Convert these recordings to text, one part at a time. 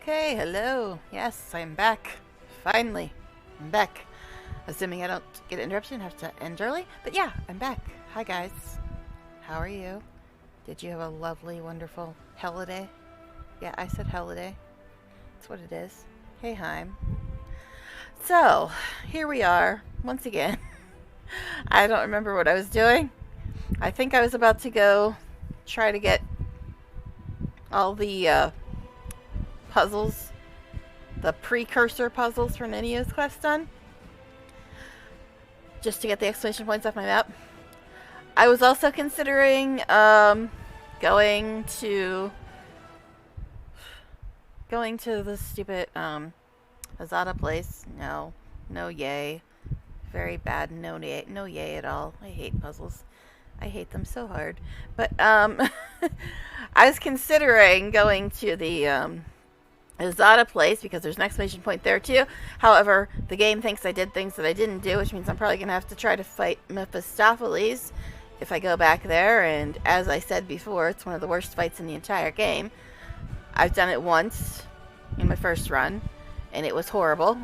Okay, hello. Yes, I'm back. Finally, I'm back. Assuming I don't get an interruption, have to end early. But yeah, I'm back. Hi guys. How are you? Did you have a lovely, wonderful holiday? Yeah, I said holiday. That's what it is. Hey, Heim. So, here we are, once again. I don't remember what I was doing. I think I was about to go try to get all the puzzles, the precursor puzzles for Nenio's quest done, just to get the exclamation points off my map. I was also considering going to the stupid Azata place. No yay. Very bad. No yay at all. I hate puzzles. I hate them so hard. But I was considering going to the Azata place because there's an exclamation point there too. However, the game thinks I did things that I didn't do, which means I'm probably gonna have to try to fight Mephistopheles if I go back there. And as I said before, it's one of the worst fights in the entire game. I've done it once in my first run, and it was horrible.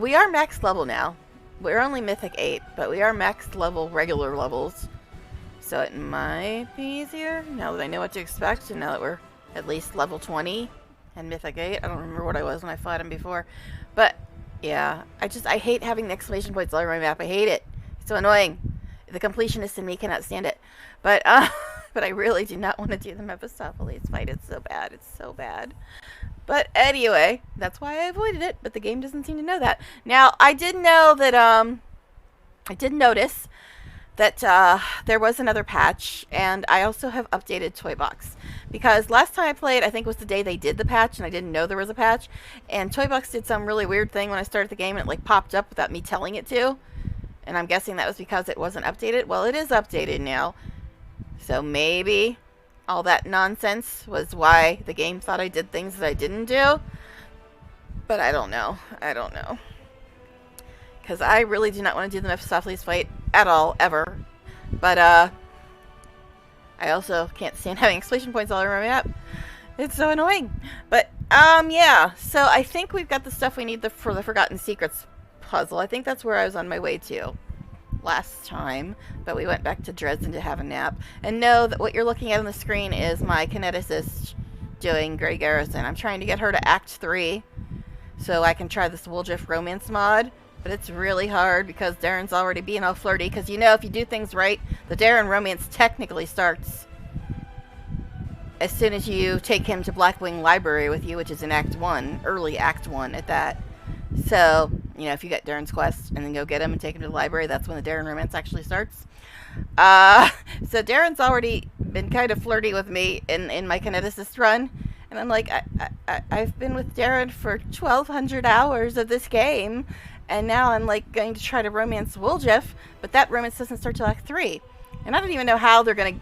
We are max level now. We're only Mythic 8, but we are max level regular levels. So it might be easier now that I know what to expect, and now that we're at least level 20 and Mythic 8. I don't remember what I was when I fought him before. But yeah, I hate having the exclamation points all over my map. I hate it. It's so annoying. The completionist in me cannot stand it. But but I really do not want to do the Mephistopheles fight. It's so bad. It's so bad. But anyway, that's why I avoided it, but the game doesn't seem to know that. Now, I did know that, I did notice that there was another patch, and I also have updated Toy Box. Because last time I played, I think was the day they did the patch, and I didn't know there was a patch. And Toy Box did some really weird thing when I started the game, and it like popped up without me telling it to. And I'm guessing that was because it wasn't updated. Well, it is updated now. So maybe all that nonsense was why the game thought I did things that I didn't do. But I don't know. I don't know. Because I really do not want to do the Mephistopheles fight at all, ever. But, I also can't stand having exclamation points all over my map. It's so annoying. But, yeah. So I think we've got the stuff we need for the Forgotten Secrets puzzle. I think that's where I was on my way to last time, but we went back to Dresden to have a nap. And know that what you're looking at on the screen is my kineticist doing Grey Garrison. I'm trying to get her to Act 3 so I can try this Woolgif romance mod, but it's really hard because Darren's already being all flirty, because you know if you do things right, the Darren romance technically starts as soon as you take him to Blackwing Library with you, which is in Act 1, early Act 1 at that. So, you know, if you get Darren's quest and then go get him and take him to the library, that's when the Darren romance actually starts. So Darren's already been kind of flirty with me in my kineticist run. And I'm like, I've been with Darren for 1,200 hours of this game. And now I'm like going to try to romance Woolgif, but that romance doesn't start till Act 3. And I don't even know how they're going to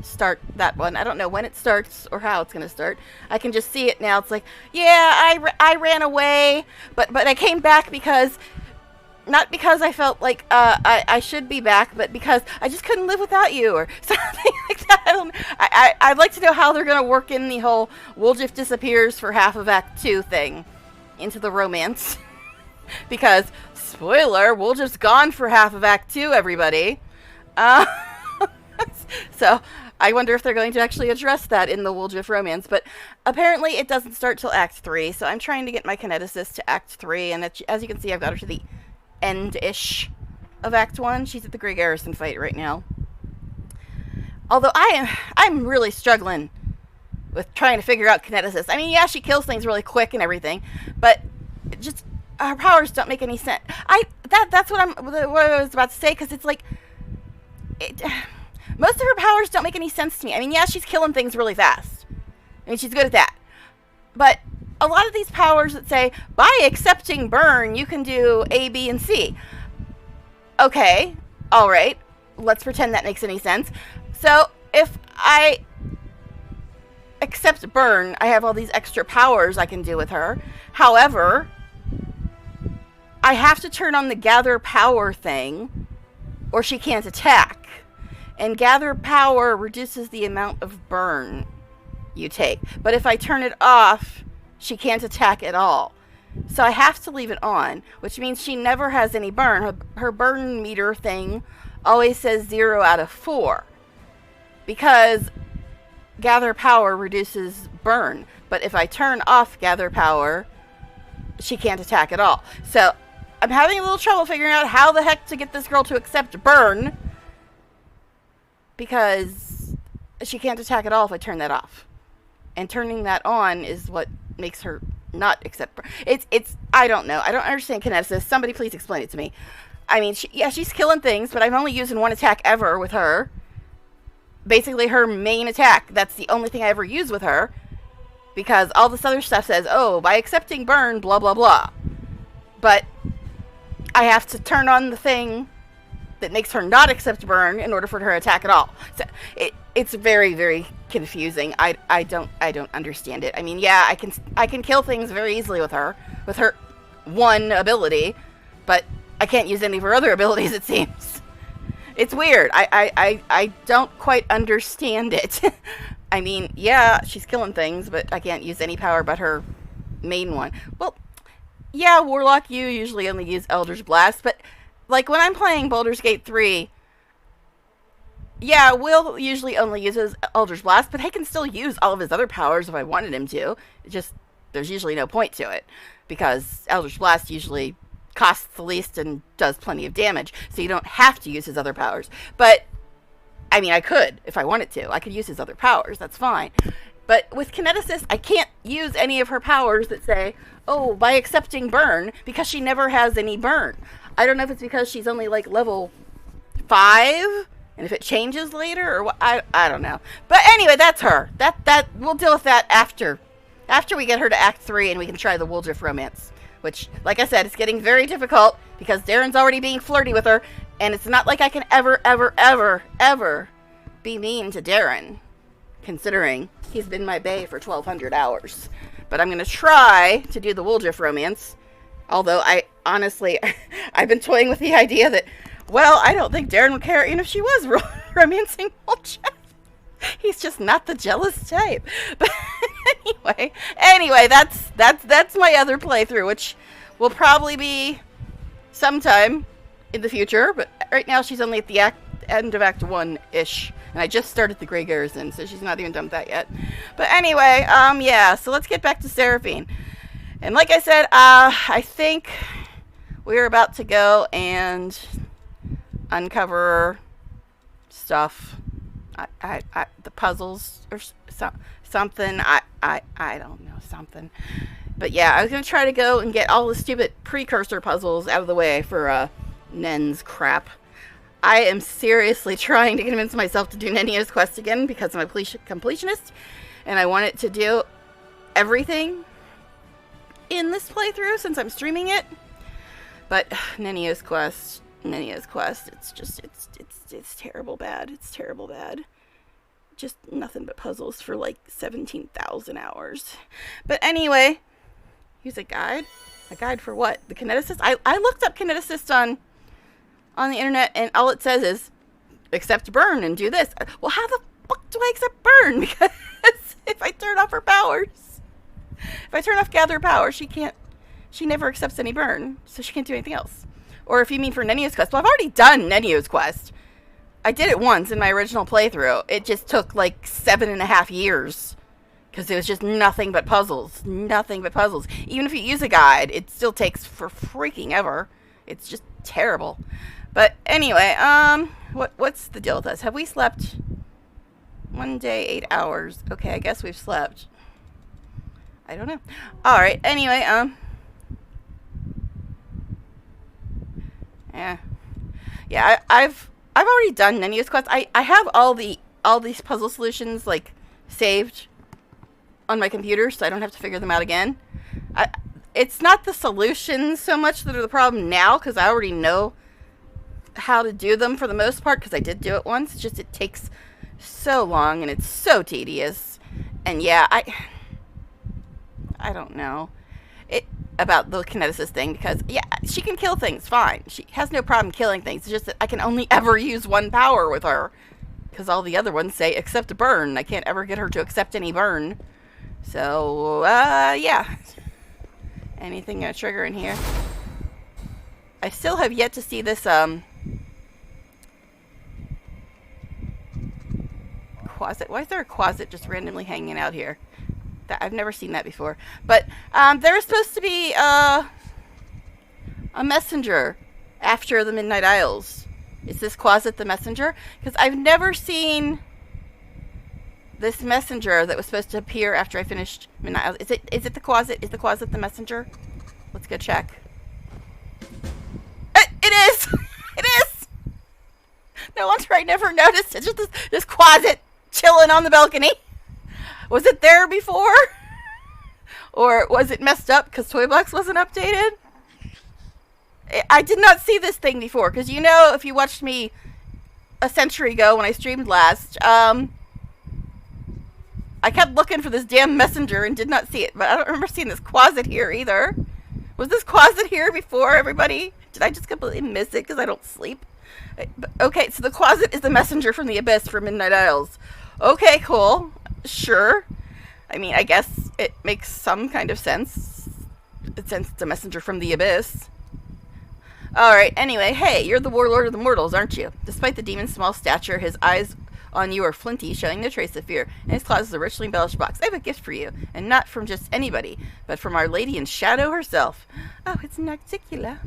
start that one. I don't know when it starts or how it's going to start. I can just see it now. It's like, yeah, I ran away, but I came back because, not because I felt like I should be back, but because I just couldn't live without you, or something like that. I'd like to know how they're going to work in the whole Woolgif disappears for half of Act 2 thing into the romance. Because, spoiler, Woolgif's gone for half of Act 2, everybody. So, I wonder if they're going to actually address that in the Woolgif romance, but apparently it doesn't start till Act 3, so I'm trying to get my kineticist to Act 3, and as you can see, I've got her to the end-ish of Act 1. She's at the Grey Garrison fight right now. Although I'm really struggling with trying to figure out kineticist. I mean, yeah, she kills things really quick and everything, but just her powers don't make any sense. That's what I was about to say, because it's like, most of her powers don't make any sense to me. I mean, yeah, she's killing things really fast. I mean, she's good at that. But a lot of these powers that say, by accepting burn, you can do A, B, and C. Okay, alright, let's pretend that makes any sense. So, if I accept burn, I have all these extra powers I can do with her. However, I have to turn on the gather power thing, or she can't attack. And gather power reduces the amount of burn you take. But if I turn it off, she can't attack at all. So I have to leave it on, which means she never has any burn. Her burn meter thing always says 0 out of 4. Because gather power reduces burn. But if I turn off gather power, she can't attack at all. So I'm having a little trouble figuring out how the heck to get this girl to accept burn. Because she can't attack at all if I turn that off. And turning that on is what makes her not accept burn. It's I don't know. I don't understand kineticist. Somebody please explain it to me. I mean, she's killing things, but I'm only using one attack ever with her. Basically, her main attack. That's the only thing I ever use with her. Because all this other stuff says, oh, by accepting burn, blah, blah, blah. But I have to turn on the thing that makes her not accept burn in order for her to attack at all. So it's very, very confusing. I don't understand it. I mean, yeah, I can kill things very easily with her one ability, but I can't use any of her other abilities, it seems. It's weird. I don't quite understand it. I mean, yeah, she's killing things, but I can't use any power but her main one. Well, yeah, Warlock, you usually only use Eldritch Blast, but like when I'm playing Baldur's Gate 3, yeah, Will usually only uses Eldritch Blast, but he can still use all of his other powers if I wanted him to. It just, there's usually no point to it, because Eldritch Blast usually costs the least and does plenty of damage, so you don't have to use his other powers. But I mean, I could, if I wanted to. I could use his other powers, that's fine. But with Kineticist, I can't use any of her powers that say, oh, by accepting burn, because she never has any burn. I don't know if it's because she's only, like, level 5, and if it changes later, or what, I don't know. But anyway, that's her. That we'll deal with that after we get her to Act 3, and we can try the Woldriff romance. Which, like I said, it's getting very difficult, because Darren's already being flirty with her, and it's not like I can ever be mean to Darren, considering he's been my bae for 1,200 hours. But I'm going to try to do the Woldriff romance, although I honestly, I've been toying with the idea that, well, I don't think Darren would care even if she was romancing Woldriff. He's just not the jealous type. But anyway, that's my other playthrough, which will probably be sometime in the future, but right now she's only at the end of Act 1-ish, and I just started the Grey Garrison, so she's not even done with that yet. But anyway, yeah, so let's get back to Seraphine. And like I said, I think we're about to go and uncover stuff. The puzzles or something. I don't know, something. But yeah, I was going to try to go and get all the stupid precursor puzzles out of the way for Nen's crap. I am seriously trying to convince myself to do Nenio's quest again because I'm a completionist, and I want it to do everything in this playthrough since I'm streaming it. But Nenio's quest, it's just, it's terrible bad. It's terrible bad. Just nothing but puzzles for like 17,000 hours. But anyway, here's a guide. A guide for what? The Kineticist? I looked up Kineticist on the internet, and all it says is, accept burn and do this. Well, how the fuck do I accept burn? Because if I turn off her powers, if I turn off gather power, she never accepts any burn, so she can't do anything else. Or if you mean for Nenio's quest, well, I've already done Nenio's quest. I did it once in my original playthrough. It just took like 7.5 years. Because it was just nothing but puzzles. Nothing but puzzles. Even if you use a guide, it still takes for freaking ever. It's just terrible. But anyway, what's the deal with us? Have we slept? 1 day, 8 hours. Okay, I guess we've slept. I don't know. Alright, anyway, yeah, I've already done Nenio's quest. I have all these puzzle solutions like saved on my computer, so I don't have to figure them out again. It's not the solutions so much that are the problem now, because I already know how to do them for the most part, because I did do it once. It's just it takes so long and it's so tedious. And yeah, I don't know about the Kineticist thing, because yeah, she can kill things fine. She has no problem killing things. It's just that I can only ever use one power with her. because all the other ones say accept burn. I can't ever get her to accept any burn. So, yeah. Anything gonna trigger in here? I still have yet to see this, closet. Why is there a closet just randomly hanging out here? I've never seen that before. But, there was supposed to be, a messenger after the Midnight Isles. Is this closet the messenger? Because I've never seen this messenger that was supposed to appear after I finished Midnight Isles. Is it the closet? Is the closet the messenger? Let's go check. It is! It is! No wonder I never noticed. It's just this closet chilling on the balcony. Was it there before? Or was it messed up because Toy Box wasn't updated? I did not see this thing before, because you know, if you watched me a century ago when I streamed last, I kept looking for this damn messenger and did not see it, but I don't remember seeing this closet here either. Was this closet here before, everybody? Did I just completely miss it because I don't sleep? Okay, so the closet is the messenger from the abyss for Midnight Isles. Okay, cool. Sure. I mean, I guess it makes some kind of sense, since it's a messenger from the abyss. Alright, anyway, hey, you're the warlord of the mortals, aren't you? Despite the demon's small stature, his eyes on you are flinty, showing no trace of fear, and his closet is a richly embellished box. I have a gift for you, and not from just anybody, but from Our Lady in Shadow herself. Oh, it's Nocticula.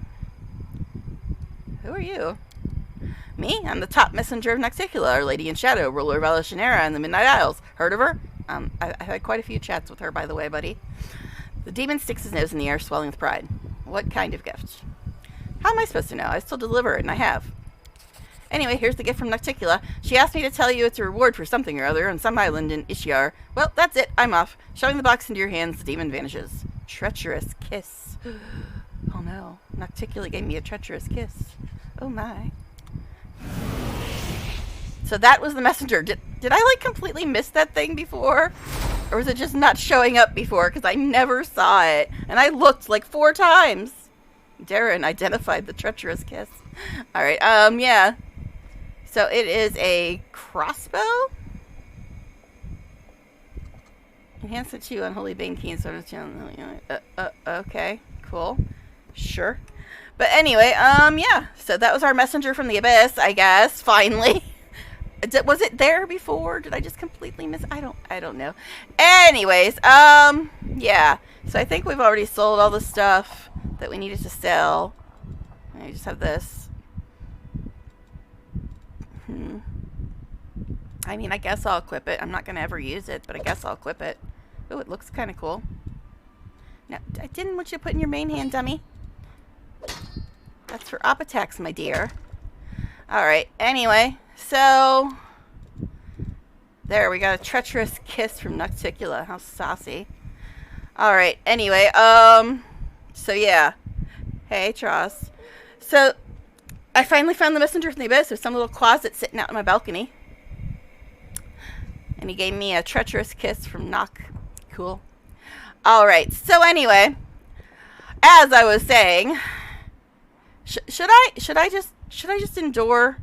Who are you? Me? I'm the top messenger of Nocticula, Our Lady in Shadow, ruler of Alashanera and the Midnight Isles. Heard of her? I've had quite a few chats with her, by the way, buddy. The demon sticks his nose in the air, swelling with pride. What kind of gift? How am I supposed to know? I still deliver it, and I have. Anyway, here's the gift from Nocticula. She asked me to tell you it's a reward for something or other on some island in Ishiar. Well, that's it. I'm off. Shoving the box into your hands, the demon vanishes. Treacherous kiss. Oh no. Nocticula gave me a treacherous kiss. Oh my. So that was the messenger. Did I, like, completely miss that thing before? Or was it just not showing up before? Because I never saw it. And I looked, like, 4 times. Darren identified the treacherous kiss. Alright, yeah. So it is a crossbow? Enhance it to Unholy Bane Key and sort of okay, cool. Sure. But anyway, yeah. So that was our messenger from the abyss, I guess, finally. Was it there before? Did I just completely miss? I don't know. Anyways, yeah. So I think we've already sold all the stuff that we needed to sell. I just have this. I mean, I guess I'll equip it. I'm not going to ever use it, but I guess I'll equip it. Oh, it looks kind of cool. Now, I didn't want you to put in your main hand, dummy. That's for op attacks, my dear. Alright, anyway. So, there, we got a treacherous kiss from Nocticula. How saucy. Alright, anyway, so yeah. Hey, Tross. So, I finally found the messenger from the abyss. There's some little closet sitting out on my balcony. And he gave me a treacherous kiss from Noc. Cool. Alright, so anyway, as I was saying, should I just endure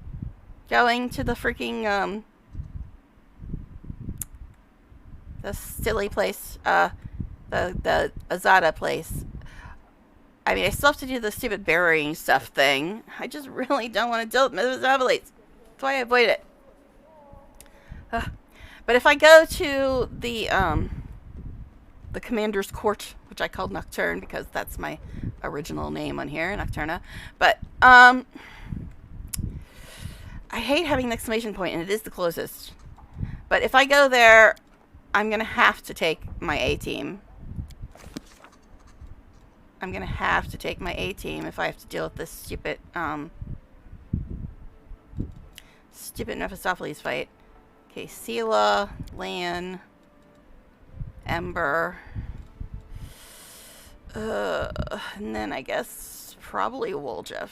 going to the freaking, the silly place, the Azata place? I mean, I still have to do the stupid burying stuff thing. I just really don't want to deal with metabolites. That's why I avoid it. But if I go to the commander's court, which I called Nocturne because that's my original name on here, Nocturna. But, I hate having an exclamation point, and it is the closest. But if I go there, I'm going to have to take my A-team. I'm going to have to take my A-team if I have to deal with this stupid Mephistopheles fight. Okay, Sela, Lan, Ember. And then I guess probably Woljeff.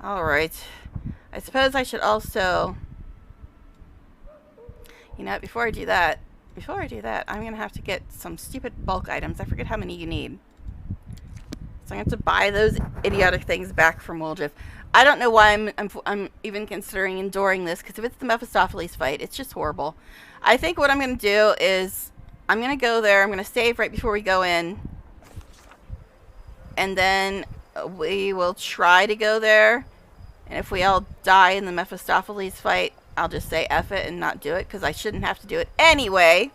Alright. I suppose I should also... You know, before I do that, I'm going to have to get some stupid bulk items. I forget how many you need. So I have to buy those idiotic things back from Woljif. I don't know why I'm even considering enduring this, because if it's the Mephistopheles fight, it's just horrible. I think what I'm going to do is I'm going to go there. I'm going to save right before we go in. And then we will try to go there. And if we all die in the Mephistopheles fight, I'll just say F it and not do it, because I shouldn't have to do it anyway.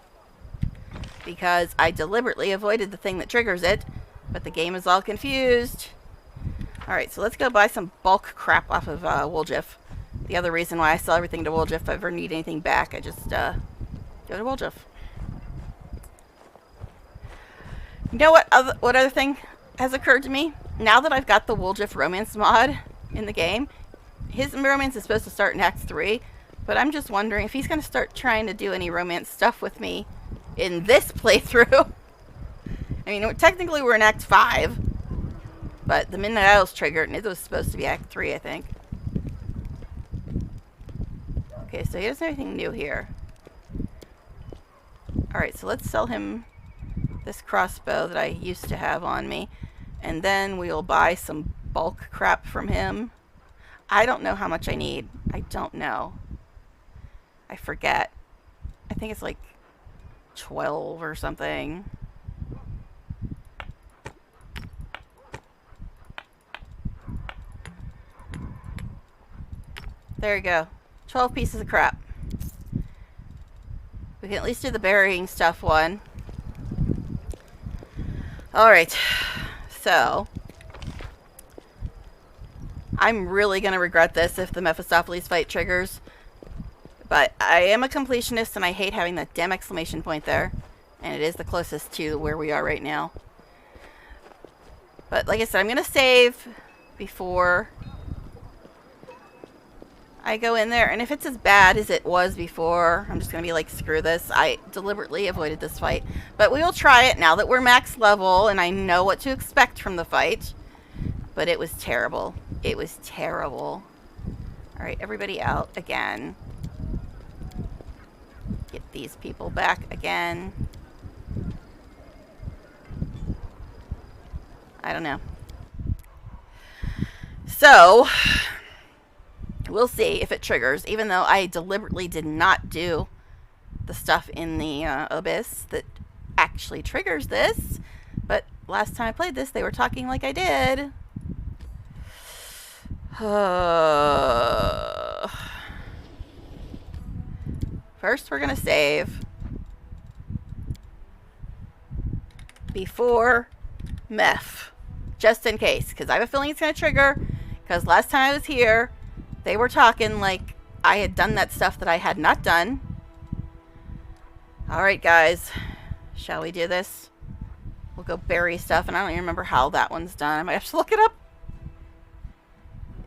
Because I deliberately avoided the thing that triggers it. But the game is all confused. Alright, so let's go buy some bulk crap off of Woljif. The other reason why I sell everything to Woljif, if I ever need anything back, I just go to Woljif. You know what other thing has occurred to me? Now that I've got the Woljif romance mod in the game, his romance is supposed to start in Act 3, but I'm just wondering if he's going to start trying to do any romance stuff with me in this playthrough. I mean, technically we're in Act 5, but the Midnight Isles triggered, and it was supposed to be Act 3, I think. Okay, so he doesn't have anything new here. Alright, so let's sell him this crossbow that I used to have on me, and then we'll buy some bulk crap from him. I don't know how much I need. I don't know. I forget. I think it's like 12 or something. There you go. 12 pieces of crap. We can at least do the burying stuff one. Alright. So. I'm really going to regret this if the Mephistopheles fight triggers. But I am a completionist and I hate having that damn exclamation point there. And it is the closest to where we are right now. But like I said, I'm going to save before I go in there, and if it's as bad as it was before, I'm just going to be like, screw this. I deliberately avoided this fight. But we will try it now that we're max level, and I know what to expect from the fight. But it was terrible. It was terrible. Alright, everybody out again. Get these people back again. I don't know. So we'll see if it triggers, even though I deliberately did not do the stuff in the Abyss that actually triggers this. But last time I played this, they were talking like I did. First, we're going to save before Meph, just in case, because I have a feeling it's going to trigger, because last time I was here, they were talking like I had done that stuff that I had not done. Alright, guys. Shall we do this? We'll go bury stuff, and I don't even remember how that one's done. I might have to look it up.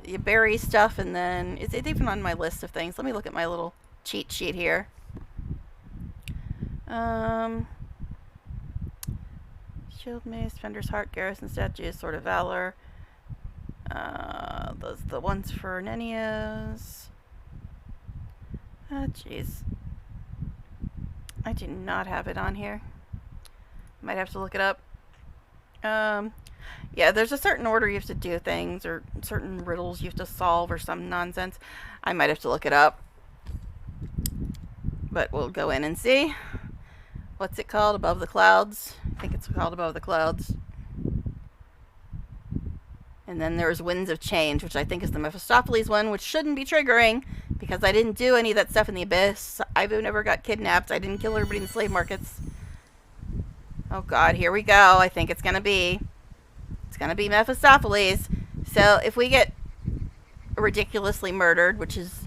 You bury stuff, and then... Is it even on my list of things? Let me look at my little cheat sheet here. Shield Mace, Fender's Heart, Garrison Statue, Sword of Valor. Those the ones for Nenias. Ah, jeez. I do not have it on here. Might have to look it up. Yeah, there's a certain order you have to do things, or certain riddles you have to solve, or some nonsense. I might have to look it up. But we'll go in and see. What's it called? Above the Clouds? I think it's called Above the Clouds. And then there's Winds of Change, which I think is the Mephistopheles one, which shouldn't be triggering, because I didn't do any of that stuff in the Abyss. I've never got kidnapped. I didn't kill everybody in the slave markets. Oh god, here we go. I think it's gonna be Mephistopheles. So if we get ridiculously murdered, which is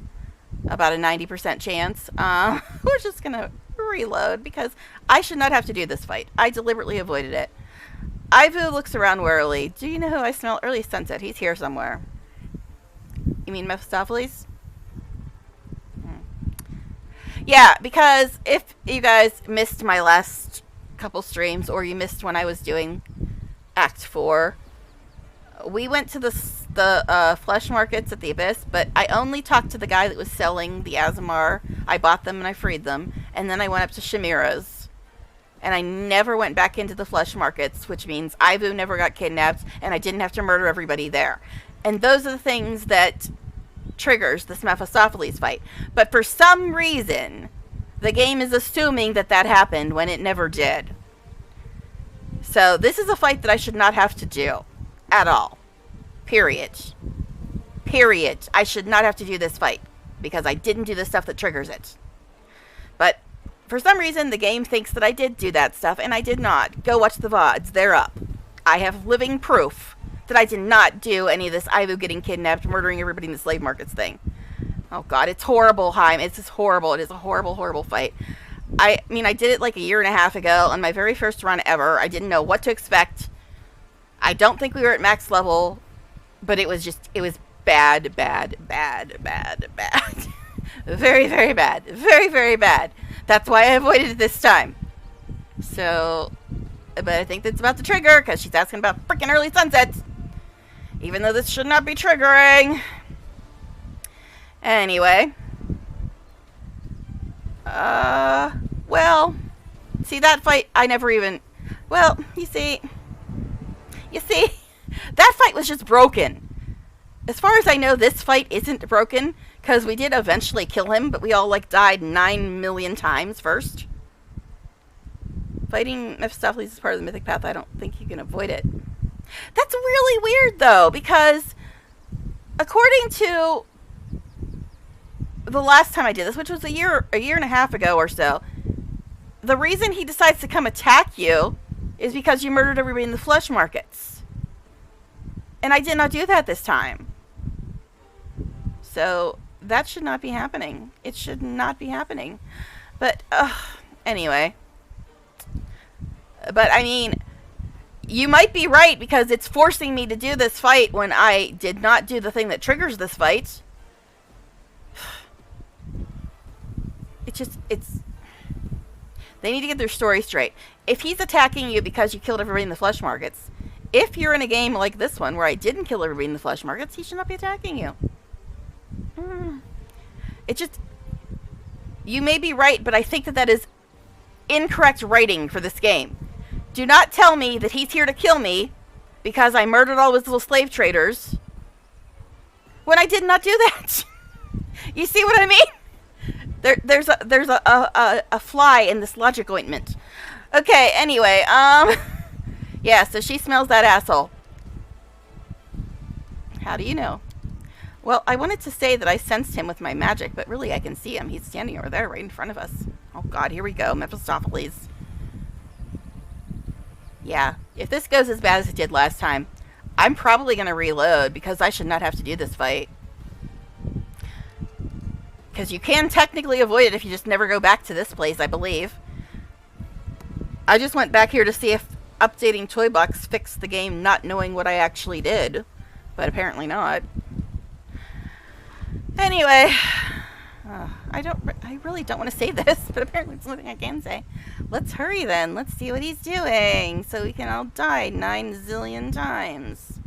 about a 90% chance, we're just gonna reload, because I should not have to do this fight. I deliberately avoided it. Ivu looks around warily. Do you know who I smell? Early sunset. He's here somewhere. You mean Mephistopheles? Yeah, because if you guys missed my last couple streams, or you missed when I was doing Act 4, we went to the flesh markets at the Abyss, but I only talked to the guy that was selling the Azamar. I bought them and I freed them, and then I went up to Shamira's. And I never went back into the flesh markets, which means Ivu never got kidnapped, and I didn't have to murder everybody there. And those are the things that triggers this Mephistopheles fight. But for some reason, the game is assuming that that happened when it never did. So this is a fight that I should not have to do at all. Period. Period. I should not have to do this fight because I didn't do the stuff that triggers it. But for some reason, the game thinks that I did do that stuff, and I did not. Go watch the VODs. They're up. I have living proof that I did not do any of this Ivu getting kidnapped, murdering everybody in the slave markets thing. Oh, God. It's horrible, Haim. It's just horrible. It is a horrible, horrible fight. I mean, I did it like a year and a half ago on my very first run ever. I didn't know what to expect. I don't think we were at max level, but it was bad, bad, bad, bad, bad. Very, very bad. Very, very bad. That's why I avoided it this time. So, but I think that's about to trigger because she's asking about freaking early sunsets. Even though this should not be triggering. Anyway. Well, see that fight, I never even, well, you see, that fight was just broken. As far as I know, this fight isn't broken, because we did eventually kill him, but we all, like, died 9 million times first. Fighting Mephistopheles is part of the mythic path. I don't think you can avoid it. That's really weird, though, because according to the last time I did this, which was a year and a half ago or so, the reason he decides to come attack you is because you murdered everybody in the flesh markets. And I did not do that this time. So that should not be happening. It should not be happening. But, anyway. But, I mean, you might be right because it's forcing me to do this fight when I did not do the thing that triggers this fight. They need to get their story straight. If he's attacking you because you killed everybody in the flesh markets, if you're in a game like this one where I didn't kill everybody in the flesh markets, he should not be attacking you. You may be right, but I think that is incorrect writing for this game. Do not tell me that he's here to kill me because I murdered all his little slave traders when I did not do that. You see what I mean? There's a fly in this logic ointment. Okay, anyway, yeah, so she smells that asshole. How do you know? Well, I wanted to say that I sensed him with my magic, but really I can see him. He's standing over there right in front of us. Oh God, here we go, Mephistopheles. Yeah, if this goes as bad as it did last time, I'm probably going to reload because I should not have to do this fight. Because you can technically avoid it if you just never go back to this place, I believe. I just went back here to see if updating Toy Box fixed the game not knowing what I actually did. But apparently not. Anyway. I really don't want to say this, but apparently it's something I can say. Let's hurry then. Let's see what he's doing. So we can all die 9 zillion times.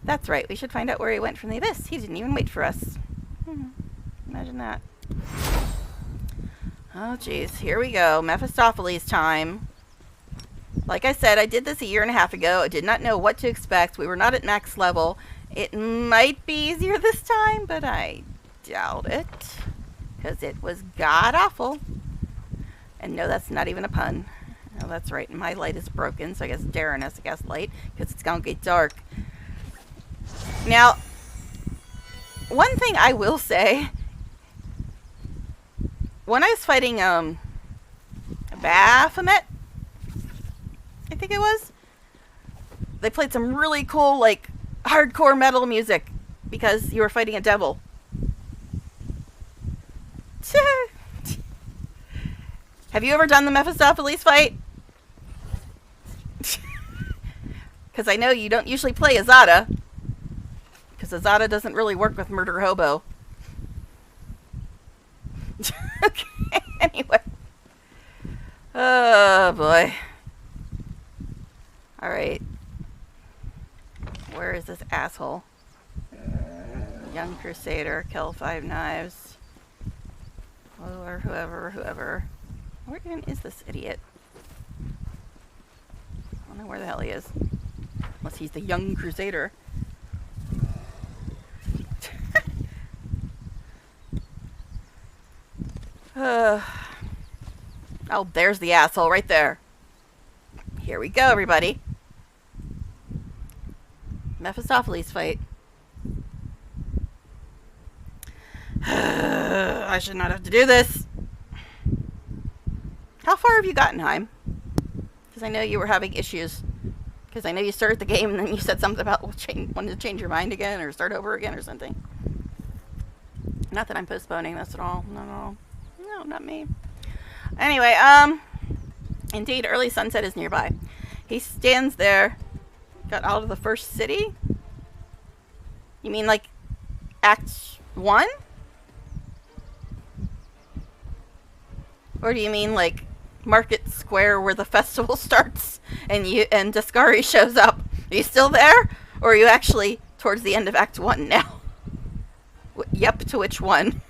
That's right. We should find out where he went from the abyss. He didn't even wait for us. Imagine that. Oh, jeez. Here we go. Mephistopheles time. Like I said, I did this a year and a half ago. I did not know what to expect. We were not at max level. It might be easier this time, but I doubt it. Because it was god-awful. And no, that's not even a pun. Oh, that's right. My light is broken, so I guess Darren has to cast light. Because it's going to get dark. Now, one thing I will say, when I was fighting Baphomet, I think it was, they played some really cool, like, hardcore metal music because you were fighting a devil. Have you ever done the Mephistopheles fight? Because I know you don't usually play Azata. Because Azata doesn't really work with Murder Hobo. Okay, anyway. Oh, boy. Alright. Where is this asshole? Young Crusader, kill 5 knives. Or whoever. Where even is this idiot? I don't know where the hell he is. Unless he's the young crusader. Oh, there's the asshole right there. Here we go, everybody. Mephistopheles fight. I should not have to do this. How far have you gotten, Heim? Because I know you were having issues. Because I know you started the game and then you said something about wanting to change your mind again or start over again or something. Not that I'm postponing this at all. No, not me. Anyway, indeed, early sunset is nearby. He stands there. Got out of the first city? You mean like Act 1? Or do you mean like Market Square where the festival starts and Daskari shows up? Are you still there? Or are you actually towards the end of Act 1 now? Yep, to which one?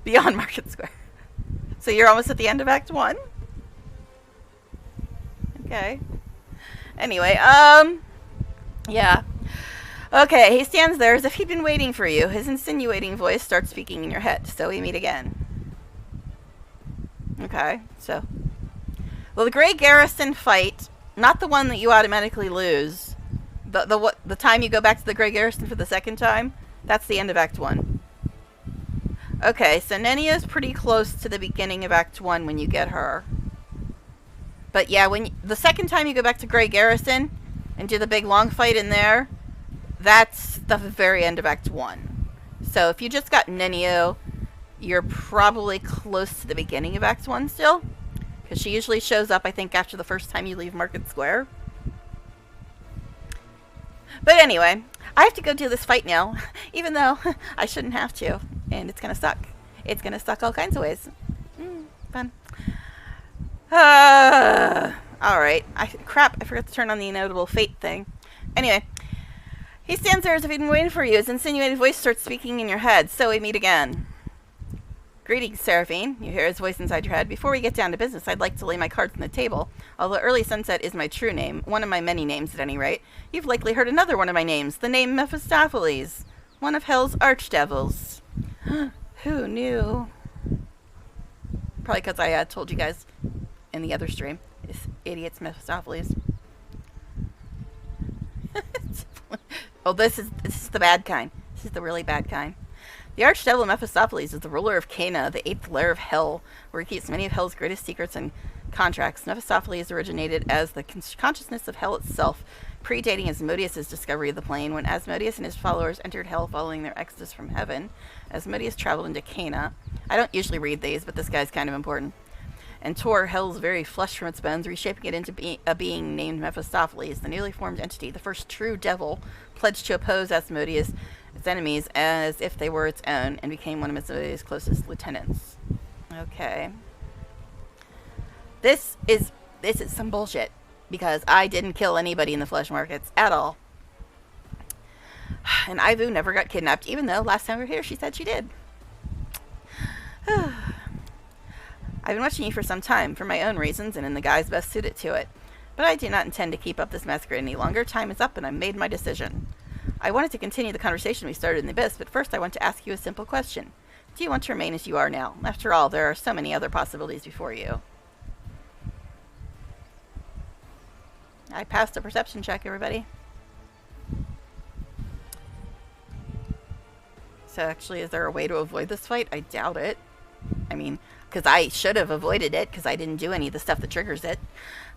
Beyond Market Square. So you're almost at the end of Act 1? Okay. Anyway, yeah. Okay, he stands there as if he'd been waiting for you. His insinuating voice starts speaking in your head, so we meet again. Okay, so. Well, the Grey Garrison fight, not the one that you automatically lose. The time you go back to the Grey Garrison for the second time, that's the end of Act 1. Okay, so Nenia's pretty close to the beginning of Act 1 when you get her. But yeah, the second time you go back to Grey Garrison and do the big long fight in there, that's the very end of Act 1. So if you just got Nenio, you're probably close to the beginning of Act 1 still. Because she usually shows up, I think, after the first time you leave Market Square. But anyway, I have to go do this fight now, even though I shouldn't have to. And it's going to suck. It's going to suck all kinds of ways. Fun. Alright. Crap, I forgot to turn on the inevitable fate thing. Anyway, he stands there as if he'd been waiting for you. His insinuated voice starts speaking in your head, so we meet again. Greetings, Seraphine. You hear his voice inside your head. Before we get down to business, I'd like to lay my cards on the table. Although Early Sunset is my true name, one of my many names at any rate, you've likely heard another one of my names, the name Mephistopheles, one of Hell's archdevils. Who knew? Probably because I told you guys in the other stream. This idiot's Mephistopheles. Oh, this is the bad kind. This is the really bad kind. The archdevil Mephistopheles is the ruler of Cana, the 8th lair of Hell, where he keeps many of Hell's greatest secrets and contracts. Mephistopheles originated as the consciousness of Hell itself, predating Asmodeus' discovery of the plane. When Asmodeus and his followers entered Hell following their exodus from heaven, Asmodeus traveled into Cana. I don't usually read these, but this guy's kind of important. And tore Hell's very flesh from its bones, reshaping it into a being named Mephistopheles, the newly formed entity, the first true devil, pledged to oppose Asmodeus, its enemies, as if they were its own, and became one of Asmodeus' closest lieutenants. Okay. This is some bullshit, because I didn't kill anybody in the flesh markets at all. And Ivu never got kidnapped, even though last time we were here she said she did. I've been watching you for some time, for my own reasons, and in the guise best suited to it. But I do not intend to keep up this masquerade any longer. Time is up, and I've made my decision. I wanted to continue the conversation we started in the abyss, but first I want to ask you a simple question. Do you want to remain as you are now? After all, there are so many other possibilities before you. I passed a perception check, everybody. So actually, is there a way to avoid this fight? I doubt it. I mean, because I should have avoided it, because I didn't do any of the stuff that triggers it.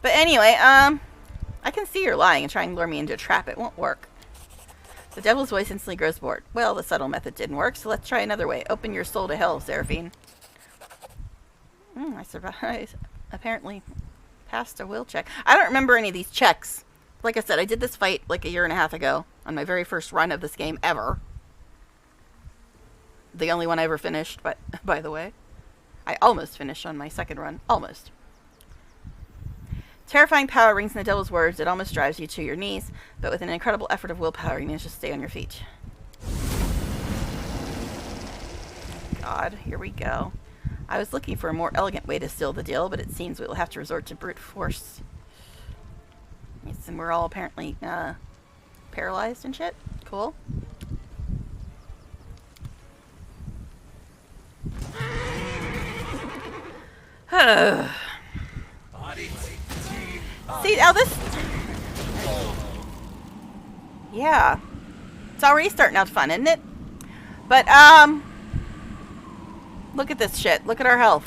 But anyway, I can see you're lying and trying to lure me into a trap. It won't work. The devil's voice instantly grows bored. Well, the subtle method didn't work, so let's try another way. Open your soul to hell, Seraphine. I survived. Apparently passed a will check. I don't remember any of these checks. Like I said, I did this fight like a year and a half ago on my very first run of this game ever. The only one I ever finished, but by the way. I almost finished on my second run. Almost. Terrifying power rings in the devil's words. It almost drives you to your knees, but with an incredible effort of willpower, you manage to stay on your feet. God, here we go. I was looking for a more elegant way to seal the deal, but it seems we will have to resort to brute force. Yes, and we're all apparently paralyzed and shit. Cool. See, now this... Yeah. It's already starting out fun, isn't it? But, look at this shit. Look at our health.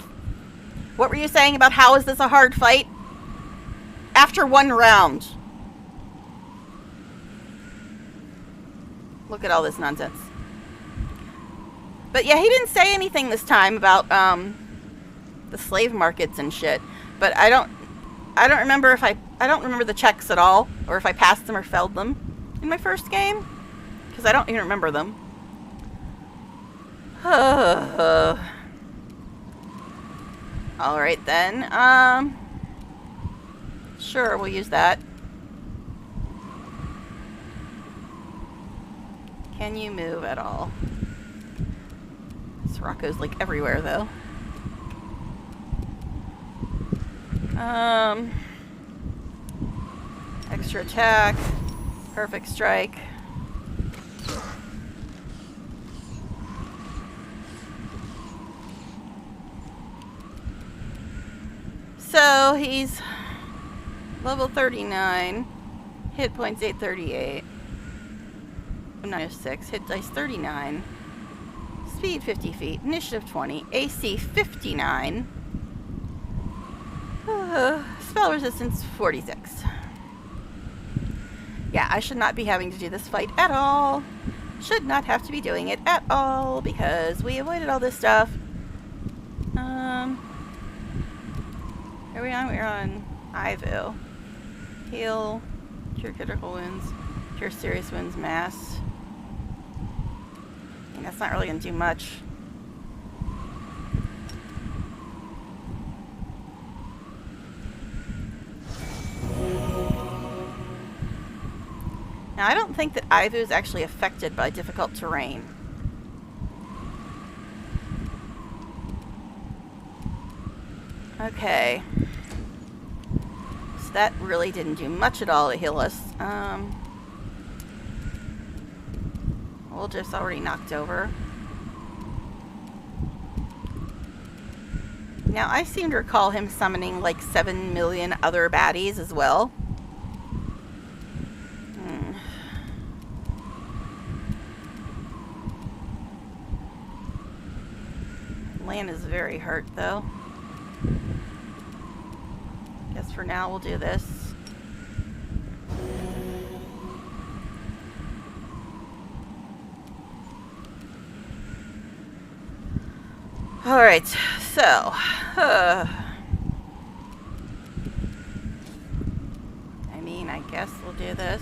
What were you saying about how is this a hard fight? After one round. Look at all this nonsense. But yeah, he didn't say anything this time about, the slave markets and shit. But I don't remember if I don't remember the checks at all, or if I passed them or failed them in my first game, because I don't even remember them. All right then. Sure, we'll use that. Can you move at all? Sirocco's like everywhere though. Extra attack. Perfect strike. So he's level 39. Hit points 838. 906. Hit dice 39. Speed 50 feet. Initiative 20. AC 59. Spell resistance 46. Yeah, I should not be having to do this fight at all. Should not have to be doing it at all because we avoided all this stuff. Are we on? We're on Ivu. Heal. Cure critical wounds. Cure serious wounds. Mass. I mean, that's not really going to do much. Now, I don't think that Ivu is actually affected by difficult terrain. Okay. So that really didn't do much at all to heal us. Wolf's already knocked over. Now, I seem to recall him summoning like 7 million other baddies as well. Lan is very hurt, though. Guess for now we'll do this. Alright, so... I mean, I guess we'll do this.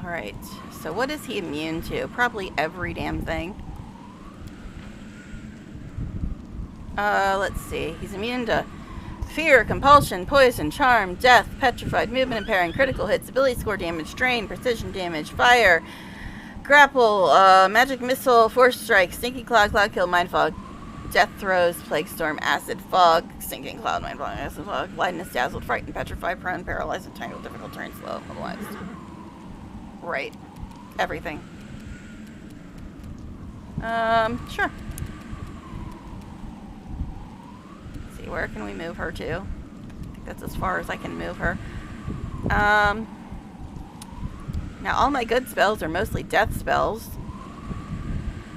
Alright, so what is he immune to? Probably every damn thing. Let's see. He's immune to fear, compulsion, poison, charm, death, petrified, movement impairing, critical hits, ability score damage, strain, precision damage, fire, grapple, magic missile, force strike, stinking cloud, cloud kill, mind fog, death throws, plague storm, acid fog, sinking cloud, mind fog, acid fog, blindness, dazzled, frightened, petrified, prone, paralyzed, entangled, difficult terrain, slow, otherwise. Right. Everything. Sure. Let's see, where can we move her to? I think that's as far as I can move her. Now all my good spells are mostly death spells.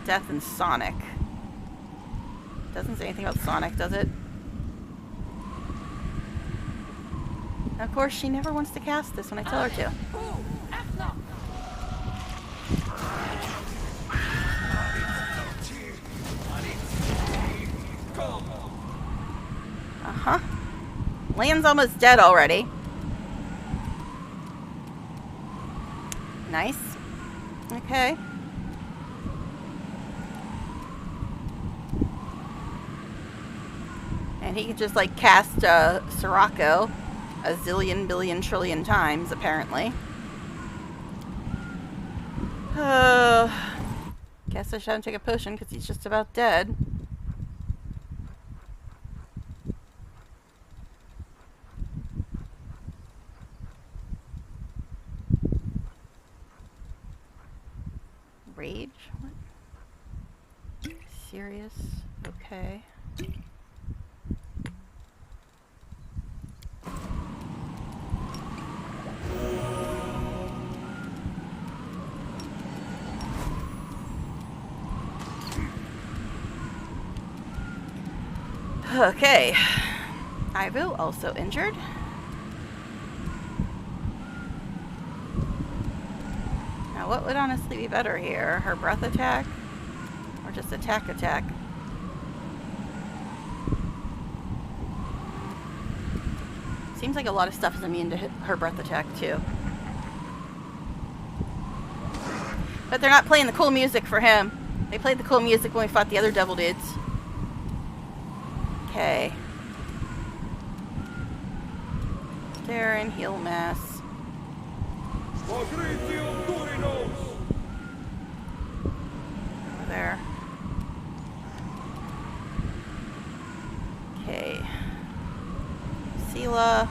Death and Sonic. Doesn't say anything about Sonic, does it? Of course, she never wants to cast this when I tell her to. Uh-huh. Lan's almost dead already. Nice. Okay. And he can just, like, cast Sirocco a zillion, billion, trillion times, apparently. Guess I shouldn't take a potion because he's just about dead. Rage? What? Serious? Okay. Okay. Ivo also injured. Now what would honestly be better here? Her breath attack? Or just attack? Seems like a lot of stuff is immune to her breath attack too. But they're not playing the cool music for him. They played the cool music when we fought the other devil dudes. Okay. Darren, heal mass. Over there. Okay. Sela.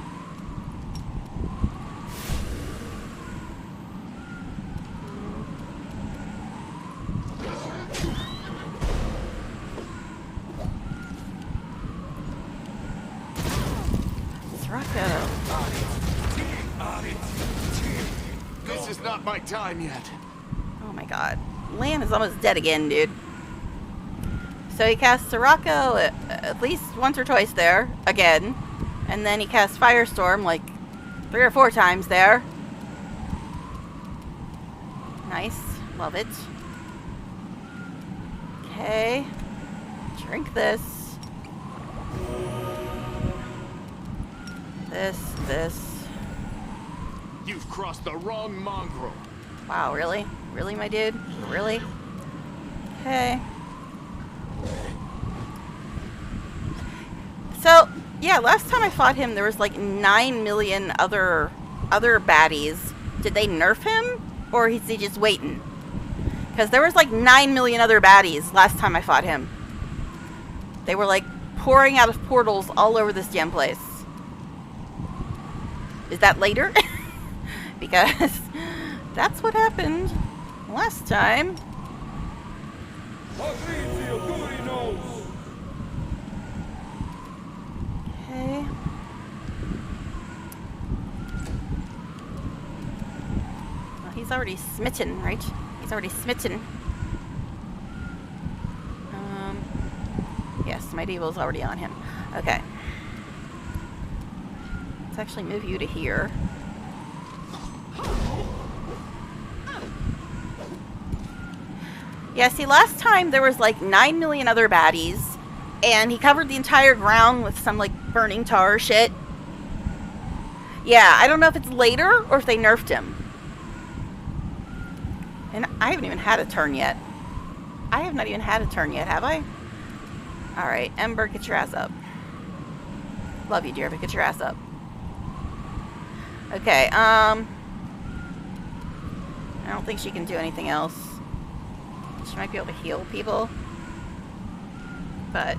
This is not my time yet. Oh my god. Lan is almost dead again, dude. So he casts Sirocco at least once or twice there, again. And then he casts Firestorm like 3 or 4 times there. Nice. Love it. Okay. Drink this. This. You've crossed the wrong mongrel. Wow, really? Really, my dude? Really? Okay. So, yeah, last time I fought him, there was like 9 million other baddies. Did they nerf him? Or is he just waiting? Because there was like 9 million other baddies last time I fought him. They were like pouring out of portals all over this damn place. Is that later? Because that's what happened last time. Okay. Well, he's already smitten, right? He's already smitten. Yes, my devil's already on him. Okay. Let's actually move you to here. Yeah, see, last time there was like 9 million other baddies, and he covered the entire ground with some like burning tar shit. Yeah, I don't know if it's later or if they nerfed him. And I haven't even had a turn yet. I have not even had a turn yet, have I? Alright, Ember, get your ass up. Love you, dear, but get your ass up. Okay, I don't think she can do anything else. She might be able to heal people. But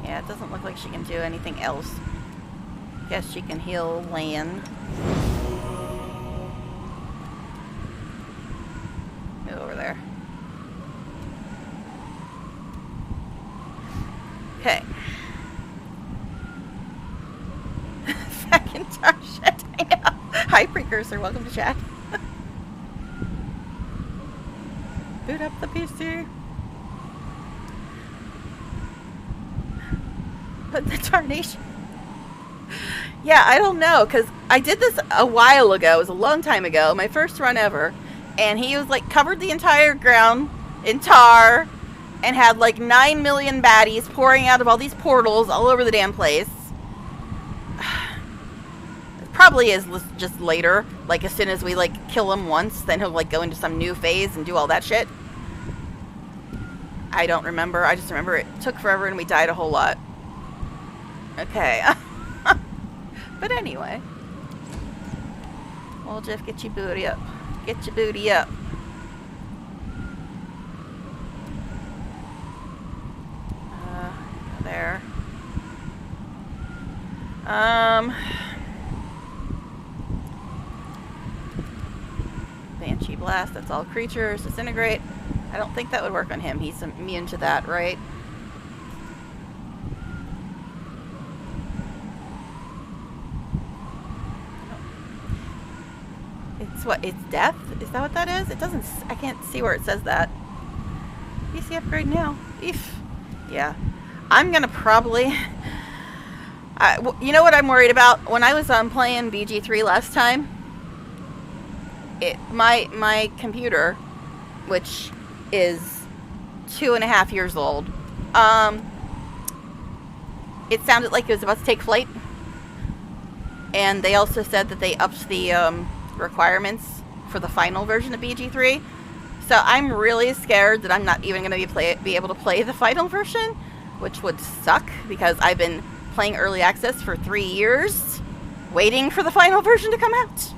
yeah, it doesn't look like she can do anything else. Guess she can heal Lan. Move over there. Okay. Fucking tar shit, I know. Hi, Precursor, welcome to chat. Boot up the PC. But the tarnation. Yeah, I don't know, because I did this a while ago. It was a long time ago. My first run ever. And he was like covered the entire ground in tar and had like 9 million baddies pouring out of all these portals all over the damn place. It probably is just later. Like as soon as we like kill him once, then he'll like go into some new phase and do all that shit. I don't remember. I just remember it took forever and we died a whole lot. Okay. But anyway. Well, Jeff, get your booty up. Get your booty up. There. Banshee Blast, that's all creatures. Disintegrate. I don't think that would work on him. He's immune to that, right? It's what? It's death? Is that what that is? It doesn't... I can't see where it says that. PC upgrade now. Eef. Yeah. I'm gonna probably... you know what I'm worried about? When I was playing BG3 last time, my computer, which is 2.5 years old, it sounded like it was about to take flight. And they also said that they upped the requirements for the final version of BG3. So I'm really scared that I'm not even going to be able to play the final version, which would suck because I've been playing early access for 3 years, waiting for the final version to come out.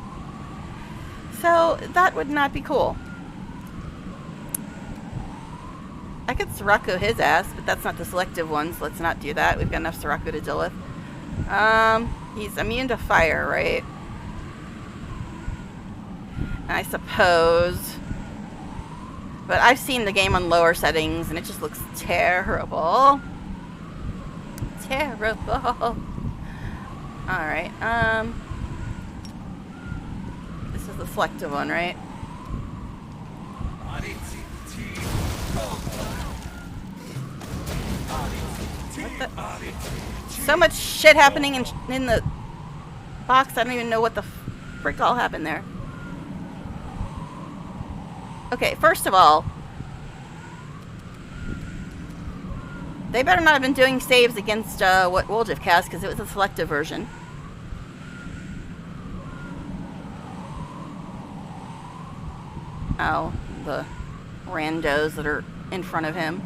So that would not be cool. I could Sirocco his ass, but that's not the selective one, so let's not do that. We've got enough Sirocco to deal with. He's immune to fire, right? I suppose. But I've seen the game on lower settings, and it just looks terrible. Terrible. Alright, this is the selective one, right? What the? So much shit happening in the box, I don't even know what the frick all happened there. Okay, first of all, they better not have been doing saves against what Woljif cast, because it was a selective version. Oh, the randos that are in front of him.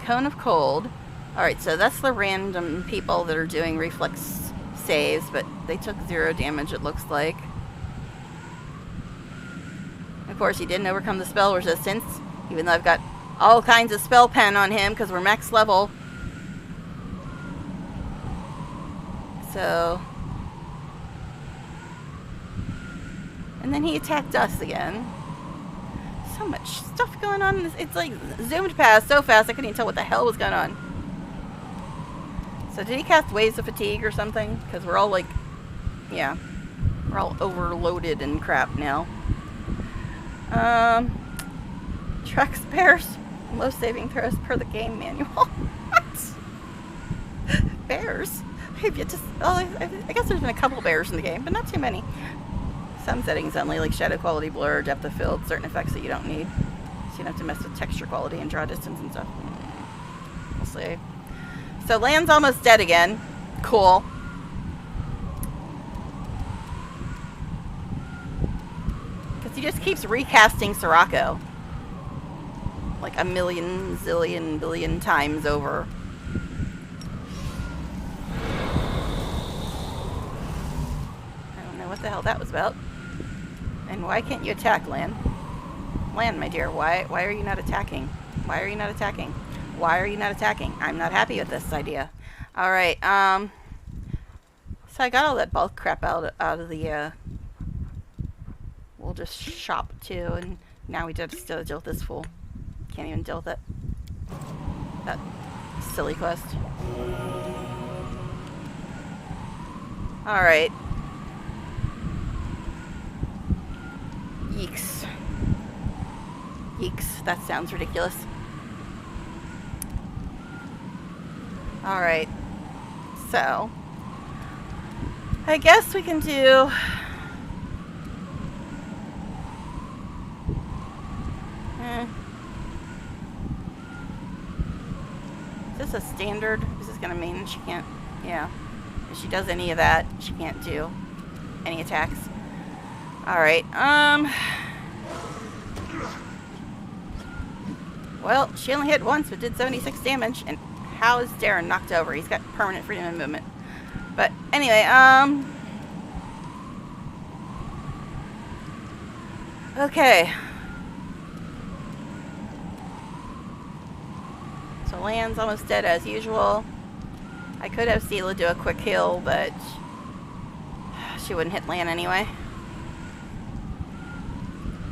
Cone of Cold. Alright, so that's the random people that are doing reflex saves, but they took 0 damage, it looks like. Of course, he didn't overcome the spell resistance, even though I've got all kinds of spell pen on him because we're max level. So... and then he attacked us again. So much stuff going on. It's like zoomed past so fast I couldn't even tell what the hell was going on. So did he cast Waves of Fatigue or something? Because we're all like... yeah. We're all overloaded and crap now. Tracks bears. Low saving throws per the game manual. What? Bears? I've yet to... well, I guess there's been a couple bears in the game, but not too many. Some settings only, like shadow quality, blur, depth of field, certain effects that you don't need. So you don't have to mess with texture quality and draw distance and stuff. We'll see. So Land's almost dead again. Cool. Because he just keeps recasting Sirocco. Like a million, zillion, billion times over. I don't know what the hell that was about. And why can't you attack, Lan? Lan, my dear, why are you not attacking? Why are you not attacking? Why are you not attacking? I'm not happy with this idea. Alright, so I got all that bulk crap out of the, we'll just shop too, and now we just deal with this fool. Can't even deal with it. That silly quest. Alright. Yeeks. Yeeks. That sounds ridiculous. Alright. So. I guess we can do... Is this a standard? Is this gonna mean she can't... yeah. If she does any of that, she can't do any attacks. Alright, Well, she only hit once, but did 76 damage. And how is Darren knocked over? He's got permanent freedom of movement. But anyway, okay. So Lan's almost dead as usual. I could have Sela do a quick heal, but she wouldn't hit Lan anyway.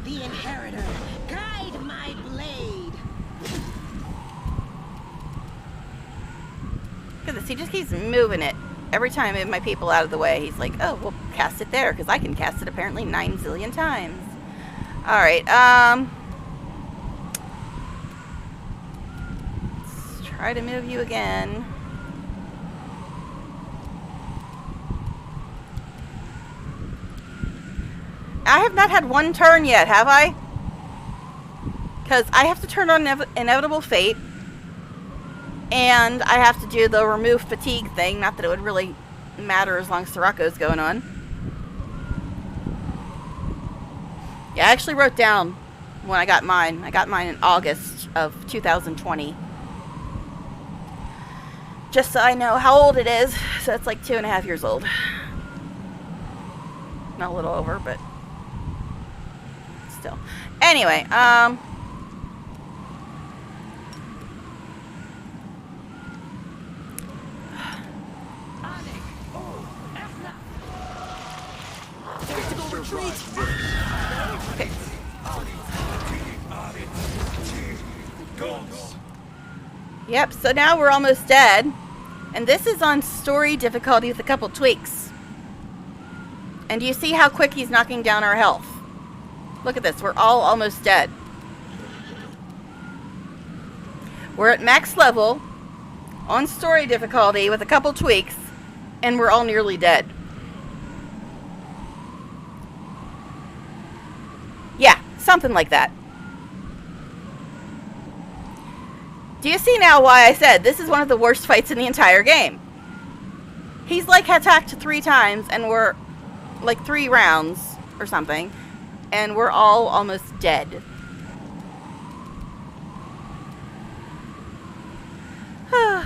The Inheritor, guide my blade. Look at this, he just keeps moving it. Every time I move my people out of the way, he's like, oh, we'll cast it there, because I can cast it apparently 9 zillion times. Alright, let's try to move you again. I have not had one turn yet, have I? Because I have to turn on Inevitable Fate. And I have to do the remove fatigue thing. Not that it would really matter as long as Sirocco's going on. Yeah, I actually wrote down when I got mine. I got mine in August of 2020. Just so I know how old it is. So it's like 2.5 years old. Not a little over, but still. Anyway, okay. Yep, so now we're almost dead. And this is on story difficulty with a couple tweaks. And do you see how quick he's knocking down our health? Look at this, we're all almost dead. We're at max level, on story difficulty with a couple tweaks, and we're all nearly dead. Yeah, something like that. Do you see now why I said this is one of the worst fights in the entire game? He's like attacked 3 times, and we're like 3 rounds or something, and we're all almost dead.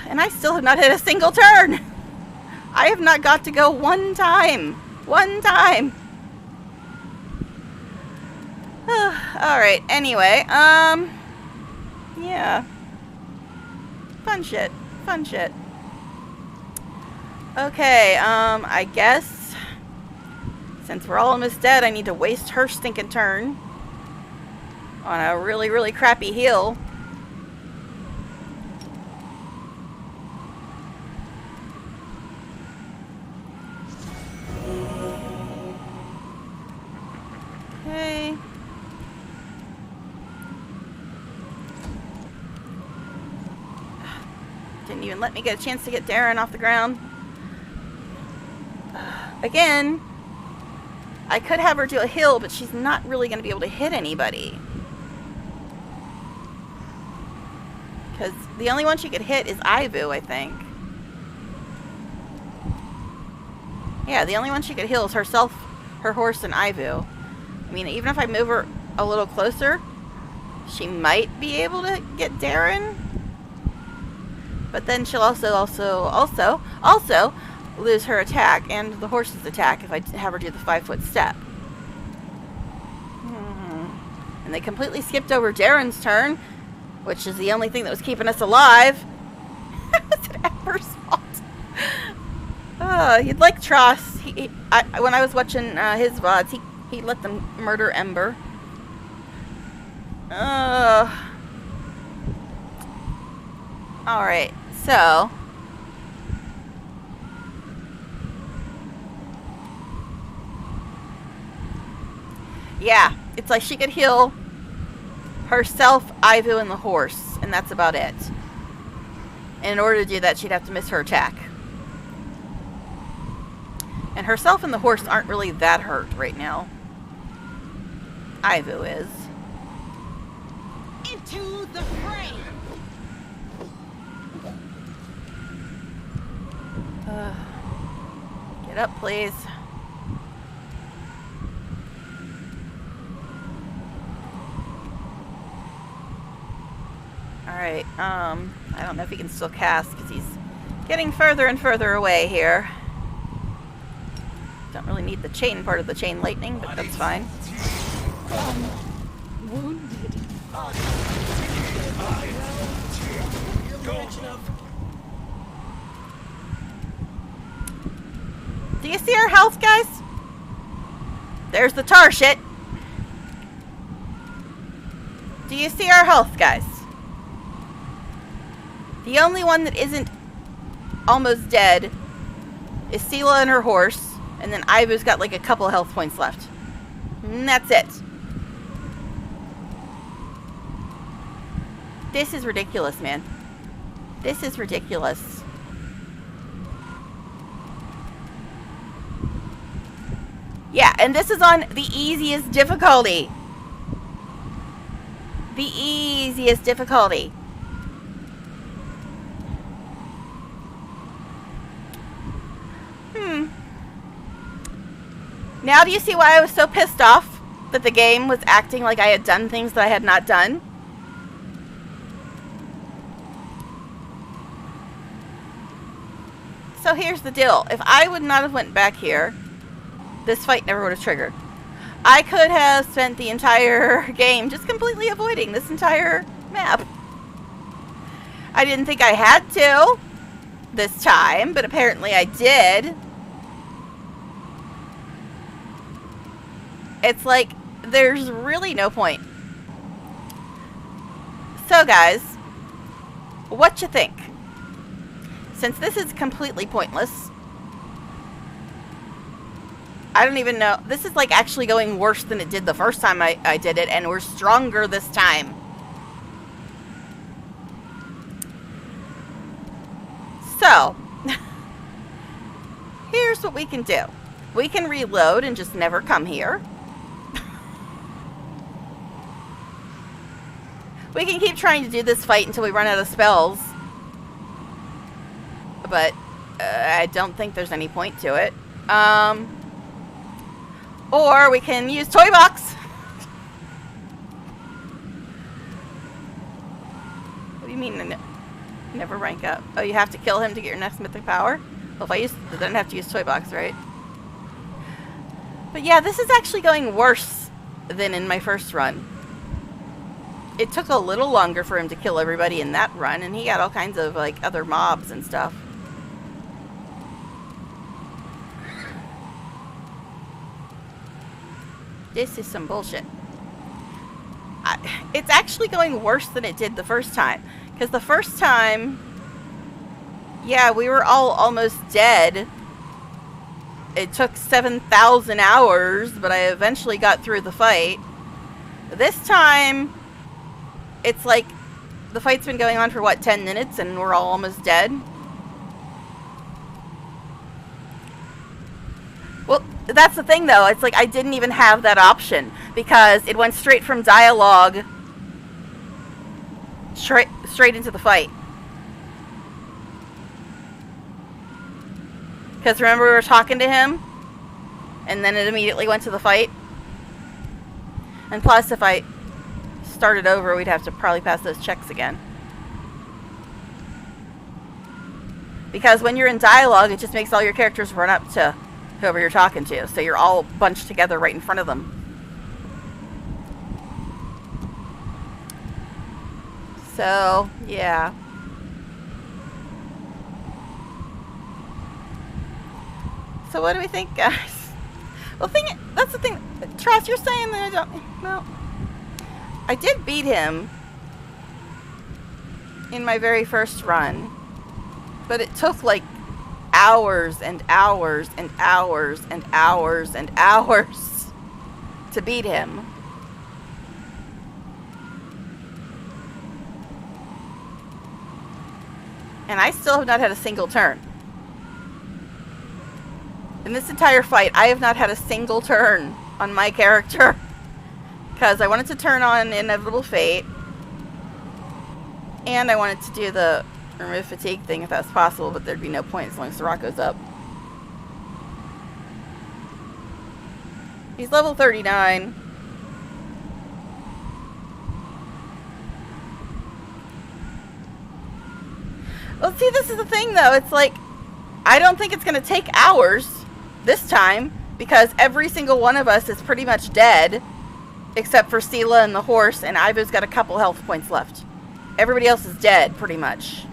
And I still have not hit a single turn. I have not got to go one time. One time. Alright, anyway, yeah. Fun shit. Fun shit. Okay, I guess since we're all almost dead, I need to waste her stinking turn on a really, really crappy heal. Okay. Didn't even let me get a chance to get Darren off the ground. Again, I could have her do a heal, but she's not really going to be able to hit anybody. Because the only one she could hit is Ivu, I think. Yeah, the only one she could heal is herself, her horse, and Ivu. I mean, even if I move her a little closer, she might be able to get Darren. But then she'll also lose her attack and the horse's attack if I have her do the 5-foot step. And they completely skipped over Darren's turn, which is the only thing that was keeping us alive. It's an Ember's fault. He'd like Tross. When I was watching his VODs, he let them murder Ember. Alright, so yeah, it's like she could heal herself, Ivu, and the horse, and that's about it. And in order to do that, she'd have to miss her attack. And herself and the horse aren't really that hurt right now. Ivu is. Into the fray. Get up, please. Alright, I don't know if he can still cast, because he's getting further and further away here. Don't really need the chain part of the chain lightning, but that's fine. Wounded. Do you see our health, guys? There's the tar shit. Do you see our health, guys? The only one that isn't almost dead is Sela and her horse, and then Ivu's got like a couple health points left. And that's it. This is ridiculous, man. This is ridiculous. Yeah, and this is on the easiest difficulty. The easiest difficulty. Now do you see why I was so pissed off that the game was acting like I had done things that I had not done? So here's the deal. If I would not have went back here, this fight never would have triggered. I could have spent the entire game just completely avoiding this entire map. I didn't think I had to this time, but apparently I did. It's like, there's really no point. So guys, what you think? Since this is completely pointless, I don't even know. This is like actually going worse than it did the first time I did it, and we're stronger this time. So, here's what we can do. We can reload and just never come here. We can keep trying to do this fight until we run out of spells. But I don't think there's any point to it. Or we can use Toy Box. What do you mean never rank up? Oh, you have to kill him to get your next mythic power? Well, if I then I have to use Toy Box, right? But yeah, this is actually going worse than in my first run. It took a little longer for him to kill everybody in that run, and he got all kinds of like other mobs and stuff. This is some bullshit. It's actually going worse than it did the first time. Because the first time, yeah, we were all almost dead. It took 7,000 hours, but I eventually got through the fight. This time, it's like the fight's been going on for, what, 10 minutes, and we're all almost dead? Well, that's the thing, though. It's like I didn't even have that option, because it went straight from dialogue straight into the fight. Because remember we were talking to him, and then it immediately went to the fight? And plus, if I started over, we'd have to probably pass those checks again. Because when you're in dialogue, it just makes all your characters run up to whoever you're talking to. So you're all bunched together right in front of them. So, yeah. So what do we think, guys? Well, that's the thing. Trash, you're saying that I don't... Well, I did beat him in my very first run. But it took like hours and hours and hours and hours and hours to beat him. And I still have not had a single turn. In this entire fight, I have not had a single turn on my character. Because I wanted to turn on Inevitable Fate. And I wanted to do the remove fatigue thing if that's possible, but there'd be no point as long as the rock goes up. He's level 39. Well, see, this is the thing, though. It's like, I don't think it's going to take hours this time, because every single one of us is pretty much dead, except for Sela and the horse, and Ivo's got a couple health points left. Everybody else is dead, pretty much.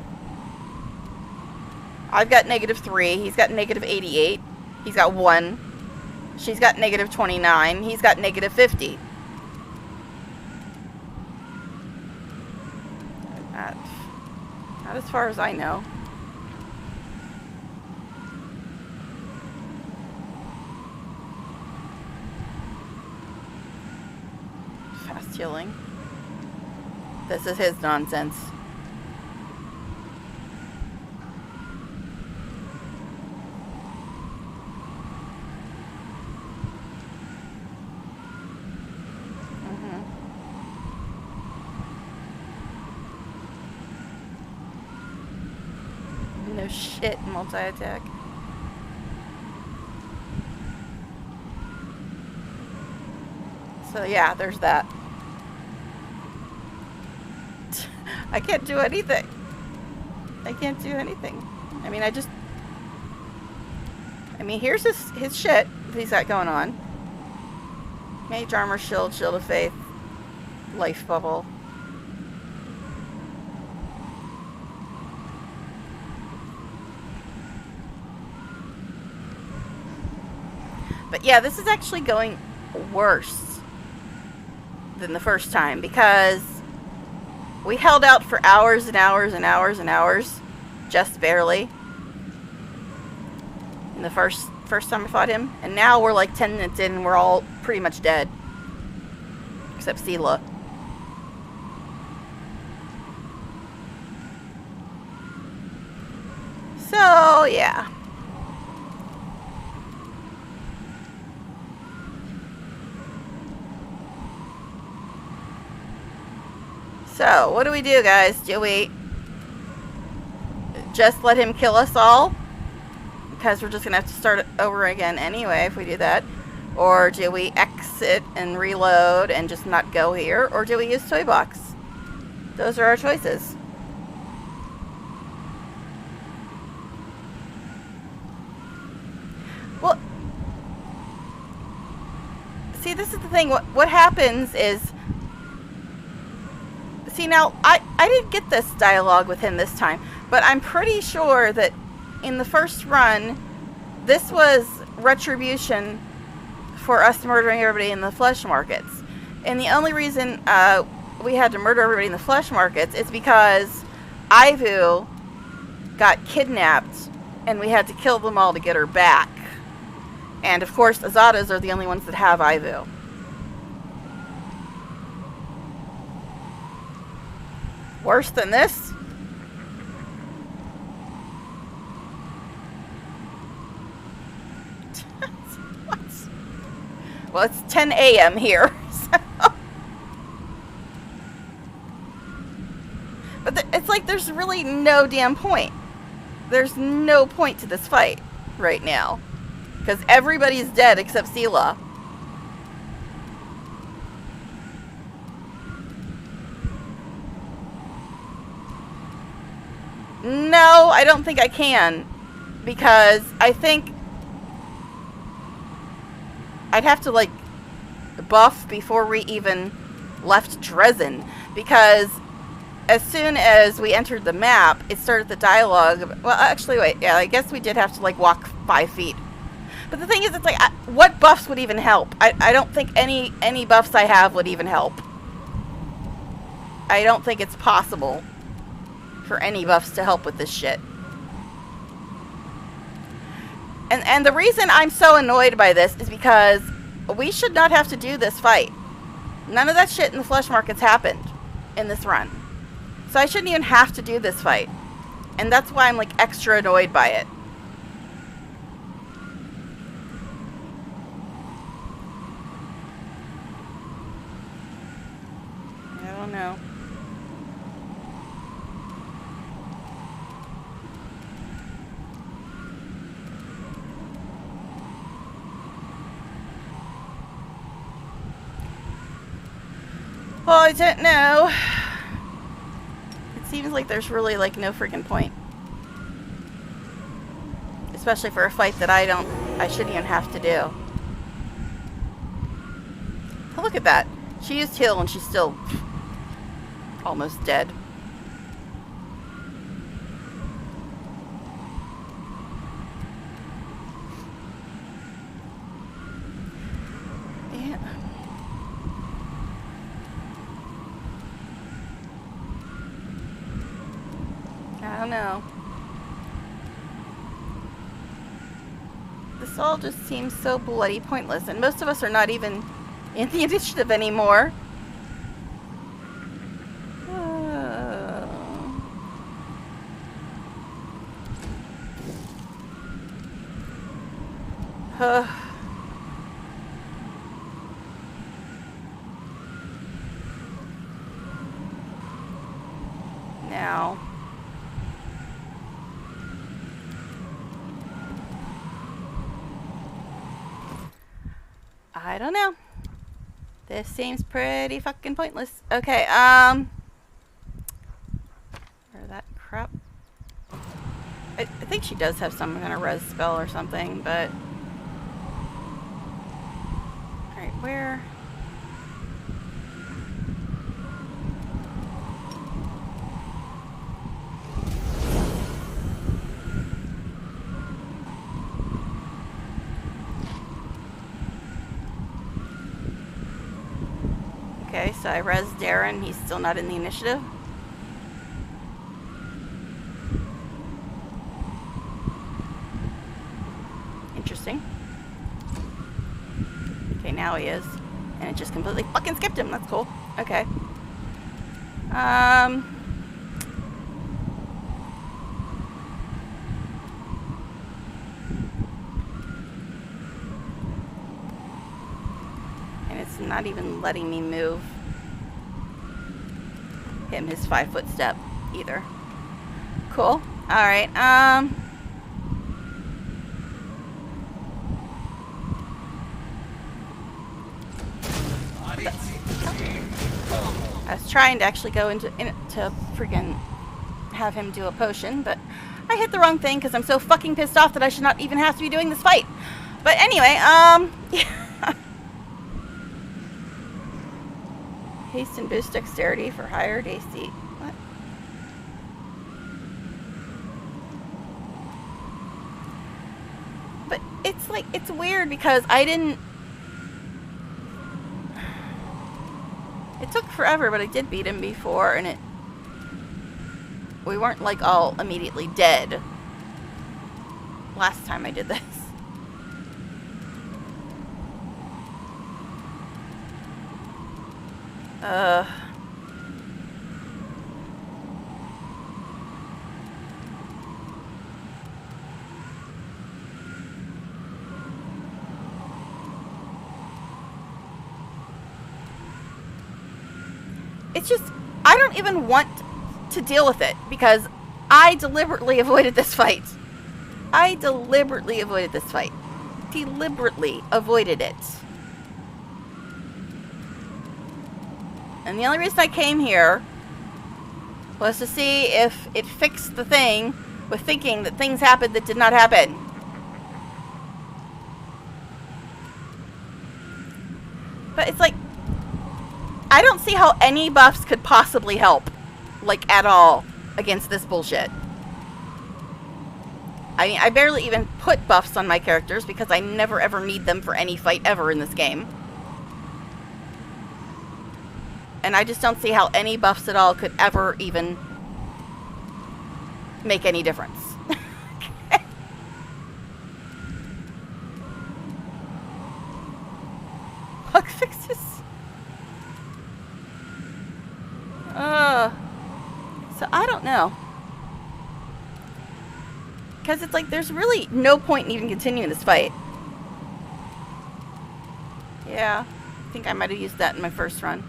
I've got -3. He's got -88. He's got 1. She's got -29. He's got -50. Not as far as I know. Fast healing. This is his nonsense. No shit, multi-attack. So yeah, there's that. I can't do anything. I can't do anything. I mean, here's his shit that he's got going on. Mage armor, shield, shield of faith, life bubble. But yeah, this is actually going worse than the first time, because we held out for hours and hours and hours and hours, just barely, in the first time I fought him, and now we're like 10 minutes in and we're all pretty much dead, except Sela. So yeah. So, what do we do, guys? Do we just let him kill us all? Because we're just going to have to start over again anyway if we do that. Or do we exit and reload and just not go here? Or do we use Toy Box? Those are our choices. Well, see, this is the thing. What happens is... See, now, I didn't get this dialogue with him this time, but I'm pretty sure that in the first run, this was retribution for us murdering everybody in the flesh markets. And the only reason we had to murder everybody in the flesh markets is because Ivu got kidnapped, and we had to kill them all to get her back. And, of course, Azatas are the only ones that have Ivu. Worse than this? What? Well, it's 10 a.m. here. So. But it's like there's really no damn point. There's no point to this fight right now. Because everybody's dead except Sela. No, I don't think I can, because I think I'd have to, like, buff before we even left Dresden, because as soon as we entered the map, it started the dialogue. Well, actually, wait, yeah, I guess we did have to, like, walk 5 feet. But the thing is, it's like, what buffs would even help? I don't think any buffs I have would even help. I don't think it's possible for any buffs to help with this shit. And the reason I'm so annoyed by this is because we should not have to do this fight. None of that shit in the flesh markets happened in this run. So I shouldn't even have to do this fight. And that's why I'm like extra annoyed by it. I don't know. Well, I don't know. It seems like there's really, like, no freaking point. Especially for a fight that I shouldn't even have to do. Oh, look at that. She used heal and she's still almost dead. Yeah. I don't know. This all just seems so bloody pointless, and most of us are not even in the initiative anymore. Now. I don't know. This seems pretty fucking pointless. Okay, or that crap. I think she does have some kind of res spell or something, but... Alright, where? Okay, so I res Darren. He's still not in the initiative. Interesting. Okay, now he is. And it just completely fucking skipped him. That's cool. Okay. And it's not even letting me move him his 5-foot step either. Cool. Alright, I was trying to actually go into to freaking have him do a potion, but I hit the wrong thing because I'm so fucking pissed off that I should not even have to be doing this fight. But anyway, yeah. Haste and boost dexterity for higher AC. What? But it's like, it's weird because I didn't... It took forever, but I did beat him before, and we weren't like all immediately dead last time I did this. It's just, I don't even want to deal with it because I deliberately avoided this fight. I deliberately avoided this fight. Deliberately avoided it. And the only reason I came here was to see if it fixed the thing with thinking that things happened that did not happen. But it's like, I don't see how any buffs could possibly help, like, at all, against this bullshit. I mean, I barely even put buffs on my characters because I never ever need them for any fight ever in this game. And I just don't see how any buffs at all could ever even make any difference. Bug fixes? So I don't know. Because it's like, there's really no point in even continuing this fight. Yeah, I think I might have used that in my first run.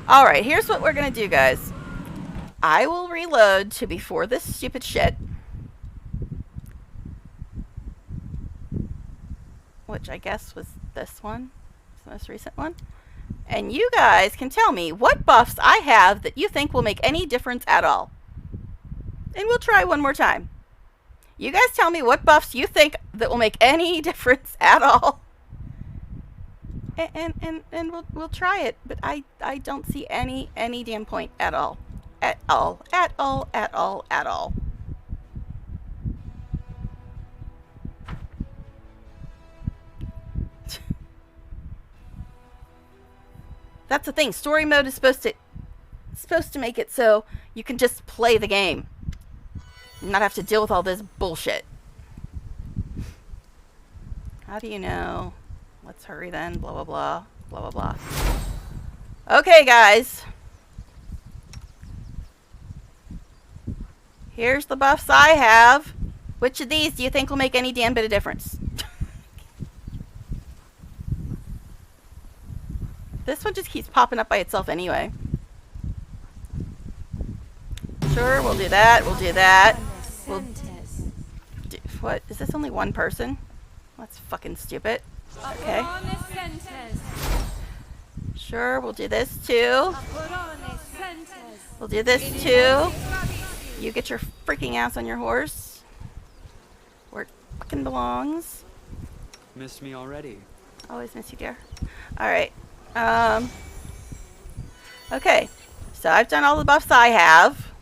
Alright, here's what we're gonna do, guys. I will reload to before this stupid shit. Which I guess was this one. It's the most recent one. And you guys can tell me what buffs I have that you think will make any difference at all. And we'll try one more time. You guys tell me what buffs you think that will make any difference at all. And we'll try it, but I don't see any damn point at all. At all. At all. At all. At all. That's the thing. Story mode is supposed to make it so you can just play the game. Not have to deal with all this bullshit. How do you know? Let's hurry then. Blah, blah, blah. Blah, blah, blah. Okay, guys. Here's the buffs I have. Which of these do you think will make any damn bit of difference? This one just keeps popping up by itself anyway. Sure, we'll do that. We'll do that. We'll do, what? Is this only one person? That's fucking stupid. Okay. Sure, we'll do this too. We'll do this too. You get your freaking ass on your horse. Where it fucking belongs. Missed me already. Always miss you, dear. Alright. Okay. So I've done all the buffs I have.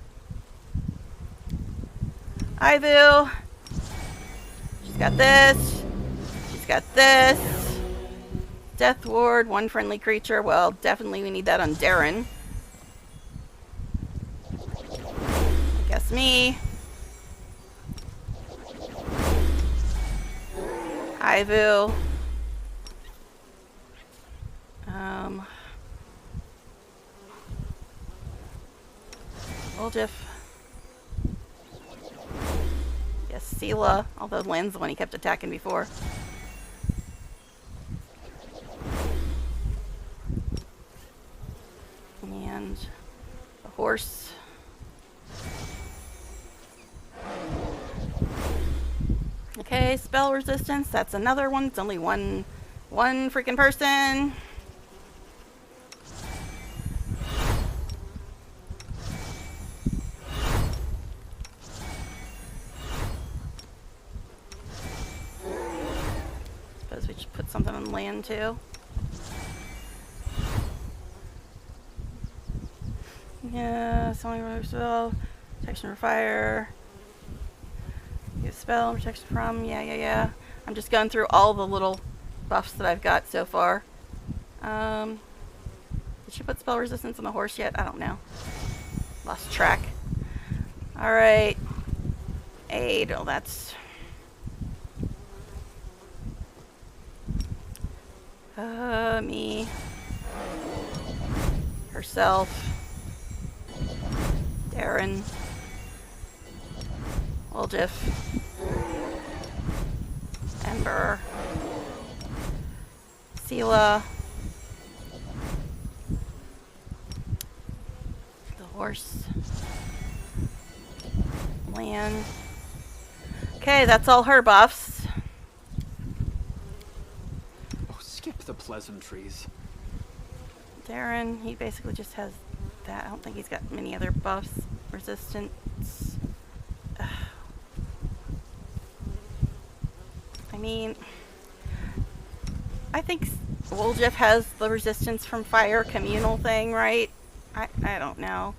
Ivu. She's got this. She's got this. Death Ward, one friendly creature. Well, definitely we need that on Darren. I guess me. Ivu. Oljif. Yes, Sela. Although Lynn's the one he kept attacking before. And the horse. Okay, spell resistance. That's another one. It's only one freaking person. Suppose we should put something on land too. Yeah, summoning another spell, protection from fire. Use spell, protection from, yeah. I'm just going through all the little buffs that I've got so far. Did she put spell resistance on the horse yet? I don't know. Lost track. Alright. Aid, oh that's... me. Herself. Darren. Oljif. Ember. Sela. The horse. Land. Okay, that's all her buffs. Oh, skip the pleasantries. Darren, he basically just has that. I don't think he's got many other buffs. Resistance. I mean, I think Oljif has the resistance from fire communal thing, right? I don't know.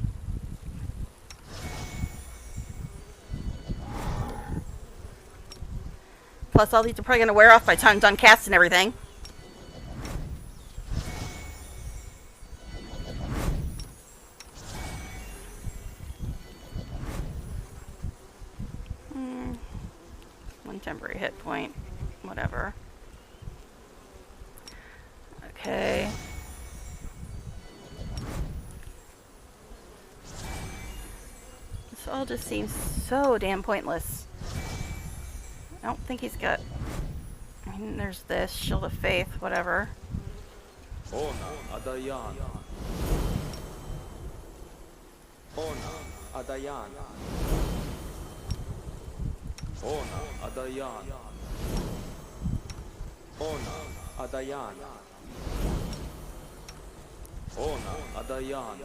Plus, all these are probably going to wear off by the time I'm done casting everything. One temporary hit point. Whatever. Okay. This all just seems so damn pointless. I don't think he's got... I mean, there's this. Shield of Faith, whatever. Ona Adayan. Ona Adayan. Ona Adayan. Ona Adayan. Ona Adayan.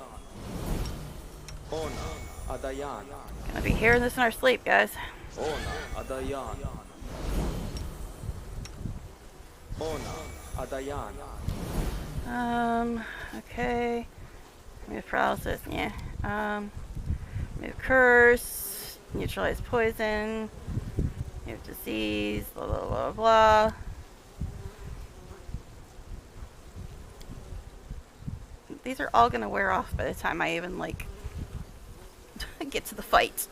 Ona Adayan. Gonna be hearing this in our sleep, guys. Ona Adayan. Ona Adayan. Okay. Move paralysis, yeah. Move curse, neutralize poison, move disease, blah blah blah blah. These are all gonna wear off by the time I even like get to the fight.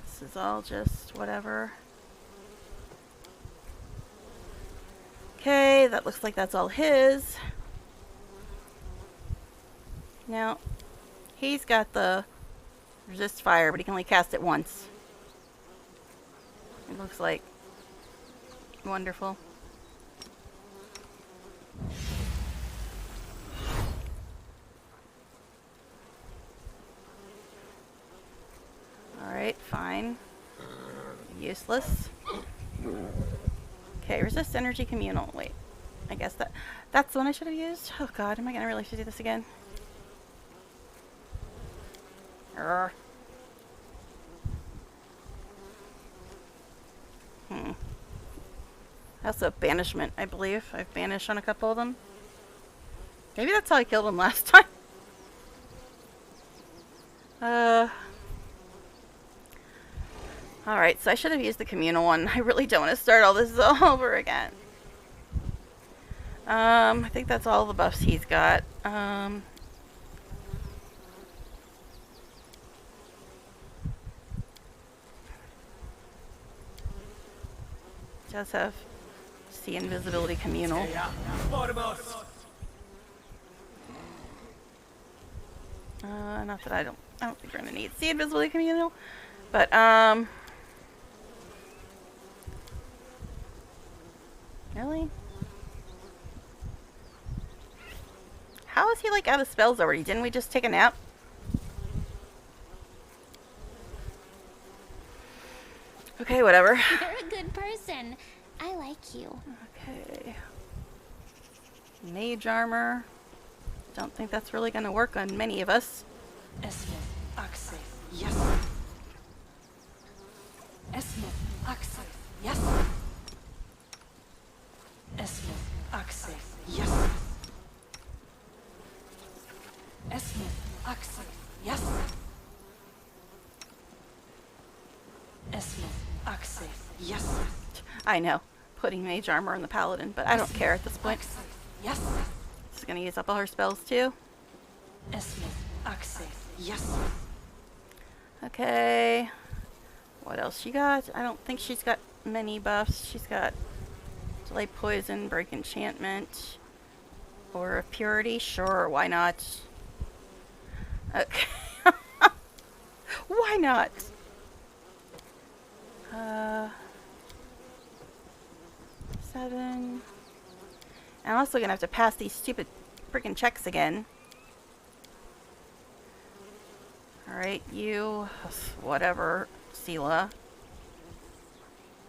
This is all just whatever. Okay, that looks like that's all his. Now, he's got the resist fire, but he can only cast it once. It looks like wonderful. Alright, fine. Useless. Okay, resist energy communal. Wait, I guess that's the one I should have used. Oh god, am I gonna really have to do this again? I also have banishment, I believe. I've banished on a couple of them. Maybe that's how I killed him last time. Alright, so I should have used the communal one. I really don't want to start all this all over again. I think that's all the buffs he's got. Does have see invisibility communal. Not that I don't think we're gonna need see invisibility communal, but really? How is he like out of spells already? Didn't we just take a nap? Okay, whatever. You're a good person. I like you. Okay. Mage armor. Don't think that's really gonna work on many of us. Esmith, Axel, yes. Esmith, Axel, yes. Esmith, Axel, yes. Esmith, Axel, yes. Esmith, Axel, yes. I know, putting mage armor on the paladin, but I don't care at this point. Axel, yes. She's gonna use up all her spells too. Esmith, Axel, yes. Okay. What else she got? I don't think she's got many buffs. She's got delay poison, break enchantment, or of purity. Sure, why not? Okay. Why not? Seven. I'm also gonna have to pass these stupid freaking checks again. Alright, you, whatever, Sela.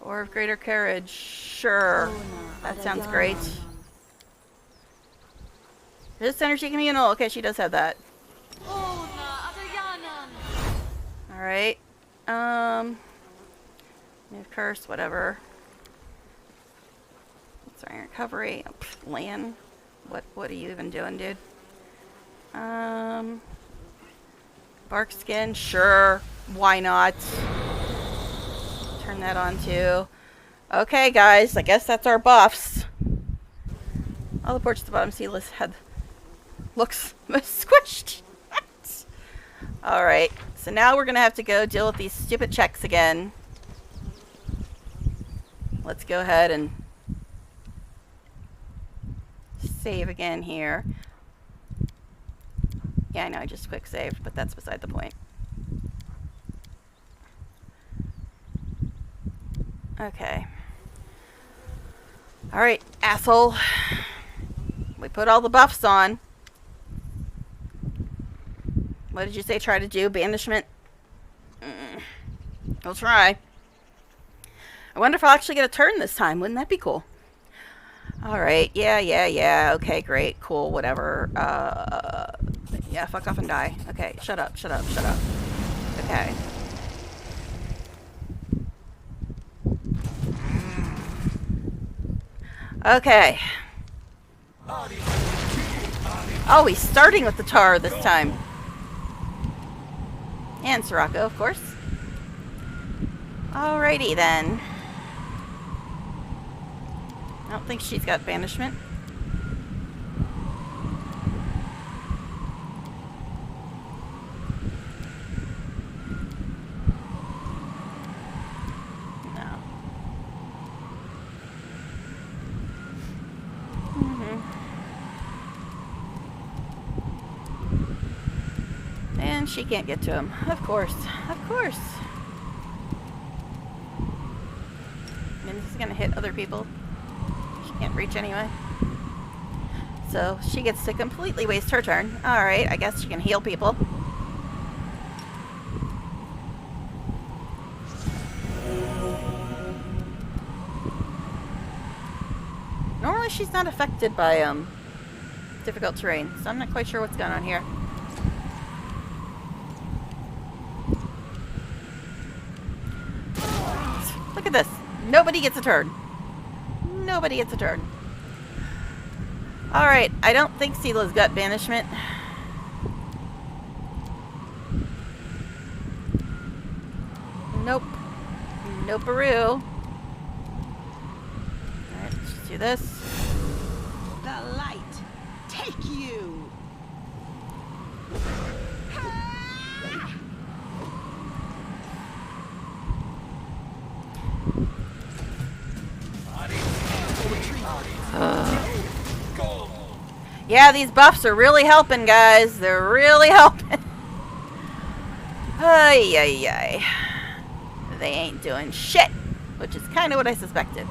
Or of greater courage, sure. That sounds great. This energy communal, okay, she does have that. Alright, move curse, whatever. Sorry, recovery, land. What are you even doing, dude? Bark skin, sure. Why not? Turn that on too. Okay, guys, I guess that's our buffs. All the ports at the bottom see list had looks squished. Alright, so now we're gonna have to go deal with these stupid checks again. Let's go ahead and save again here. Yeah, I know I just quick saved, but that's beside the point. Okay. Alright, asshole. We put all the buffs on. What did you say try to do? Banishment? We'll try. I wonder if I'll actually get a turn this time. Wouldn't that be cool? Alright, yeah. Okay, great, cool, whatever. Yeah, fuck off and die. Okay, shut up. Okay. Okay. Oh, he's starting with the tar this time. And Sirocco, of course. Alrighty then. I don't think she's got banishment. No. And she can't get to him. Of course. And this is gonna hit other people. She can't reach anyway. So she gets to completely waste her turn. Alright, I guess she can heal people. Normally she's not affected by difficult terrain, so I'm not quite sure what's going on here. Look at this. Nobody gets a turn. Alright, I don't think Sila's got banishment. Nope-a-roo. Alright, let's just do this. The light take you. Yeah, these buffs are really helping, guys. They're really helping. Ay. They ain't doing shit, which is kind of what I suspected.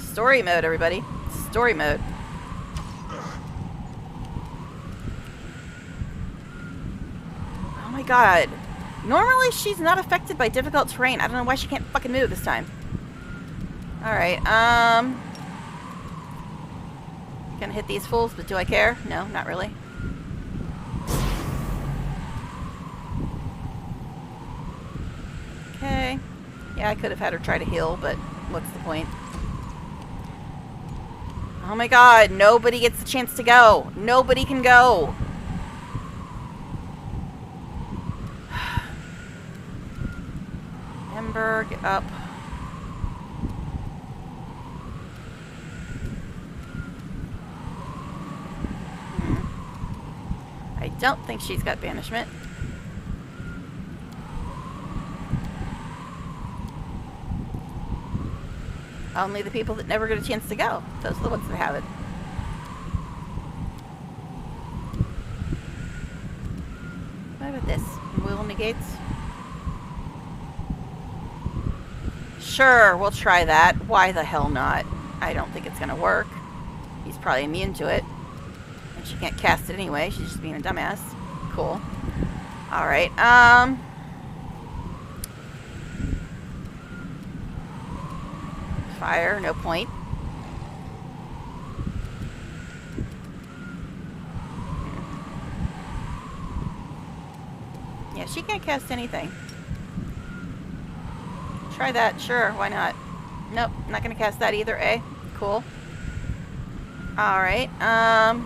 Story mode, everybody. Story mode. Oh my god. Normally she's not affected by difficult terrain. I don't know why she can't fucking move this time. Alright, gonna hit these fools, but do I care? No, not really. Okay. Yeah, I could have had her try to heal, but what's the point? Oh my god, nobody gets the chance to go. Nobody can go. Ember, get up. I don't think she's got banishment. Only the people that never get a chance to go. Those are the ones that have it. What about this? Will negates? Sure, we'll try that. Why the hell not? I don't think it's gonna work. He's probably immune to it. And she can't cast it anyway. She's just being a dumbass. Cool. Alright, fire, no point. Yeah, she can't cast anything. Try that, sure, why not? Nope, not gonna cast that either, eh? Cool. Alright, I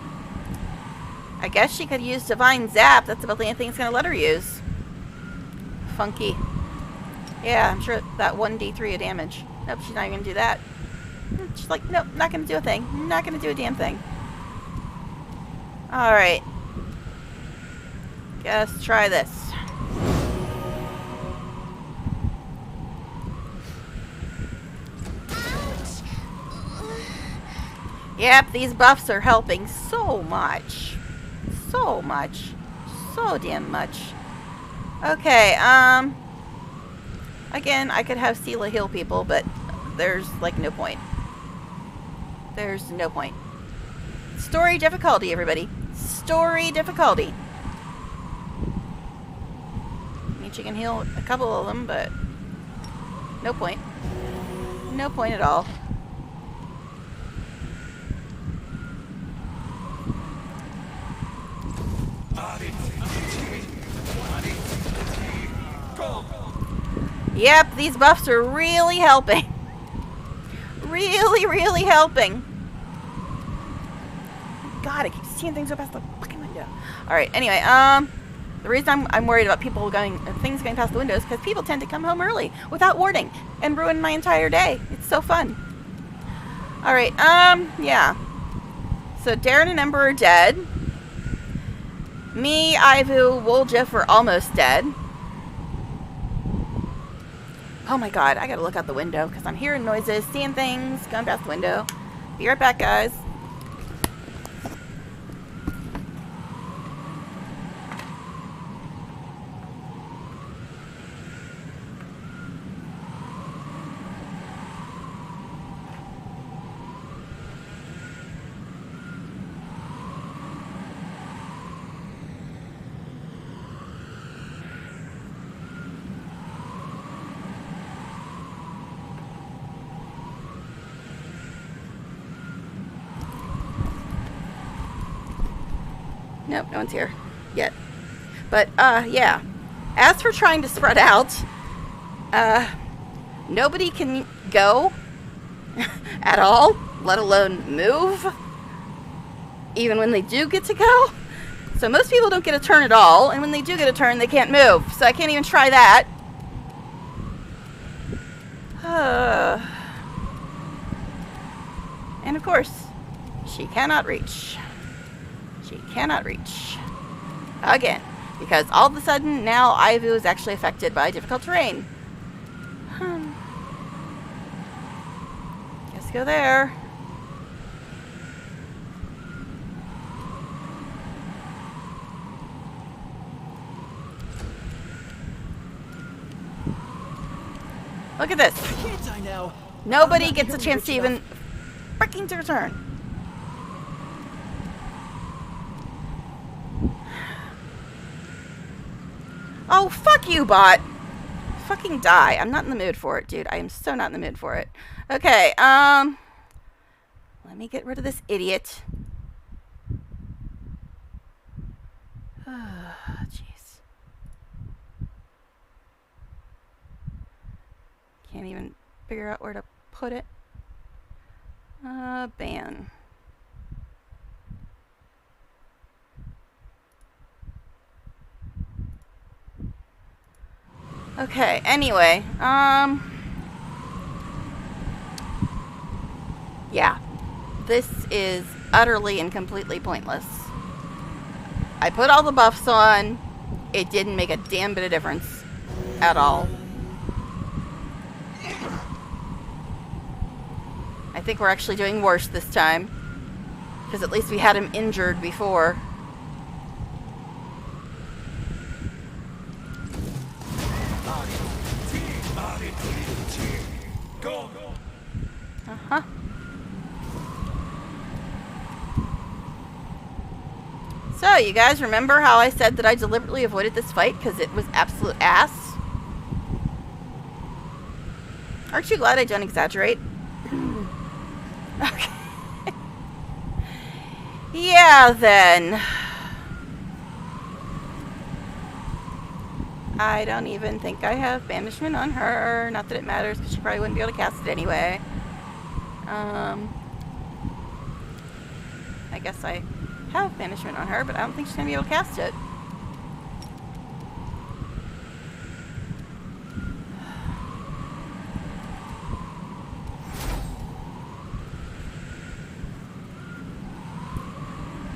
guess she could use Divine Zap. That's about the only thing it's gonna let her use. Funky. Yeah, I'm sure that 1d3 of damage. Nope, she's not even gonna do that. She's like, nope, not gonna do a thing. Not gonna do a damn thing. Alright. Guess try this. Yep, these buffs are helping so much. So much. So damn much. Okay, again, I could have Sela heal people, but there's like no point. There's no point. Story difficulty, everybody. Story difficulty. I mean, she can heal a couple of them, but no point. No point at all. Yep, these buffs are really helping. Really, really helping. God, I keep seeing things go past the fucking window. Alright, anyway, the reason I'm worried about things going past the window is because people tend to come home early without warning and ruin my entire day. It's so fun. Alright, yeah. So Darren and Ember are dead. Me, Ivu, Woljif are almost dead. Oh my god, I gotta look out the window because I'm hearing noises, seeing things, going past the window. Be right back, guys. Nope, no one's here yet. But, yeah. As for trying to spread out, nobody can go at all, let alone move, even when they do get to go. So most people don't get a turn at all, and when they do get a turn, they can't move. So I can't even try that. And of course, she cannot reach. She cannot reach. Again. Because all of a sudden, now Ivu is actually affected by difficult terrain. Guess go there. Look at this. Can't I now? Nobody gets a chance to even freaking turn. Oh, fuck you, bot. Fucking die. I'm not in the mood for it, dude. I am so not in the mood for it. Okay, let me get rid of this idiot. Jeez. Can't even figure out where to put it. Ban. Okay, anyway, yeah, this is utterly and completely pointless. I put all the buffs on, it didn't make a damn bit of difference at all. I think we're actually doing worse this time, because at least we had him injured before. Uh-huh. So, you guys remember how I said that I deliberately avoided this fight because it was absolute ass? Aren't you glad I don't exaggerate? Okay. Yeah, then. I don't even think I have banishment on her. Not that it matters, because she probably wouldn't be able to cast it anyway. I guess I have banishment on her, but I don't think she's going to be able to cast it.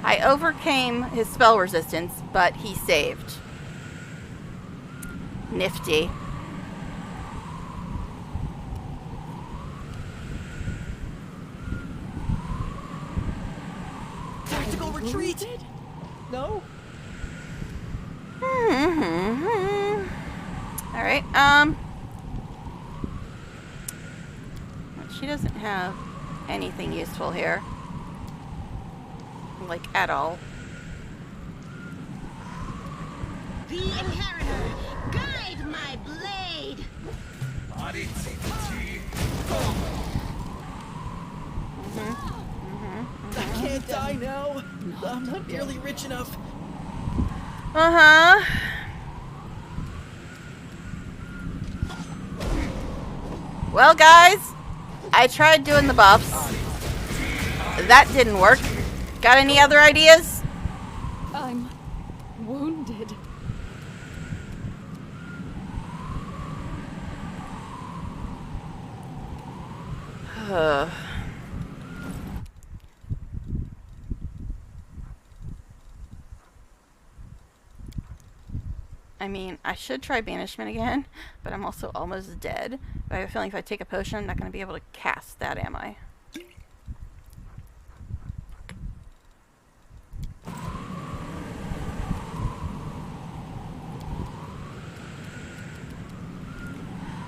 I overcame his spell resistance, but he saved. Nifty. Tactical retreat? No? Alright, have anything useful here. Like, at all. The Inheritor, guide my blade. I can't die now. I'm not nearly rich enough. Uh-huh. Well, guys, I tried doing the buffs. That didn't work. Got any other ideas? I'm wounded. I mean, I should try banishment again, but I'm also almost dead. But I have a feeling if I take a potion, I'm not going to be able to cast that, am I?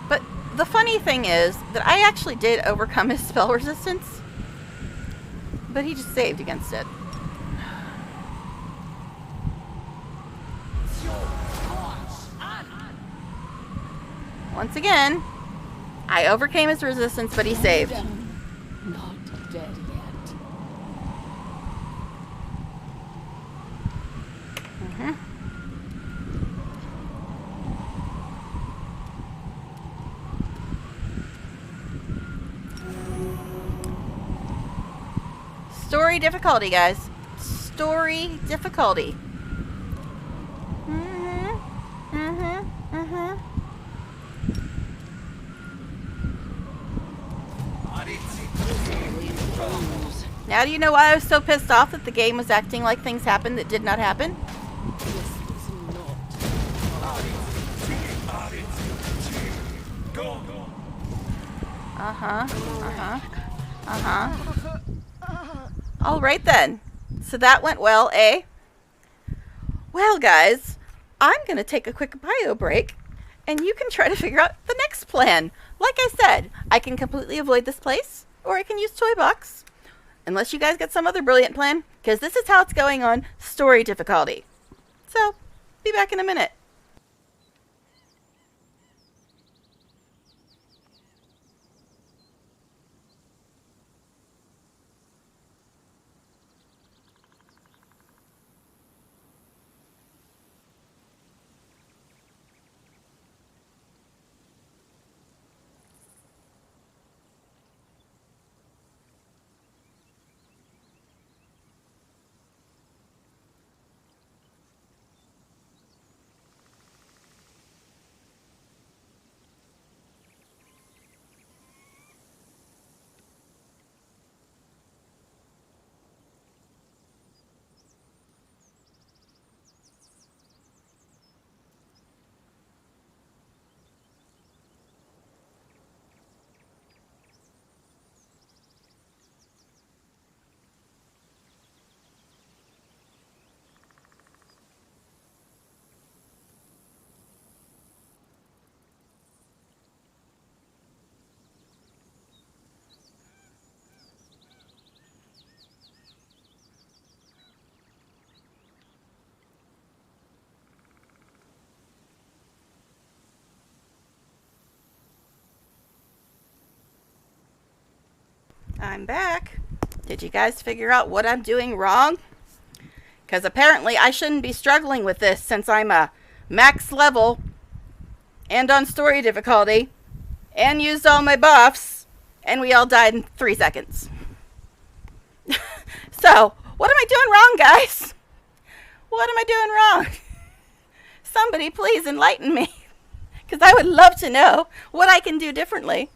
But the funny thing is that I actually did overcome his spell resistance, but he just saved against it. Once again, I overcame his resistance, but he saved. Not dead yet. Story difficulty, guys. Story difficulty. Now do you know why I was so pissed off that the game was acting like things happened that did not happen? Alright then. So that went well, eh? Well, guys, I'm going to take a quick bio break, and you can try to figure out the next plan. Like I said, I can completely avoid this place, or I can use Toy Box. Unless you guys got some other brilliant plan, because this is how it's going on story difficulty. So, be back in a minute. I'm back. Did you guys figure out what I'm doing wrong? Because apparently I shouldn't be struggling with this since I'm a max level and on story difficulty and used all my buffs and we all died in 3 seconds. So, what am I doing wrong, guys? What am I doing wrong? Somebody please enlighten me, because I would love to know what I can do differently.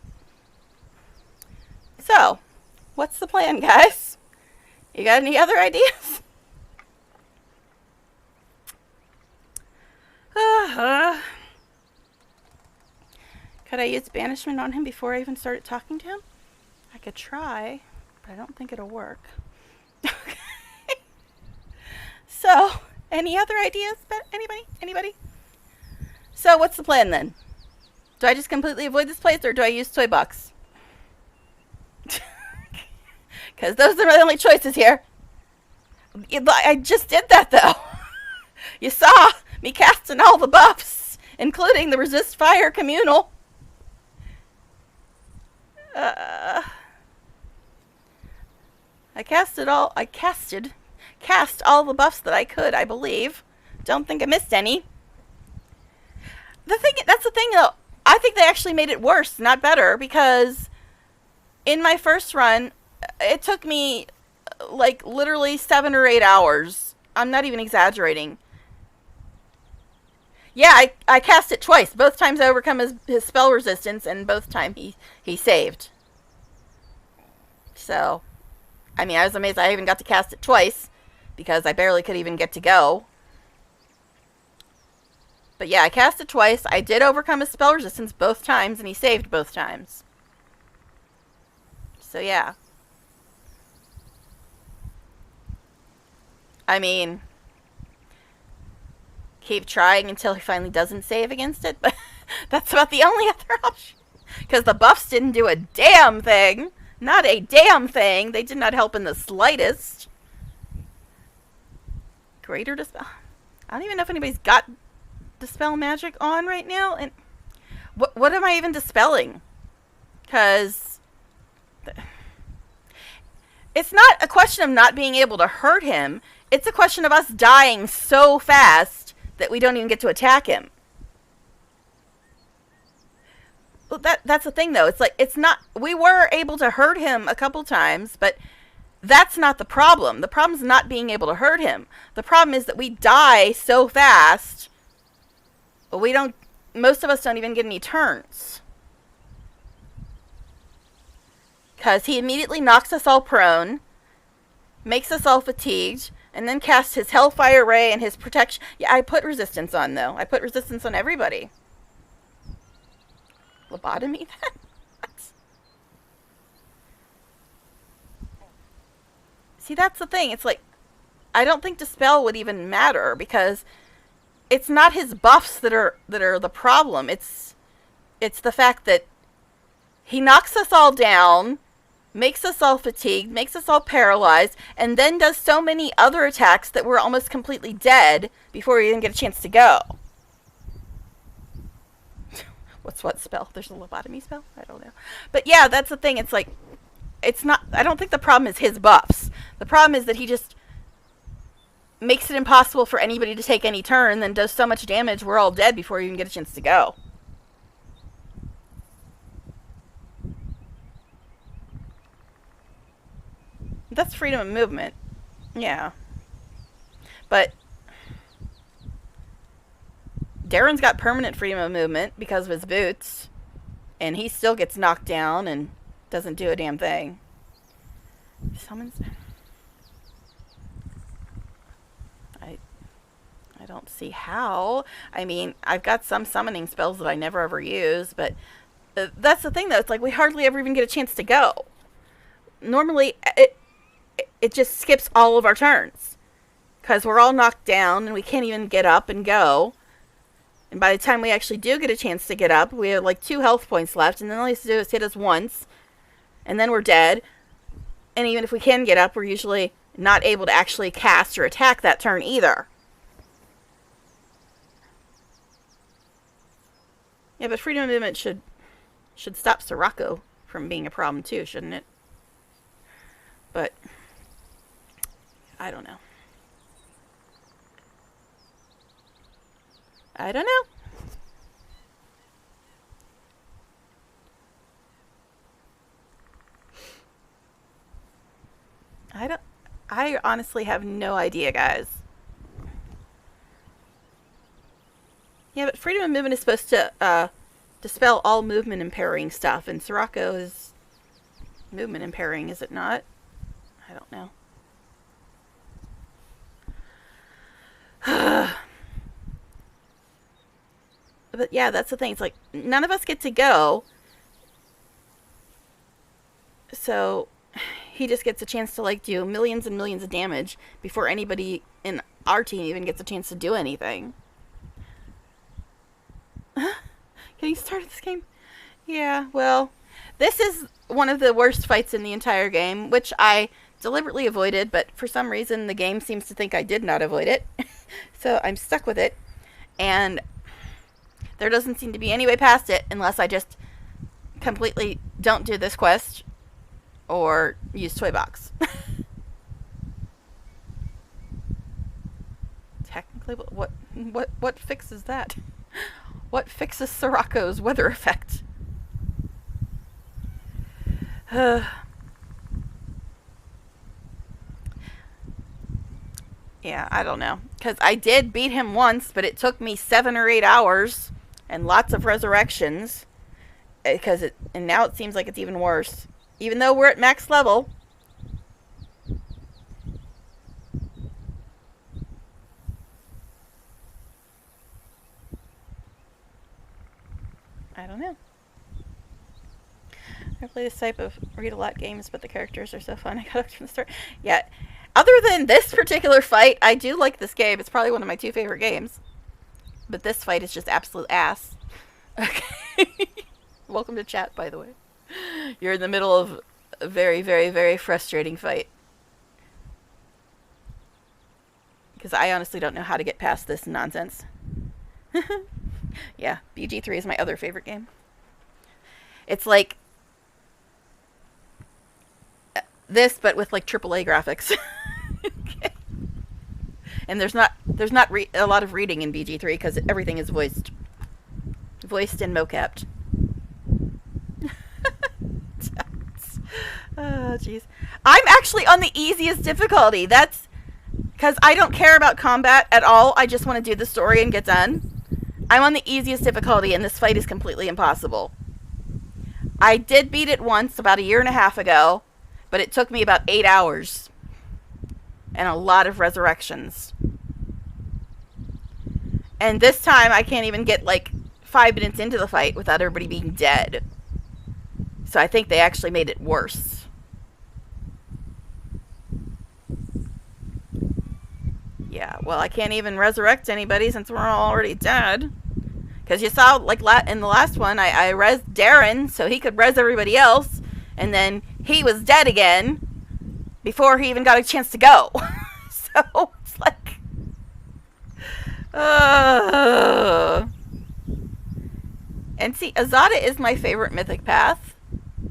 So, what's the plan, guys? You got any other ideas? Could I use banishment on him before I even started talking to him? I could try, but I don't think it'll work. So, any other ideas? Anybody? So, what's the plan then? Do I just completely avoid this place, or do I use Toy Box? Because those are the only choices here. I just did that, though. You saw me casting all the buffs, including the resist fire communal. I casted cast all the buffs that I could, I believe. Don't think I missed any. That's the thing, though. I think they actually made it worse, not better, because in my first run, it took me like literally 7 or 8 hours. I'm not even exaggerating. Yeah, I cast it twice. Both times I overcome his spell resistance, and both times he saved. So, I mean, I was amazed I even got to cast it twice, because I barely could even get to go. But yeah, I cast it twice. I did overcome his spell resistance both times, and he saved both times. So yeah. I mean, keep trying until he finally doesn't save against it, but that's about the only other option. Because the buffs didn't do a damn thing. Not a damn thing. They did not help in the slightest. Greater Dispel. I don't even know if anybody's got Dispel Magic on right now. And what am I even dispelling? Because it's not a question of not being able to hurt him. It's a question of us dying so fast that we don't even get to attack him. Well, that's the thing, though. It's like, it's not... We were able to hurt him a couple times, but that's not the problem. The problem's not being able to hurt him. The problem is that we die so fast, we don't... Most of us don't even get any turns. Because he immediately knocks us all prone, makes us all fatigued, and then casts his Hellfire Ray and his protection... Yeah, I put resistance on, though. I put resistance on everybody. Lobotomy then? What? See, that's the thing. It's like, I don't think Dispel would even matter, because it's not his buffs that are the problem. It's the fact that he knocks us all down, makes us all fatigued, makes us all paralyzed, and then does so many other attacks that we're almost completely dead before we even get a chance to go. What's what spell? There's a lobotomy spell? I don't know. But yeah, that's the thing. It's like, it's not... I don't think the problem is his buffs. The problem is that he just makes it impossible for anybody to take any turn, then does so much damage we're all dead before we even get a chance to go. That's freedom of movement. Yeah. But Darren's got permanent freedom of movement because of his boots, and he still gets knocked down and doesn't do a damn thing. Summons... I don't see how. I mean, I've got some summoning spells that I never ever use, but that's the thing, though. It's like we hardly ever even get a chance to go. Normally, it just skips all of our turns, because we're all knocked down and we can't even get up and go. And by the time we actually do get a chance to get up, we have like 2 health points left, and then all he has to do is hit us once, and then we're dead. And even if we can get up, we're usually not able to actually cast or attack that turn either. Yeah, but freedom of movement should stop Sirocco from being a problem too, shouldn't it? But I don't know. I don't know. I honestly have no idea, guys. Yeah, but freedom of movement is supposed to dispel all movement impairing stuff, and Sirocco is movement impairing, is it not? I don't know. But yeah, that's the thing. It's like, none of us get to go. So he just gets a chance to like do millions and millions of damage before anybody in our team even gets a chance to do anything. Getting started this game? Yeah, well, This is one of the worst fights in the entire game, which I deliberately avoided, but for some reason the game seems to think I did not avoid it. So I'm stuck with it. And there doesn't seem to be any way past it unless I just completely don't do this quest or use Toy Box. Technically, what fixes that? What fixes Sirocco's weather effect? Yeah, I don't know. Because I did beat him once, but it took me 7 or 8 hours and lots of resurrections. And now it seems like it's even worse. Even though we're at max level. I don't know. I play this type of read-a-lot games, but the characters are so fun. I got up from the start. Yeah. Other than this particular fight, I do like this game. It's probably one of my 2 favorite games. But this fight is just absolute ass. Okay. Welcome to chat, by the way. You're in the middle of a very, very, very frustrating fight. Because I honestly don't know how to get past this nonsense. Yeah, BG3 is my other favorite game. It's like this, but with like AAA graphics. Okay. And there's not a lot of reading in BG3 because everything is voiced and mocapped. Oh, jeez. I'm actually on the easiest difficulty. That's because I don't care about combat at all. I just want to do the story and get done. I'm on the easiest difficulty, and this fight is completely impossible. I did beat it once about 1.5 years ago, but it took me about 8 hours and a lot of resurrections. And this time, I can't even get like 5 minutes into the fight without everybody being dead. So I think they actually made it worse. Yeah, well, I can't even resurrect anybody since we're all already dead. Because you saw, like, in the last one, I res Darren so he could res everybody else. And then he was dead again before he even got a chance to go. So, it's like... And see, Azata is my favorite mythic path.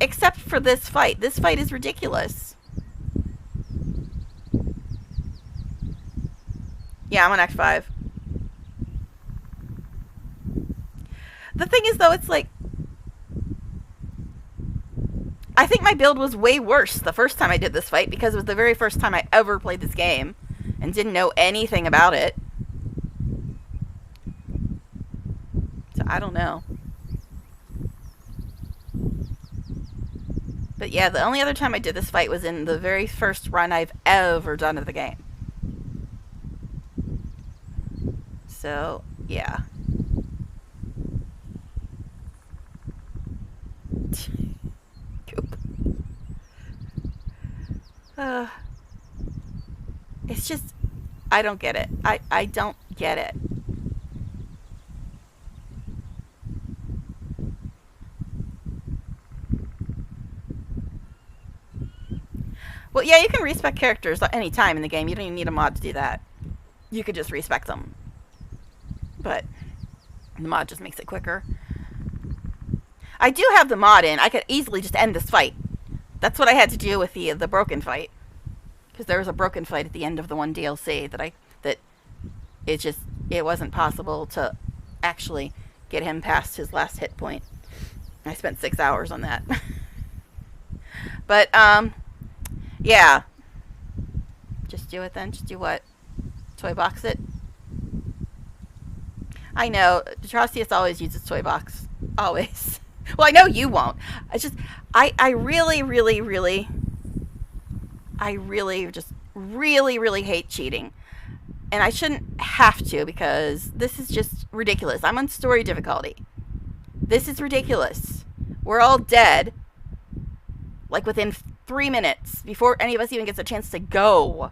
Except for this fight. This fight is ridiculous. Yeah, I'm on Act 5. The thing is, though, it's like... I think my build was way worse the first time I did this fight because it was the very first time I ever played this game and didn't know anything about it. So, I don't know. But yeah, the only other time I did this fight was in the very first run I've ever done of the game. So, yeah. It's just, I don't get it. I don't get it. Well, yeah, you can respec characters at any time in the game. You don't even need a mod to do that. You could just respec them. But the mod just makes it quicker. I do have the mod in. I could easily just end this fight. That's what I had to do with the broken fight. Because there was a broken fight at the end of the one DLC that it wasn't possible to actually get him past his last hit point. I spent 6 hours on that. But, yeah. Just do it then. Just do what? Toy box it? I know. Detrostius always uses Toy Box. Always. Well, I know you won't. I just... I really, really, really... I really just really, really hate cheating. And I shouldn't have to because this is just ridiculous. I'm on story difficulty. This is ridiculous. We're all dead. Like within 3 minutes before any of us even gets a chance to go.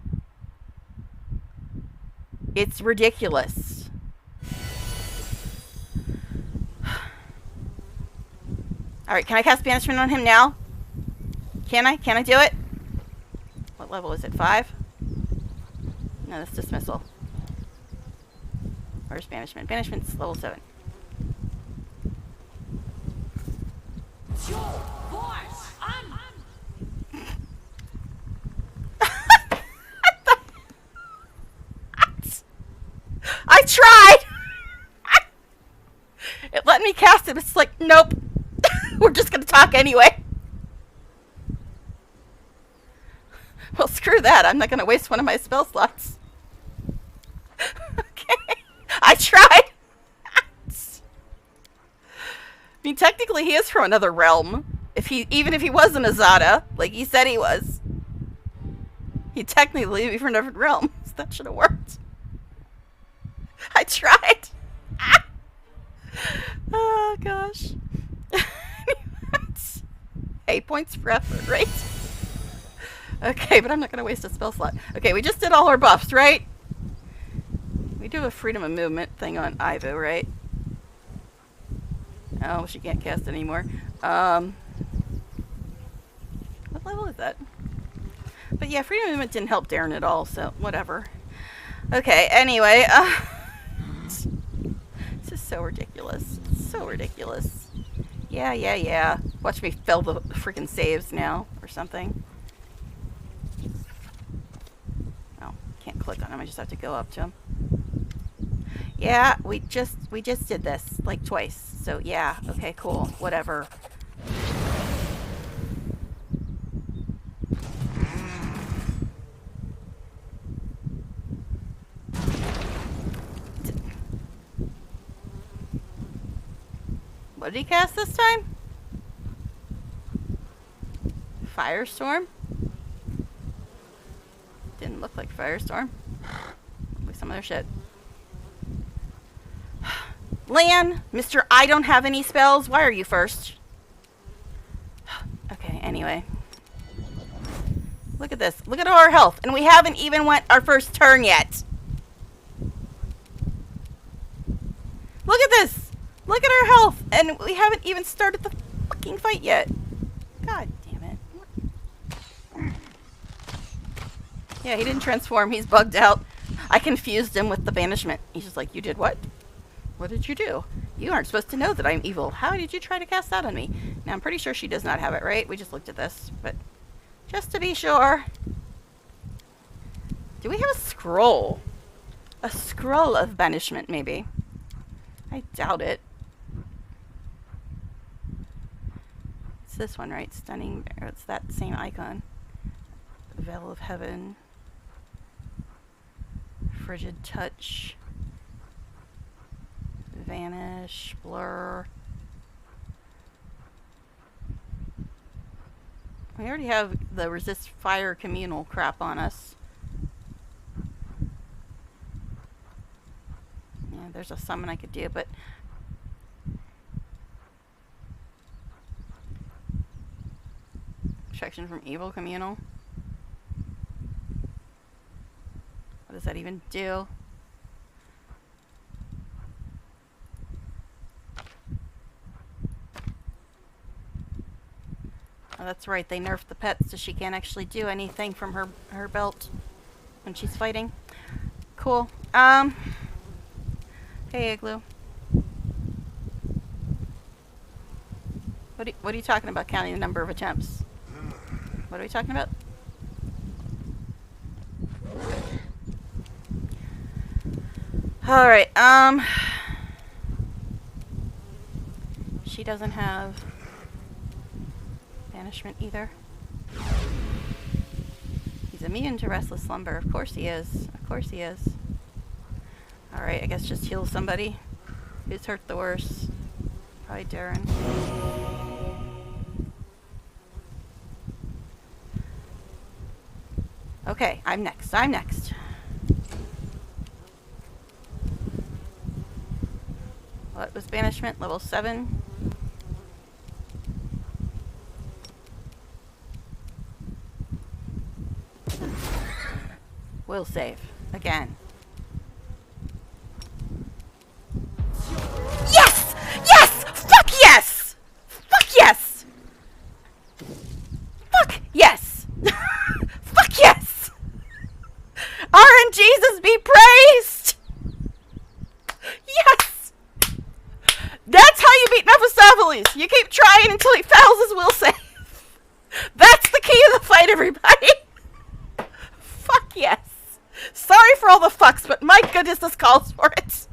It's ridiculous. Alright, can I cast banishment on him now? Can I? Can I do it? What level is it? 5? No, that's dismissal. Where's banishment? Banishment's level 7. I tried! It let me cast it, but it's like, nope. We're just gonna talk anyway. Well, screw that. I'm not gonna waste one of my spell slots. Okay. I tried! I mean, technically he is from another realm. Even if he was an Azata, like he said he was. He'd technically be from a different realm, so that should have worked. I tried. Oh gosh. 8 points for effort, right? Okay, but I'm not gonna waste a spell slot. Okay, we just did all our buffs, right? We do a freedom of movement thing on Ivo, right? Oh, she can't cast anymore. What level is that? But yeah, freedom of movement didn't help Darren at all, so whatever. Okay, anyway, this is so ridiculous. So ridiculous. Yeah. Watch me fail the freaking saves now, or something. Oh, can't click on him, I just have to go up to him. Yeah, we just did this, like, twice. So, yeah, okay, cool, whatever. What did he cast this time? Firestorm? Didn't look like Firestorm. Like some other shit. Lan, Mr. I don't have any spells. Why are you first? Okay, anyway. Look at this. Look at our health. And we haven't even went our first turn yet. Look at this. Look at our health. And we haven't even started the fucking fight yet. God damn it. Yeah, he didn't transform. He's bugged out. I confused him with the banishment. He's just like, you did what? What did you do? You aren't supposed to know that I'm evil. How did you try to cast that on me? Now, I'm pretty sure she does not have it, right? We just looked at this, but just to be sure. Do we have a scroll? A scroll of banishment, maybe. I doubt it. It's this one, right? Stunning. It's that same icon. Veil of Heaven. Frigid Touch. Vanish. Blur. We already have the resist fire communal crap on us. Yeah, there's a summon I could do, but protection from evil communal. What does that even do? Oh, that's right, they nerfed the pets so she can't actually do anything from her belt when she's fighting. Cool. Hey, Igloo. What are you talking about, counting the number of attempts? What are we talking about? Alright, she doesn't have banishment either. He's immune to restless slumber. Of course he is. Of course he is. Alright, I guess just heal somebody. Who's hurt the worst? Probably Darren. Okay, I'm next. I'm next. What was banishment? Level 7. Will save. Again. Yes! Yes! Fuck yes! Fuck yes! Mephistopheles, you keep trying until he fails his will save. That's the key of the fight, everybody. Fuck yes. Sorry for all the fucks, but my goodness, this calls for it.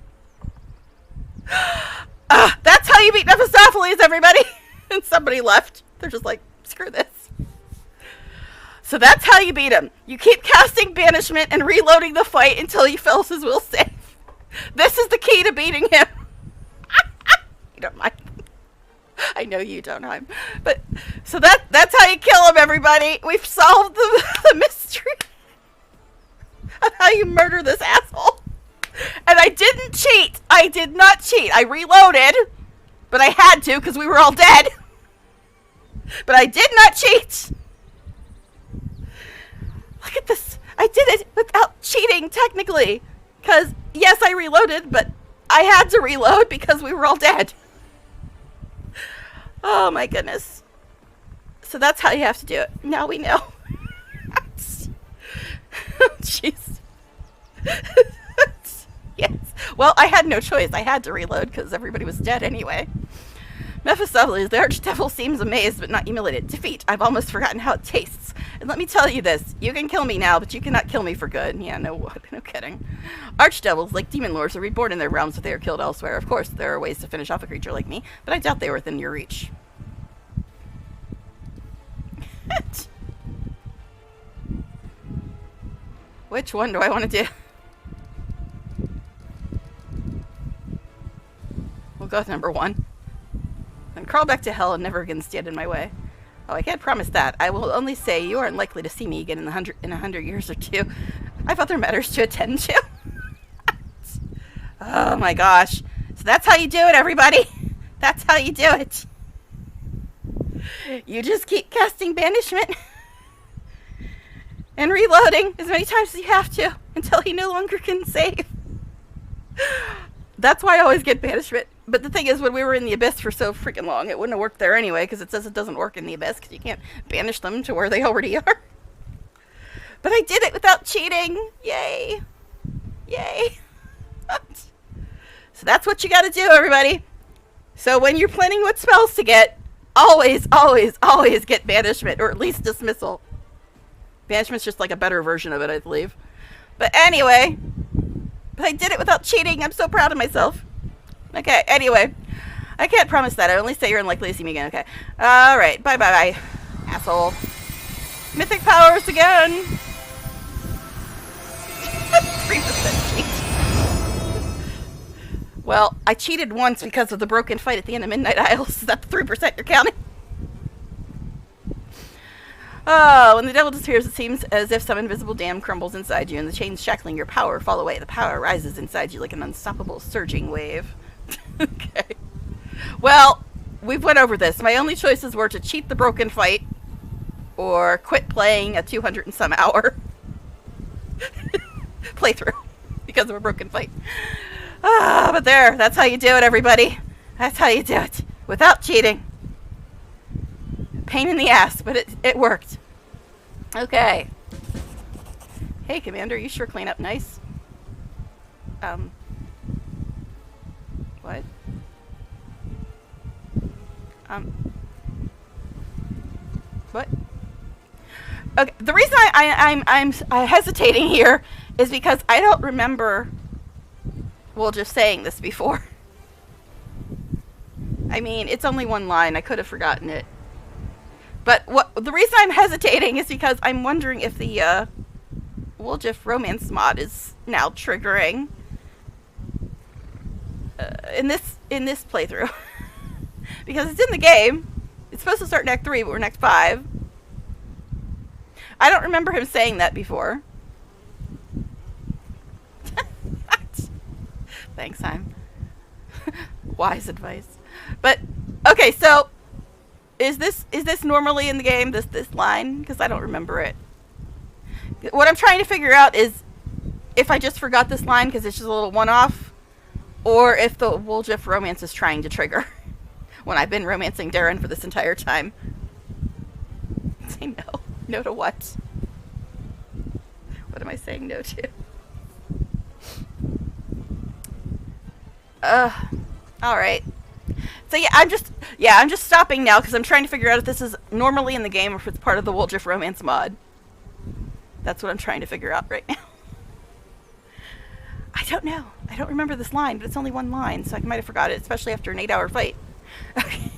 That's how you beat Mephistopheles, everybody. And somebody left. They're just like, screw this. So that's how you beat him. You keep casting banishment and reloading the fight until he fails his will save. This is the key to beating him. You don't mind. I know you don't mind. But so that's how you kill him, everybody. We've solved the mystery of how you murder this asshole. And I didn't cheat. I did not cheat. I reloaded, but I had to because we were all dead. But I did not cheat. Look at this. I did it without cheating, technically. Because, yes, I reloaded, but I had to reload because we were all dead. Oh, my goodness. So that's how you have to do it. Now we know. Jeez. Yes. Well, I had no choice. I had to reload because everybody was dead anyway. Mephistopheles, the archdevil, seems amazed but not humiliated. Defeat. I've almost forgotten how it tastes. And let me tell you this. You can kill me now, but you cannot kill me for good. Yeah, no kidding. Archdevils, like demon lords, are reborn in their realms if they are killed elsewhere. Of course, there are ways to finish off a creature like me, but I doubt they are within your reach. Which one do I want to do? We'll go with number 1. And crawl back to hell and never again stand in my way. Oh, I can't promise that. I will only say you aren't likely to see me again in 100 years or 2. I have other matters to attend to. Oh my gosh. So that's how you do it, everybody. That's how you do it. You just keep casting banishment and reloading as many times as you have to until he no longer can save. That's why I always get banishment. But the thing is, when we were in the Abyss for so freaking long, it wouldn't have worked there anyway, because it says it doesn't work in the Abyss, because you can't banish them to where they already are. But I did it without cheating. Yay. Yay. So that's what you gotta do, everybody. So when you're planning what spells to get, always, always, always get banishment, or at least dismissal. Banishment's just like a better version of it, I believe. But anyway, but I did it without cheating. I'm so proud of myself. Okay, anyway, I can't promise that. I only say you're unlikely to see me again. Okay. Alright, bye-bye, asshole. Mythic powers again. 3% cheat. Well, I cheated once because of the broken fight at the end of Midnight Isles. Is that the 3% you're counting? Oh, when the devil disappears, it seems as if some invisible dam crumbles inside you and the chains shackling your power fall away. The power rises inside you like an unstoppable surging wave. Okay. Well, we've went over this. My only choices were to cheat the broken fight or quit playing a 200 and some hour playthrough because of a broken fight. But there, that's how you do it, everybody. That's how you do it. Without cheating. Pain in the ass, but it worked. Okay. Hey, Commander, you sure clean up nice. What? What? Okay, the reason I'm hesitating here is because I don't remember, well, just saying this before. I mean, it's only one line. I could have forgotten it. But the reason I'm hesitating is because I'm wondering if the Woljif romance mod is now triggering in this playthrough. Because it's in the game. It's supposed to start in Act 3, but we're in Act 5. I don't remember him saying that before. Thanks, I'm wise advice. But okay, so is this normally in the game, this line? Because I don't remember it. What I'm trying to figure out is if I just forgot this line because it's just a little one-off, or if the Woljif romance is trying to trigger when I've been romancing Darren for this entire time. Say no. No to what? What am I saying no to? Alright. So I'm just stopping now because I'm trying to figure out if this is normally in the game or if it's part of the WotR romance mod. That's what I'm trying to figure out right now. I don't know. I don't remember this line, but it's only one line, so I might have forgot it, especially after an 8-hour fight. Okay.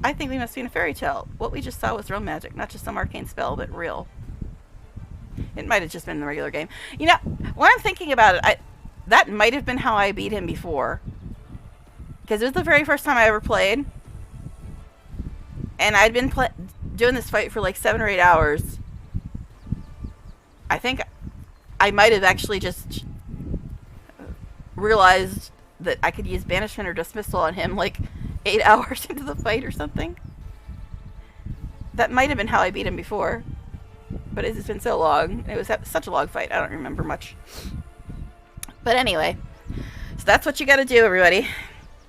I think we must be in a fairy tale. What we just saw was real magic, not just some arcane spell, but real. It might have just been the regular game. You know, when I'm thinking about it, that might have been how I beat him before. Because it was the very first time I ever played. And I'd been doing this fight for like 7 or 8 hours. I think I might have actually just realized that I could use banishment or dismissal on him like 8 hours into the fight or something. That might have been how I beat him before. But it's been so long. It was such a long fight. I don't remember much. But anyway. So that's what you gotta do, everybody.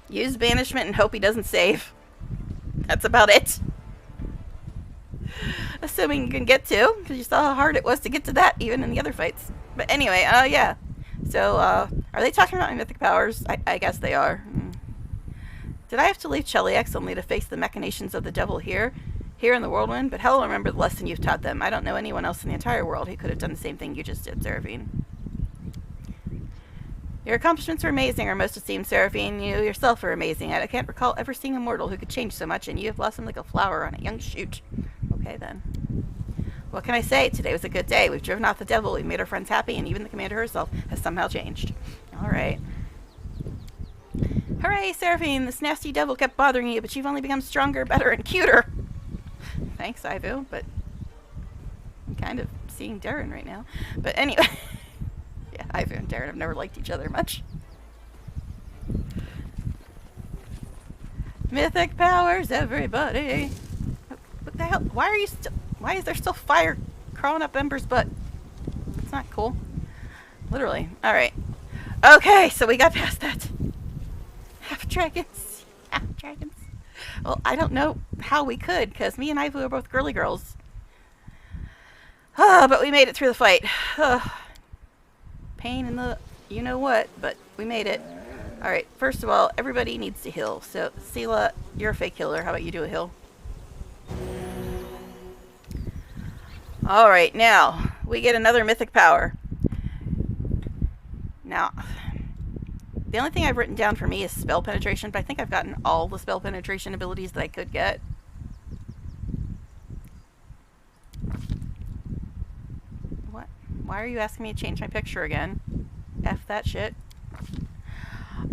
Use banishment and hope he doesn't save. That's about it. Assuming you can get to, because you saw how hard it was to get to that, even in the other fights. But anyway, yeah. So, are they talking about my mythic powers? I guess they are. Did I have to leave Cheliax only to face the machinations of the devil here in the whirlwind? But hell, remember the lesson you've taught them. I don't know anyone else in the entire world who could have done the same thing you just did, Seraphine. Your accomplishments are amazing, our most esteemed Seraphine. You yourself are amazing. I can't recall ever seeing a mortal who could change so much, and you have blossomed like a flower on a young shoot. Okay, then. What can I say? Today was a good day. We've driven off the devil, we've made our friends happy, and even the commander herself has somehow changed. Alright. Hooray, Seraphine! This nasty devil kept bothering you, but you've only become stronger, better, and cuter! Thanks, Ivu, but I'm kind of seeing Darren right now. But anyway... Yeah, Ivu and Darren have never liked each other much. Mythic powers, everybody! What the hell? Why is there still fire crawling up Ember's butt? That's not cool. Literally. Alright. Okay, so we got past that. Half dragons. Half dragons. Well, I don't know how we could, because me and Ivu are both girly girls. But we made it through the fight. Pain in the you-know-what, but we made it. Alright, first of all, everybody needs to heal. So, Sela, you're a fake healer. How about you do a heal? Alright, now, we get another mythic power. Now, the only thing I've written down for me is spell penetration, but I think I've gotten all the spell penetration abilities that I could get. What? Why are you asking me to change my picture again? F that shit.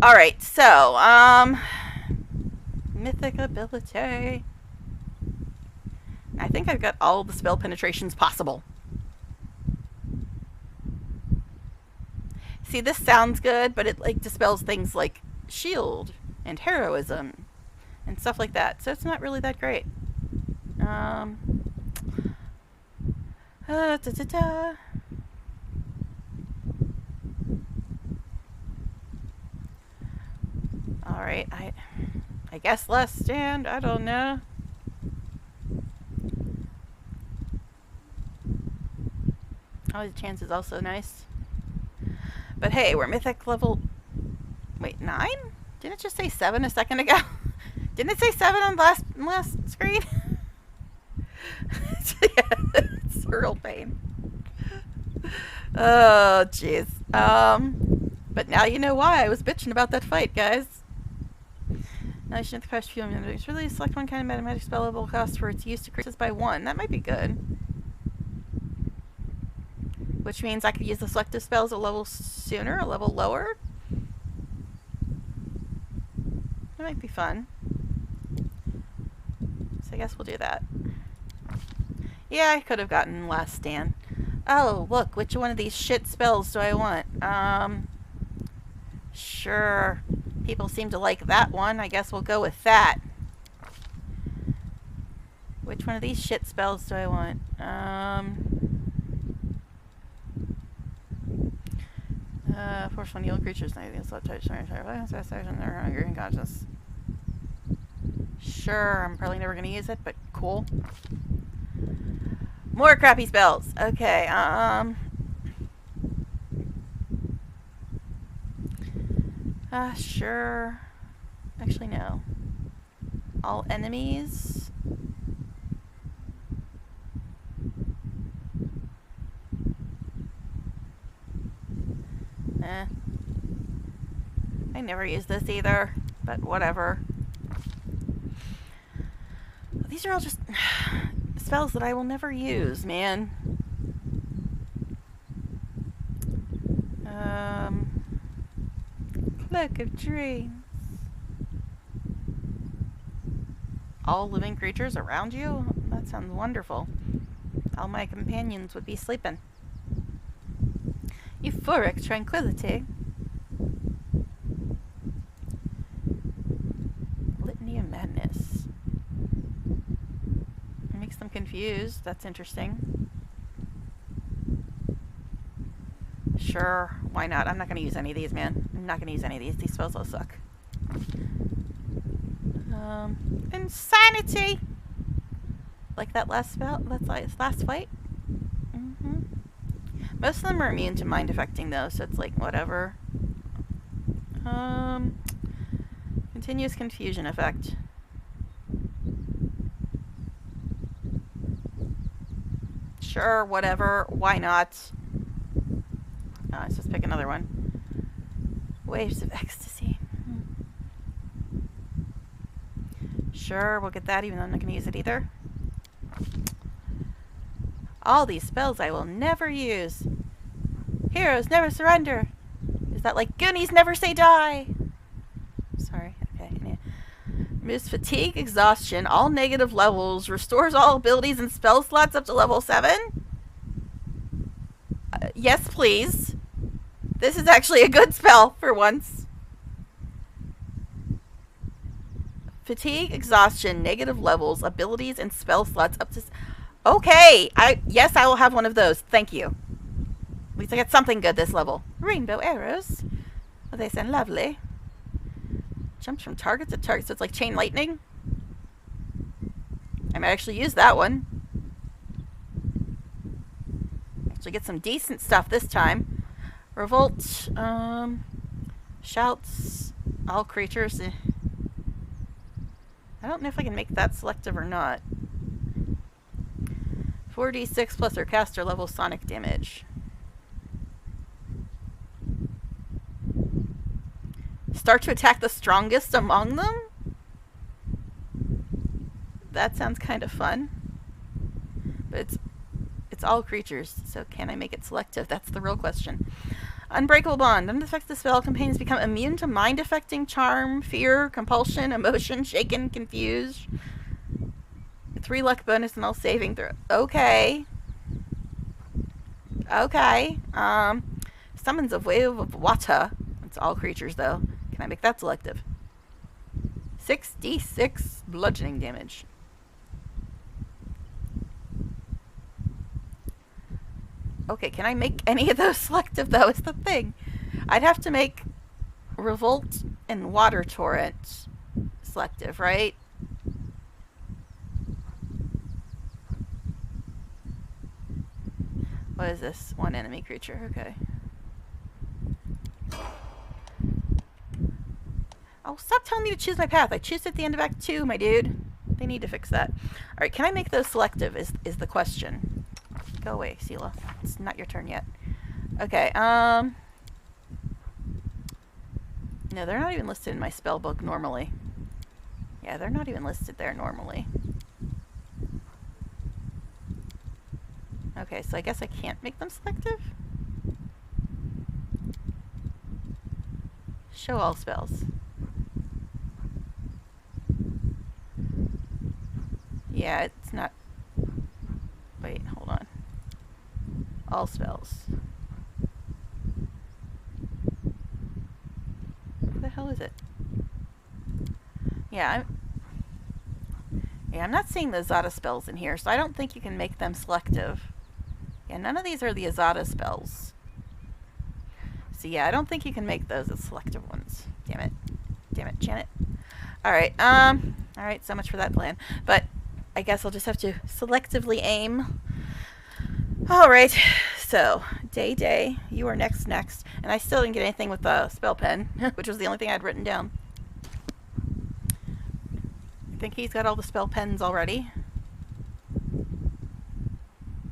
Alright, so, mythic ability. I think I've got all the spell penetrations possible. See, this sounds good, but it like dispels things like shield and heroism and stuff like that. So it's not really that great. Alright, I guess last stand, I don't know. Oh, the chance is also nice. But hey, we're mythic level... Wait, 9? Didn't it just say 7 a second ago? Didn't it say 7 on the last screen? Yeah, it's a real pain. Oh, jeez. But now you know why I was bitching about that fight, guys. Now you should have the cost few minutes. Really select one kind of mathematic spell level cost for its use to increase by 1. That might be good. Which means I could use the selective spells a level sooner, a level lower. That might be fun. So I guess we'll do that. Yeah, I could have gotten Last Stand. Oh, look, which one of these shit spells do I want? Sure. People seem to like that one. I guess we'll go with that. Which one of these shit spells do I want? Force one heal creatures, anything left touch, green conscious. Sure, I'm probably never gonna use it, but cool. More crappy spells. Okay, Sure. Actually, no. All enemies. I never use this either, but whatever. These are all just spells that I will never use, man. Cloak of Dreams. All living creatures around you? That sounds wonderful. All my companions would be sleeping. Euphoric tranquility. Litany of Madness. It makes them confused. That's interesting. Sure, why not? I'm not going to use any of these, man. I'm not going to use any of these. These spells all suck. Insanity! Like that last spell? That's like last fight? Most of them are immune to mind affecting though, so it's like, whatever. Continuous confusion effect. Sure, whatever. Why not? Let's just pick another one. Waves of Ecstasy. Sure, we'll get that even though I'm not going to use it either. All these spells I will never use. Heroes never surrender. Is that like Goonies never say die? Sorry. Okay. Yeah. Removes fatigue, exhaustion, all negative levels, restores all abilities and spell slots up to level 7. Yes, please. This is actually a good spell for once. Fatigue, exhaustion, negative levels, abilities, and spell slots up to... Okay! Yes, I will have one of those. Thank you. At least I got something good this level. Rainbow arrows. Oh, they sound lovely. Jumps from target to target, so it's like chain lightning. I might actually use that one. Actually get some decent stuff this time. Revolt. Shouts. All creatures. I don't know if I can make that selective or not. 4d6 plus or caster level sonic damage. Start to attack the strongest among them? That sounds kind of fun. But it's all creatures, so can I make it selective? That's the real question. Unbreakable Bond. Under the effect of the spell, companions become immune to mind-affecting charm, fear, compulsion, emotion, shaken, confused. 3 luck bonus and all saving throw. Okay. Okay. Summons a wave of WotR. It's all creatures, though. Can I make that selective? 6d6 bludgeoning damage. Okay, can I make any of those selective, though, is the thing. I'd have to make Revolt and Water Torrent selective, right? What is this? One enemy creature, okay. Oh, stop telling me to choose my path. I choose at the end of Act 2, my dude. They need to fix that. Alright, can I make those selective is the question. Go away, Sela. It's not your turn yet. Okay, no, they're not even listed in my spell book normally. Yeah, they're not even listed there normally. Okay, so I guess I can't make them selective? Show all spells. Yeah, it's not... Wait, hold on. All spells. Where the hell is it? Yeah, I'm not seeing the Azata spells in here, so I don't think you can make them selective. Yeah, none of these are the Azata spells. So yeah, I don't think you can make those as selective ones. Damn it. Damn it, Janet. Alright, alright, so much for that plan. But I guess I'll just have to selectively aim. Alright, so, Day, you are next. And I still didn't get anything with the spell pen, which was the only thing I'd written down. I think he's got all the spell pens already.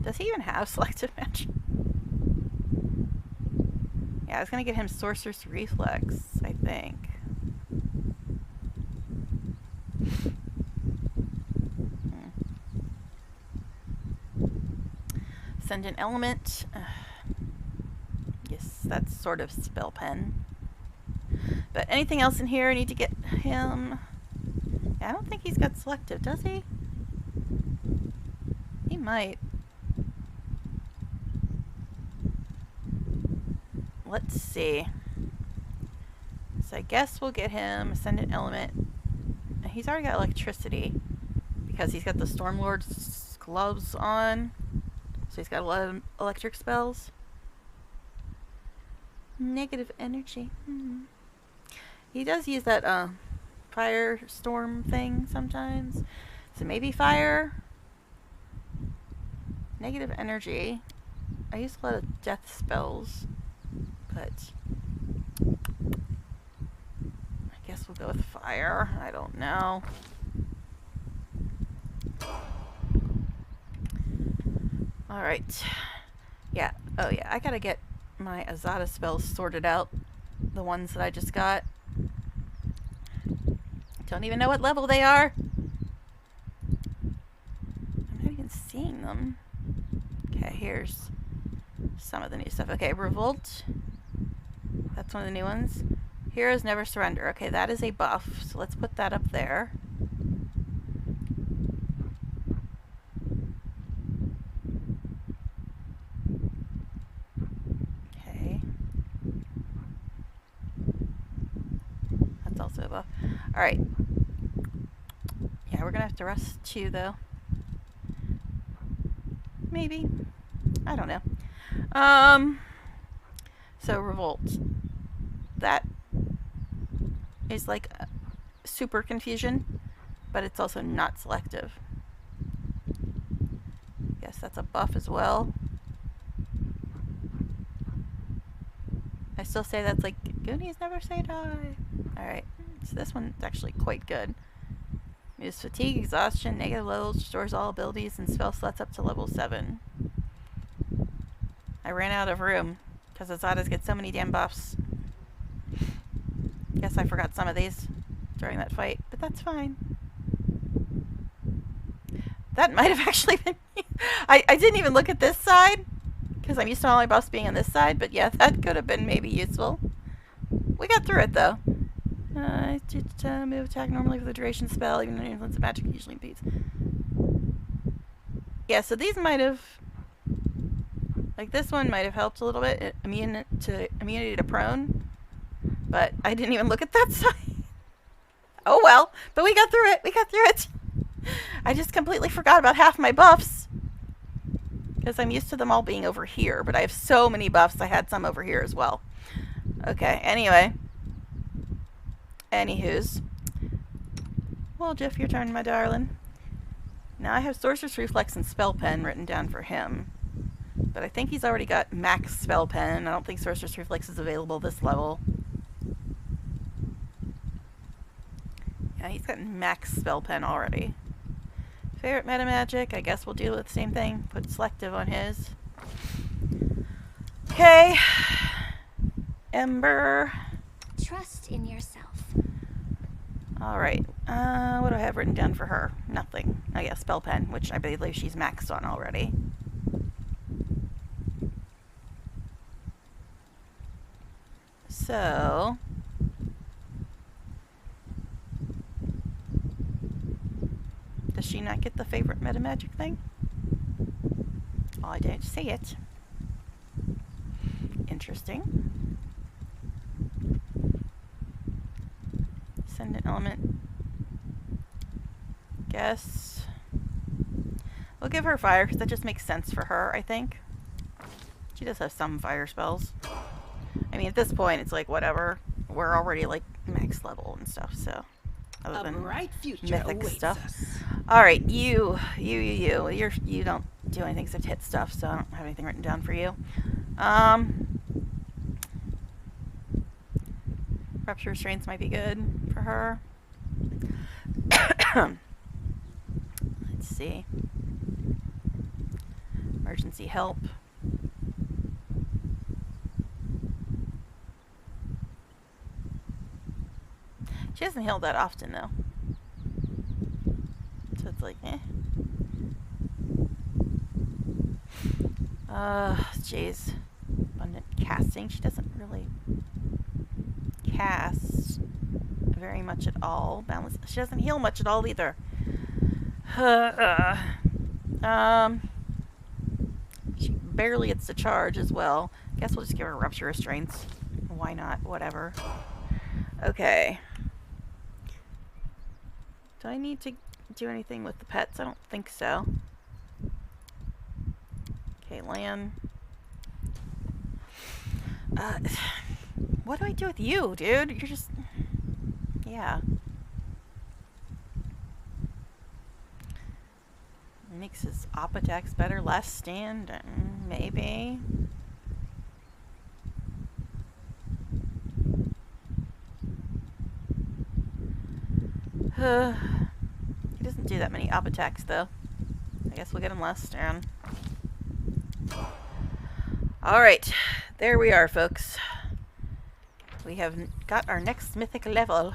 Does he even have selective magic? Yeah, I was gonna get him Sorcerer's Reflex, I think. Send an element. Yes, that's sort of spell pen. But anything else in here? I need to get him. Yeah, I don't think he's got selective, does he? He might. Let's see. So I guess we'll get him Ascendant Element. He's already got electricity because he's got the Stormlord's gloves on. So he's got a lot of electric spells. Negative energy. He does use that firestorm thing sometimes. So maybe fire. Negative energy. I use a lot of death spells. But I guess we'll go with fire. I don't know. Alright. Yeah. Oh yeah, I gotta get my Azata spells sorted out. The ones that I just got. Don't even know what level they are. I'm not even seeing them. Okay, here's some of the new stuff. Okay, Revolt. That's one of the new ones. Heroes Never Surrender. Okay, that is a buff, so let's put that up there. Okay. That's also a buff. Alright. Yeah, we're gonna have to rest 2, though. Maybe. I don't know. So Revolt. That is like super confusion, but it's also not selective. Yes, that's a buff as well. I still say that's like Goonies Never Say Die. Alright, so this one's actually quite good. Use fatigue, exhaustion, negative levels, restores all abilities and spell slots up to level 7. I ran out of room because Azatas get so many damn buffs. Guess I forgot some of these during that fight, but that's fine. That might have actually been... I didn't even look at this side because I'm used to all my buffs being on this side, but yeah, that could have been maybe useful. We got through it though. Move attack normally for the duration spell, even though influence of magic usually impedes. Yeah, so these might have... Like this one might have helped a little bit. Immunity to prone. But I didn't even look at that side. Oh well. But we got through it. I just completely forgot about half my buffs. Because I'm used to them all being over here. But I have so many buffs, I had some over here as well. Okay, anyway. Anywho's. Well, Jeff, your turn, my darling. Now I have Sorcerer's Reflex and Spell Pen written down for him. But I think he's already got max spell pen. I don't think Sorcerer's Reflex is available this level. Yeah, he's got max spell pen already. Favorite meta magic, I guess we'll do the same thing. Put selective on his. Okay. Ember. Trust in yourself. Alright. What do I have written down for her? Nothing. Oh yeah, spell pen, which I believe she's maxed on already. So, does she not get the favorite meta magic thing? Oh, I didn't see it. Interesting. Send an element. Guess we'll give her fire because that just makes sense for her, I think. She does have some fire spells. I mean, at this point, it's like, whatever. We're already, like, max level and stuff, so. Other than bright future mythic awaits stuff. us. Alright, you don't do anything except hit stuff, so I don't have anything written down for you. Rupture restraints might be good for her. Let's see. Emergency help. She doesn't heal that often, though. So it's like, eh. Jeez. Abundant casting. She doesn't really cast very much at all. Balance. She doesn't heal much at all either. She barely gets to charge as well. Guess we'll just give her rupture restraints. Why not? Whatever. Okay. Do I need to do anything with the pets? I don't think so. Okay, Lan. What do I do with you, dude? You're just... Yeah. Makes his op attacks better, less stand, maybe. He doesn't do that many op attacks, though. I guess we'll get him less stand. Alright, there we are, folks. We have got our next mythic level.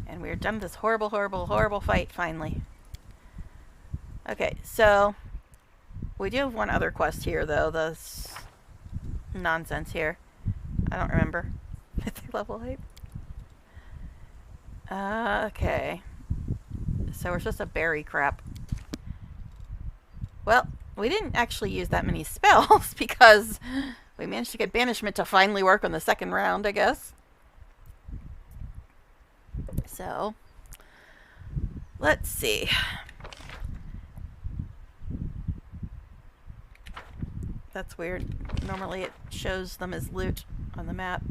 And we're done with this horrible, horrible, horrible fight, finally. Okay, so we do have one other quest here, though. This nonsense here. I don't remember. Mythic level 8. Okay. So we're supposed to bury crap. Well, we didn't actually use that many spells because we managed to get banishment to finally work on the second round, I guess. So, let's see. That's weird. Normally it shows them as loot on the map.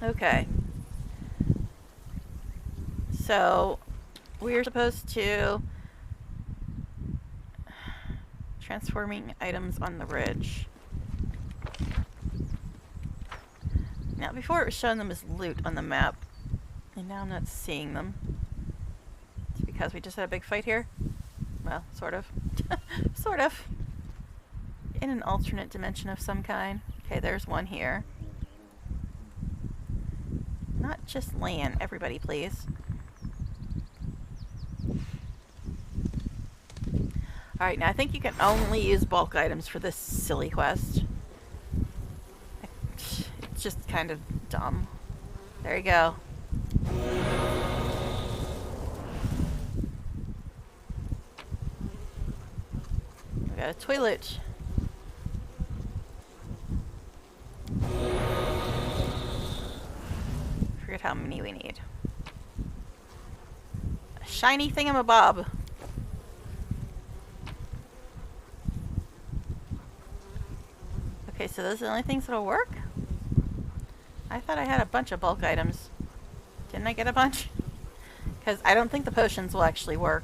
Okay. So, we're supposed to... transforming items on the ridge. Now, before it was showing them as loot on the map, and now I'm not seeing them. It's because we just had a big fight here? Well, sort of. Sort of. In an alternate dimension of some kind. Okay, there's one here. Not just land, everybody please. Alright, now I think you can only use bulk items for this silly quest. It's just kind of dumb. There you go. We got a toilet. Forget how many we need. A shiny thingamabob. Okay, so those are the only things that'll work? I thought I had a bunch of bulk items. Didn't I get a bunch? Because I don't think the potions will actually work.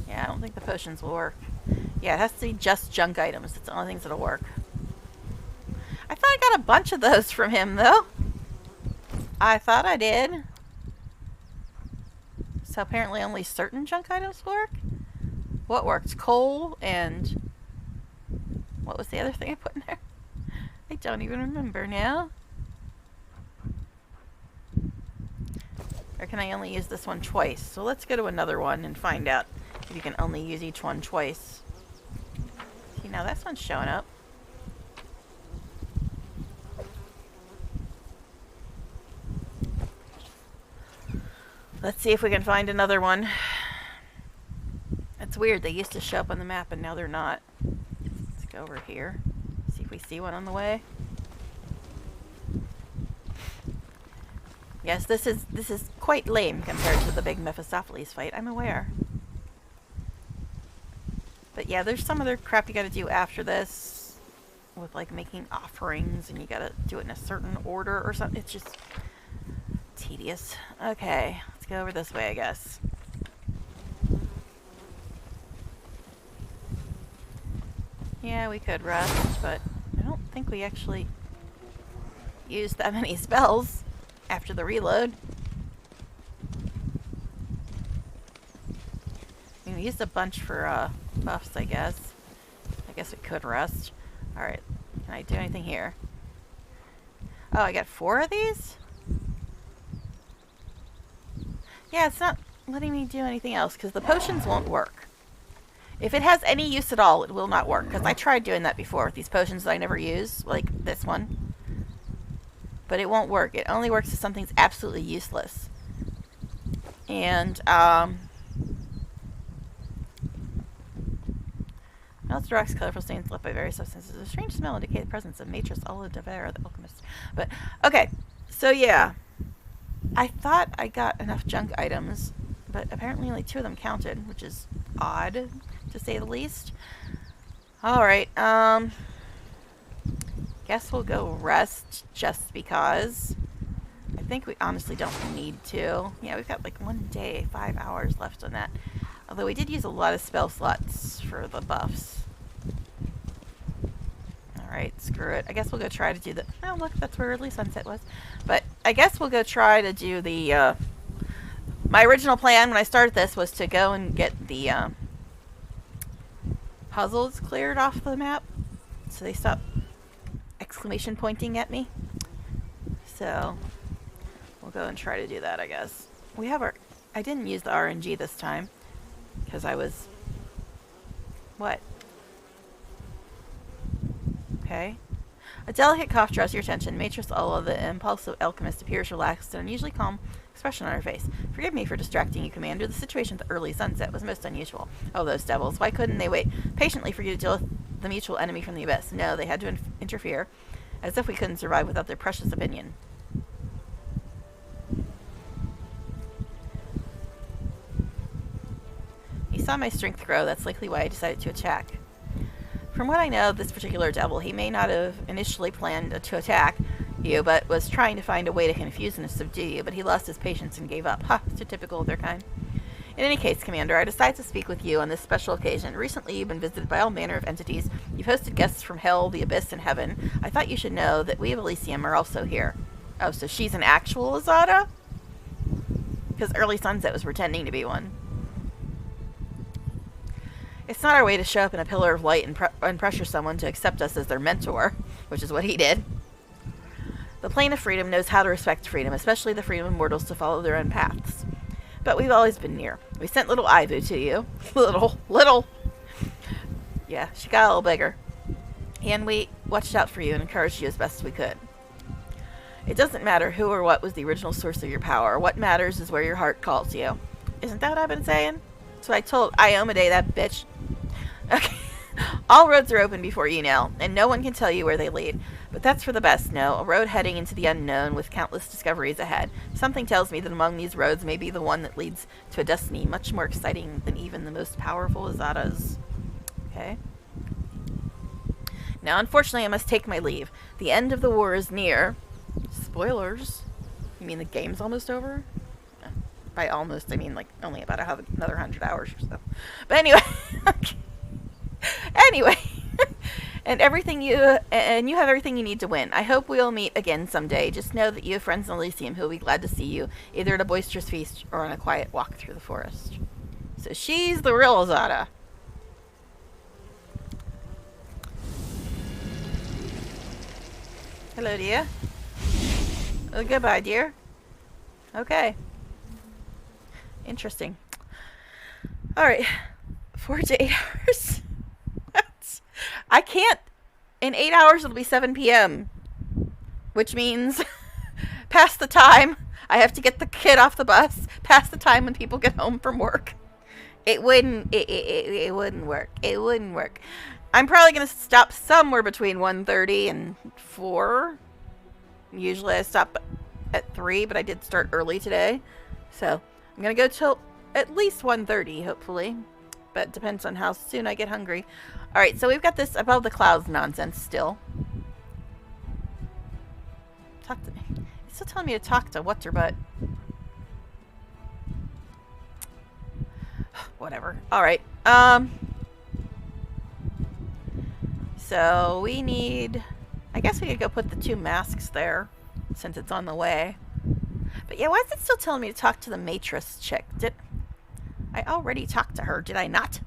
Yeah, I don't think the potions will work. Yeah, it has to be just junk items. It's the only things that'll work. I thought I got a bunch of those from him, though. I thought I did. So apparently only certain junk items work? What worked? Coal and... what was the other thing I put in there? I don't even remember now. Or can I only use this one twice? So let's go to another one and find out if you can only use each one twice. See, now this one's showing up. Let's see if we can find another one. It's weird, they used to show up on the map and now they're not. Let's go over here. See if we see one on the way. Yes, this is quite lame compared to the big Mephistopheles fight, I'm aware. But yeah, there's some other crap you gotta do after this. with like making offerings and you gotta do it in a certain order or something. It's just tedious. Okay, let's go over this way, I guess. Yeah, we could rest, but I don't think we actually used that many spells after the reload. I mean, we used a bunch for buffs, I guess. I guess we could rest. Alright, can I do anything here? Oh, I got 4 of these? Yeah, it's not letting me do anything else because the potions won't work. If it has any use at all, it will not work. Because I tried doing that before with these potions that I never use, like this one. But it won't work. It only works if something's absolutely useless. And, melts rocks, colorful stains left by various substances. A strange smell indicate the presence of Matrix Olivera, the alchemist. But, okay. So, yeah. I thought I got enough junk items, but apparently only 2 of them counted, which is odd, to say the least. Alright, guess we'll go rest just because. I think we honestly don't need to. Yeah, we've got like 1 day, 5 hours left on that. Although we did use a lot of spell slots for the buffs. Alright, screw it. I guess we'll go try to do the... Oh, look, that's where Early Sunset was. But I guess we'll go try to do the... My original plan when I started this was to go and get the puzzles cleared off the map. So they stop exclamation pointing at me. So we'll go and try to do that, I guess. We have our... I didn't use the RNG this time. Because I was... What? Okay. A delicate cough draws your attention. Matrix Ola, the impulsive alchemist, appears relaxed and unusually calm expression on her face. Forgive me for distracting you, Commander. The situation at the early sunset was most unusual. Oh, those devils. Why couldn't they wait patiently for you to deal with the mutual enemy from the abyss? No, they had to interfere. As if we couldn't survive without their precious opinion. He saw my strength grow. That's likely why I decided to attack. From what I know of this particular devil, he may not have initially planned to attack you, but was trying to find a way to confuse and subdue you, but he lost his patience and gave up. Ha, so typical of their kind. In any case, Commander, I decided to speak with you on this special occasion. Recently, you've been visited by all manner of entities. You've hosted guests from hell, the abyss, and heaven. I thought you should know that we of Elysium are also here. Oh, so she's an actual Azata? Because Early Sunset was pretending to be one. It's not our way to show up in a pillar of light and pressure someone to accept us as their mentor, which is what he did. The plane of freedom knows how to respect freedom, especially the freedom of mortals to follow their own paths. But we've always been near. We sent little Ivu to you. Little. Yeah, she got a little bigger. And we watched out for you and encouraged you as best we could. It doesn't matter who or what was the original source of your power. What matters is where your heart calls you. Isn't that what I've been saying? So I told Iomade, that bitch. Okay. All roads are open before you now, and no one can tell you where they lead. But that's for the best, no. A road heading into the unknown with countless discoveries ahead. Something tells me that among these roads may be the one that leads to a destiny much more exciting than even the most powerful Azatas. Okay. Now, unfortunately, I must take my leave. The end of the war is near. Spoilers. You mean the game's almost over? By almost, I mean like only about another 100 hours or so. But anyway. Anyway. And you have everything you need to win. I hope we'll meet again someday. Just know that you have friends in Elysium who will be glad to see you, either at a boisterous feast or on a quiet walk through the forest. So she's the real Azata. Hello, dear. Oh, goodbye, dear. Okay. Interesting. Alright. 4 to 8 hours. I can't. In 8 hours, it'll be 7 p.m. Which means past the time I have to get the kid off the bus, past the time when people get home from work. It wouldn't work. It wouldn't work. I'm probably going to stop somewhere between 1:30 and 4. Usually I stop at 3, but I did start early today. So I'm going to go till at least 1:30, hopefully. but it depends on how soon I get hungry. Alright, so we've got this above the clouds nonsense still. Talk to me. It's still telling me to talk to WotR, but... whatever. Alright, so we need... I guess we could go put the 2 masks there, since it's on the way. But yeah, why is it still telling me to talk to the Matrix chick? I already talked to her, did I not?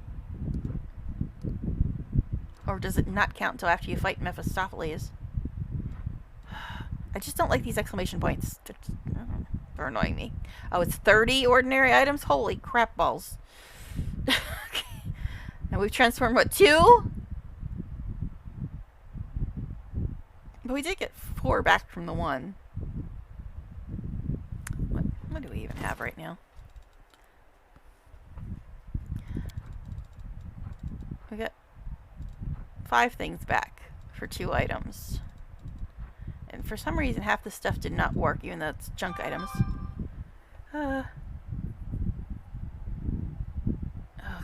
Or does it not count until after you fight Mephistopheles? I just don't like these exclamation points. They're annoying me. Oh, it's 30 ordinary items? Holy crap balls. Okay. And we've transformed, what, 2? But we did get 4 back from the 1. What do we even have right now? We got 5 things back for 2 items. And for some reason, half the stuff did not work, even though it's junk items. Oh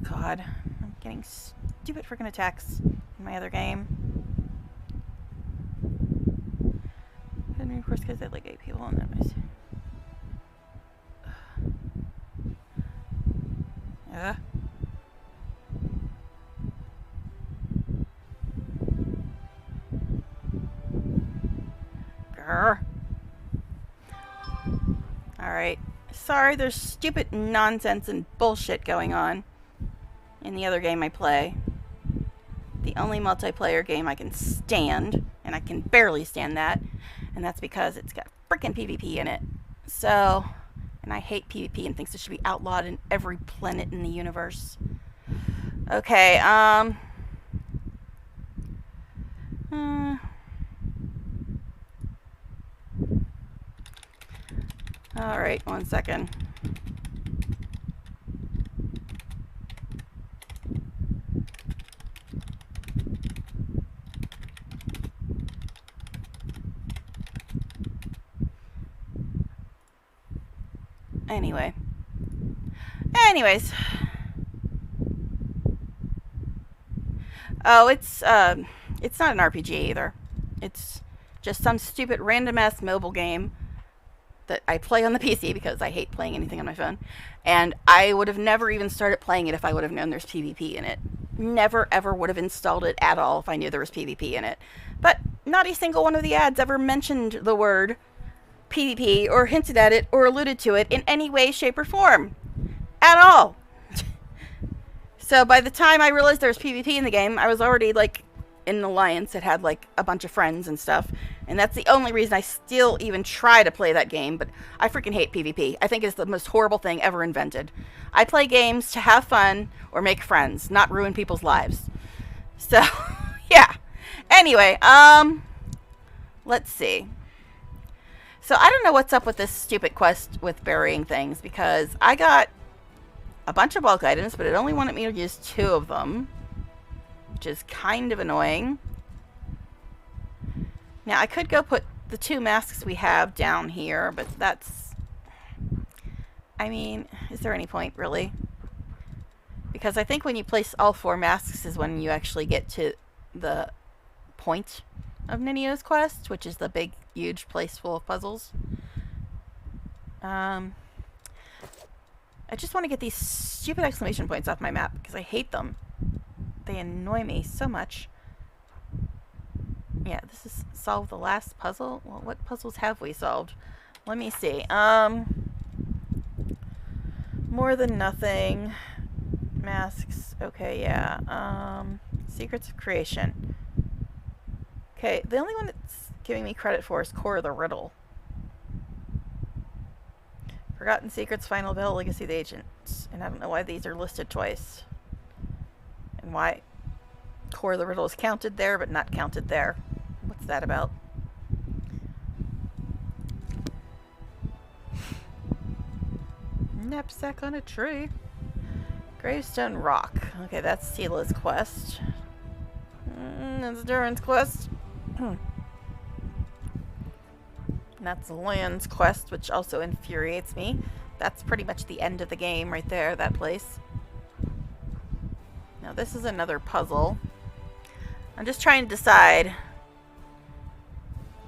god. I'm getting stupid freaking attacks in my other game. And of course, because they like 8 people on that. Alright. Sorry, there's stupid nonsense and bullshit going on in the other game I play. The only multiplayer game I can stand, and I can barely stand that, and that's because it's got frickin' PvP in it. So, and I hate PvP and thinks it should be outlawed in every planet in the universe. Okay, Alright, 1 second. Anyways. Oh, it's not an RPG either. It's just some stupid random ass mobile game that I play on the PC because I hate playing anything on my phone. And I would have never even started playing it if I would have known there's PvP in it. Never ever would have installed it at all if I knew there was PvP in it. But not a single one of the ads ever mentioned the word PvP or hinted at it or alluded to it in any way, shape, or form. At all. So by the time I realized there was PvP in the game, I was already like in an alliance that had like a bunch of friends and stuff. And that's the only reason I still even try to play that game. But I freaking hate PvP. I think it's the most horrible thing ever invented. I play games to have fun or make friends, not ruin people's lives. So, yeah. Anyway, let's see. So I don't know what's up with this stupid quest with burying things, because I got a bunch of bulk items, but it only wanted me to use 2 of them, which is kind of annoying. Now, I could go put the 2 masks we have down here, but that's... I mean, is there any point, really? Because I think when you place all 4 masks is when you actually get to the point of Ninio's quest, which is the big, huge place full of puzzles. I just want to get these stupid exclamation points off my map, because I hate them. They annoy me so much. Yeah, this is solve the last puzzle. Well, what puzzles have we solved? Let me see. More than nothing. Masks. Okay, yeah. Secrets of creation. Okay, the only one that's giving me credit for is Core of the Riddle. Forgotten Secrets, Final Bell, Legacy of the Agents. And I don't know why these are listed twice. And why Core of the Riddle is counted there, but not counted there. What's that about? Knapsack on a tree. Gravestone Rock. Okay, that's Tila's quest. That's Duran's quest. That's Land's quest, which also infuriates me. That's pretty much the end of the game right there, that place. Now this is another puzzle. I'm just trying to decide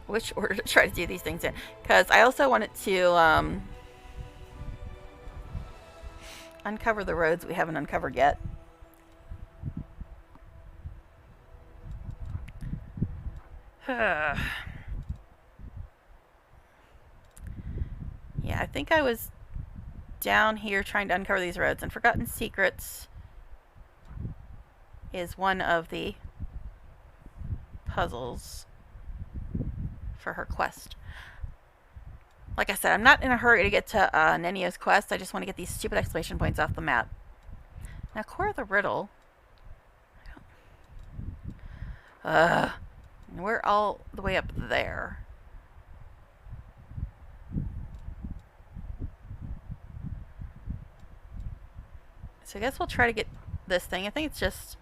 which order to try to do these things in. Because I also wanted to uncover the roads we haven't uncovered yet. Yeah, I think I was down here trying to uncover these roads, and Forgotten Secrets is one of the puzzles for her quest. Like I said, I'm not in a hurry to get to Nenio's quest. I just want to get these stupid exclamation points off the map. Now, Core of the Riddle. We're all the way up there. So I guess we'll try to get this thing. I think it's just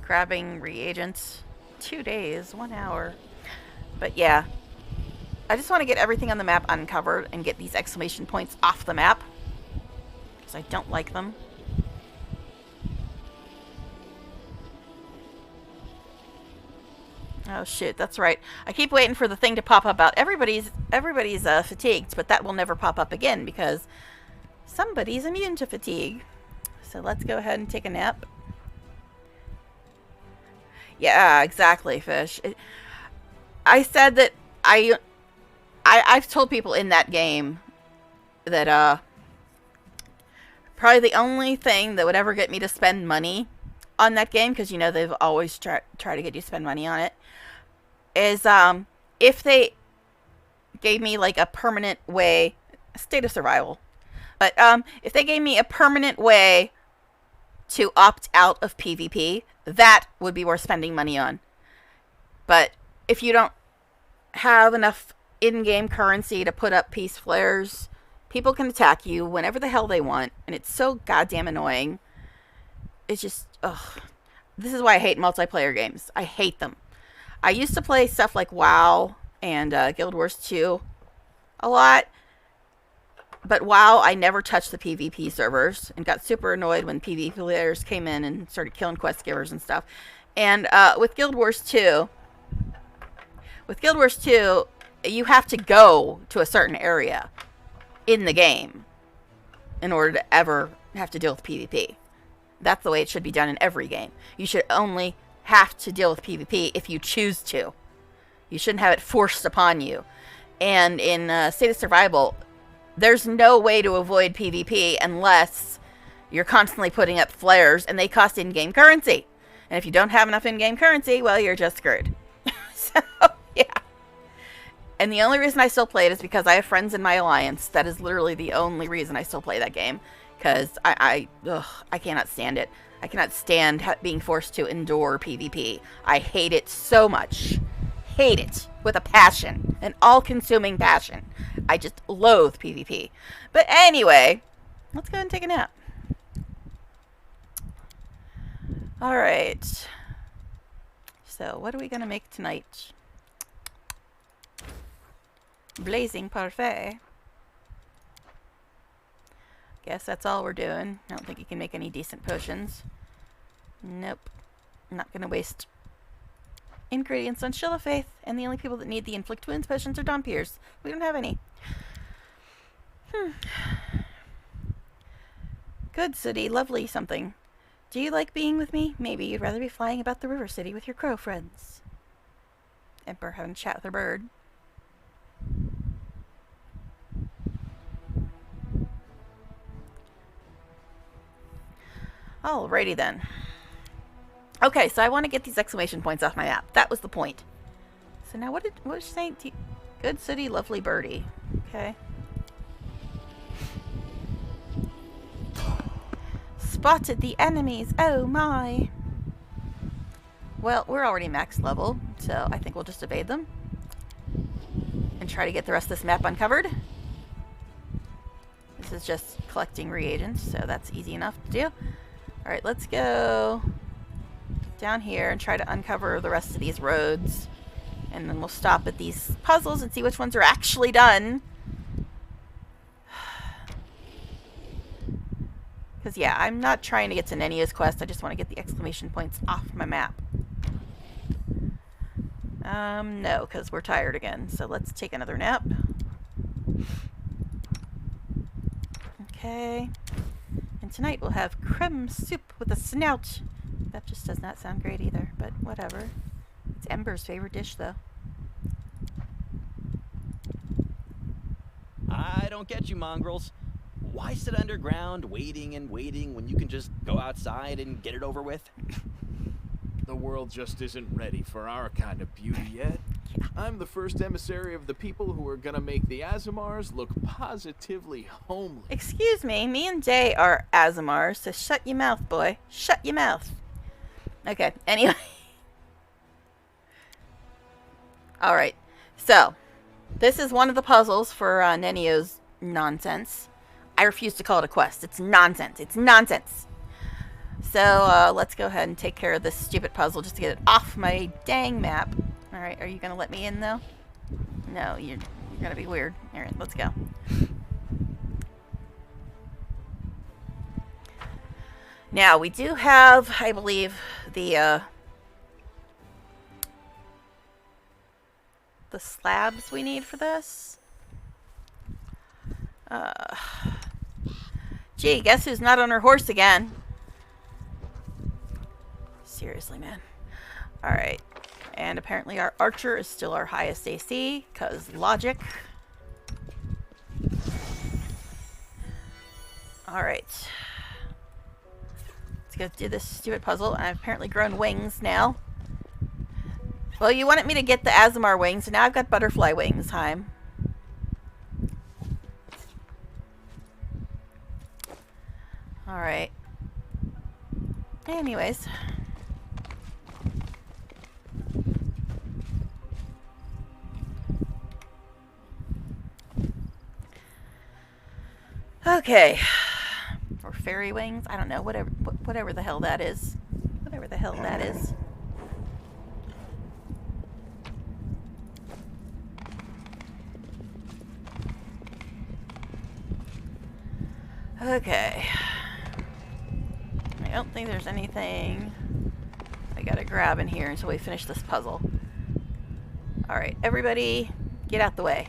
grabbing reagents. 2 days, 1 hour. But yeah, I just want to get everything on the map uncovered and get these exclamation points off the map, because I don't like them. Oh shit, that's right. I keep waiting for the thing to pop up about everybody's fatigued, but that will never pop up again because somebody's immune to fatigue. So let's go ahead and take a nap. Yeah, exactly, Fish. I said that I've told people in that game that probably the only thing that would ever get me to spend money on that game, because you know they've always try to get you to spend money on it, is if they gave me like a permanent way, State of Survival, but if they gave me a permanent way to opt out of PvP, that would be worth spending money on. But if you don't have enough in-game currency to put up peace flares, people can attack you whenever the hell they want, and it's so goddamn annoying. It's just, ugh. This is why I hate multiplayer games. I hate them. I used to play stuff like WoW and Guild Wars 2 a lot, but WoW, I never touched the PvP servers and got super annoyed when PvP players came in and started killing quest givers and stuff. And with Guild Wars 2, you have to go to a certain area in the game in order to ever have to deal with PvP. That's the way it should be done in every game. You should only have to deal with PvP if you choose to. You shouldn't have it forced upon you. And in State of Survival, there's no way to avoid PvP unless you're constantly putting up flares, and they cost in-game currency. And if you don't have enough in-game currency, well, you're just screwed. So, yeah. And the only reason I still play it is because I have friends in my alliance. That is literally the only reason I still play that game. Because I cannot stand it. I cannot stand being forced to endure PvP. I hate it so much. Hate it with a passion. An all-consuming passion. I just loathe PvP. But anyway, let's go ahead and take a nap. Alright. So, what are we going to make tonight? Blazing parfait. Guess that's all we're doing. I don't think you can make any decent potions. Nope. I'm not going to waste ingredients on Shield of Faith, and the only people that need the Inflict Wounds potions are Dompiers. We don't have any. Good city, lovely something. Do you like being with me? Maybe you'd rather be flying about the river city with your crow friends. Emperor having a chat with her bird. Alrighty then. Okay, so I want to get these exclamation points off my map. That was the point. So now what was she saying? Good city, lovely birdie. Okay. Spotted the enemies. Oh my. Well, we're already max level, so I think we'll just evade them. And try to get the rest of this map uncovered. This is just collecting reagents, so that's easy enough to do. Alright, let's go down here and try to uncover the rest of these roads. And then we'll stop at these puzzles and see which ones are actually done. Because, yeah, I'm not trying to get to Nenio's quest. I just want to get the exclamation points off my map. No, because we're tired again. So let's take another nap. Okay. And tonight we'll have creme soup with a snout. That just does not sound great either, but whatever. It's Ember's favorite dish, though. I don't get you, mongrels. Why sit underground waiting and waiting when you can just go outside and get it over with? The world just isn't ready for our kind of beauty yet. Yeah. I'm the first emissary of the people who are gonna make the Azamars look positively homely. Excuse me, me and Jay are Azamars, so shut your mouth, boy. Shut your mouth. Okay, anyway. Alright, so, this is one of the puzzles for Nenio's nonsense. I refuse to call it a quest. It's nonsense. It's nonsense. So, let's go ahead and take care of this stupid puzzle just to get it off my dang map. Alright, are you going to let me in, though? No, you're going to be weird. Alright, let's go. Now, we do have, I believe, the slabs we need for this. Gee, guess who's not on her horse again? Seriously, man. Alright. And apparently our archer is still our highest AC, because logic. Alright. Let's go do this stupid puzzle. And I've apparently grown wings now. Well, you wanted me to get the Azamar wings, and now I've got butterfly wings time. Alright. Anyways. Okay. Or fairy wings. I don't know. Whatever the hell that is. Whatever the hell that is. Okay. I don't think there's anything I gotta grab in here until we finish this puzzle. Alright, everybody, get out the way.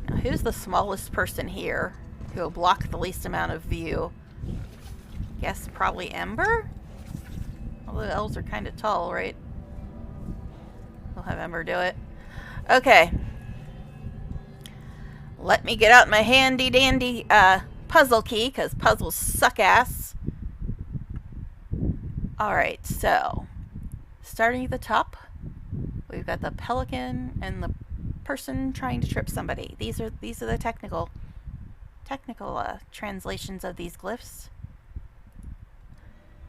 Now, who's the smallest person here who will block the least amount of view? Guess probably Ember? Although elves are kind of tall, right? We'll have Ember do it. Okay. Let me get out my handy dandy puzzle key, because puzzles suck ass. Alright, so starting at the top, we've got the pelican and the person trying to trip somebody. These are the technical translations of these glyphs.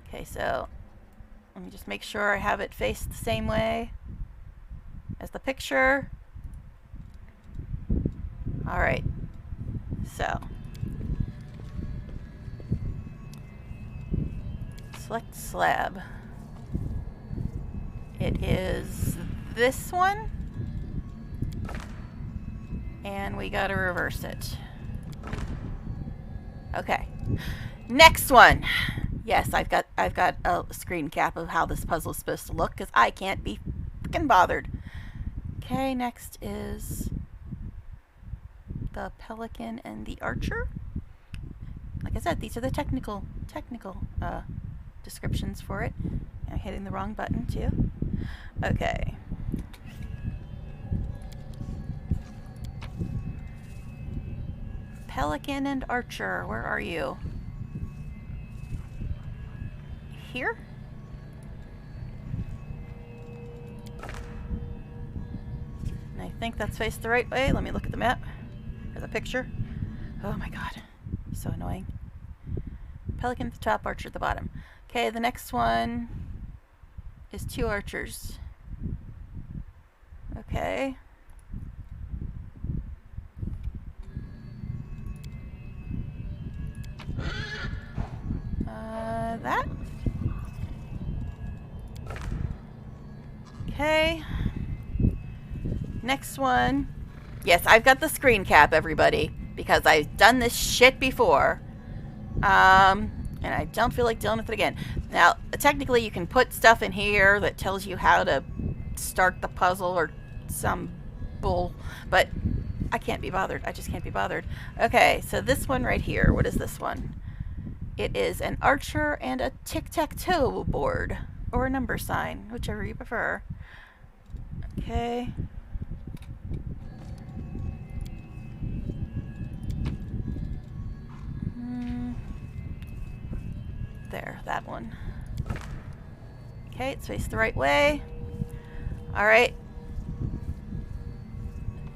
Okay, so let me just make sure I have it faced the same way as the picture. Alright, so select slab. It is this one, and we gotta reverse it. Okay, next one. Yes, I've got a screen cap of how this puzzle is supposed to look, because I can't be freaking bothered. Okay, next is the pelican and the archer. Like I said, these are the technical descriptions for it. I'm hitting the wrong button too. Okay. Pelican and archer, where are you? Here? And I think that's faced the right way. Let me look at the map. Or the picture. Oh my god. So annoying. Pelican at the top, archer at the bottom. Okay, the next one is two archers. Okay. That. Okay. Next one. Yes, I've got the screen cap, everybody, because I've done this shit before. And I don't feel like dealing with it again. Now, technically you can put stuff in here that tells you how to start the puzzle or some bull, but I can't be bothered. I just can't be bothered. Okay, so this one right here, what is this one? It is an archer and a tic-tac-toe board, or a number sign, whichever you prefer. Okay. There, that one. Okay, it's faced the right way. Alright.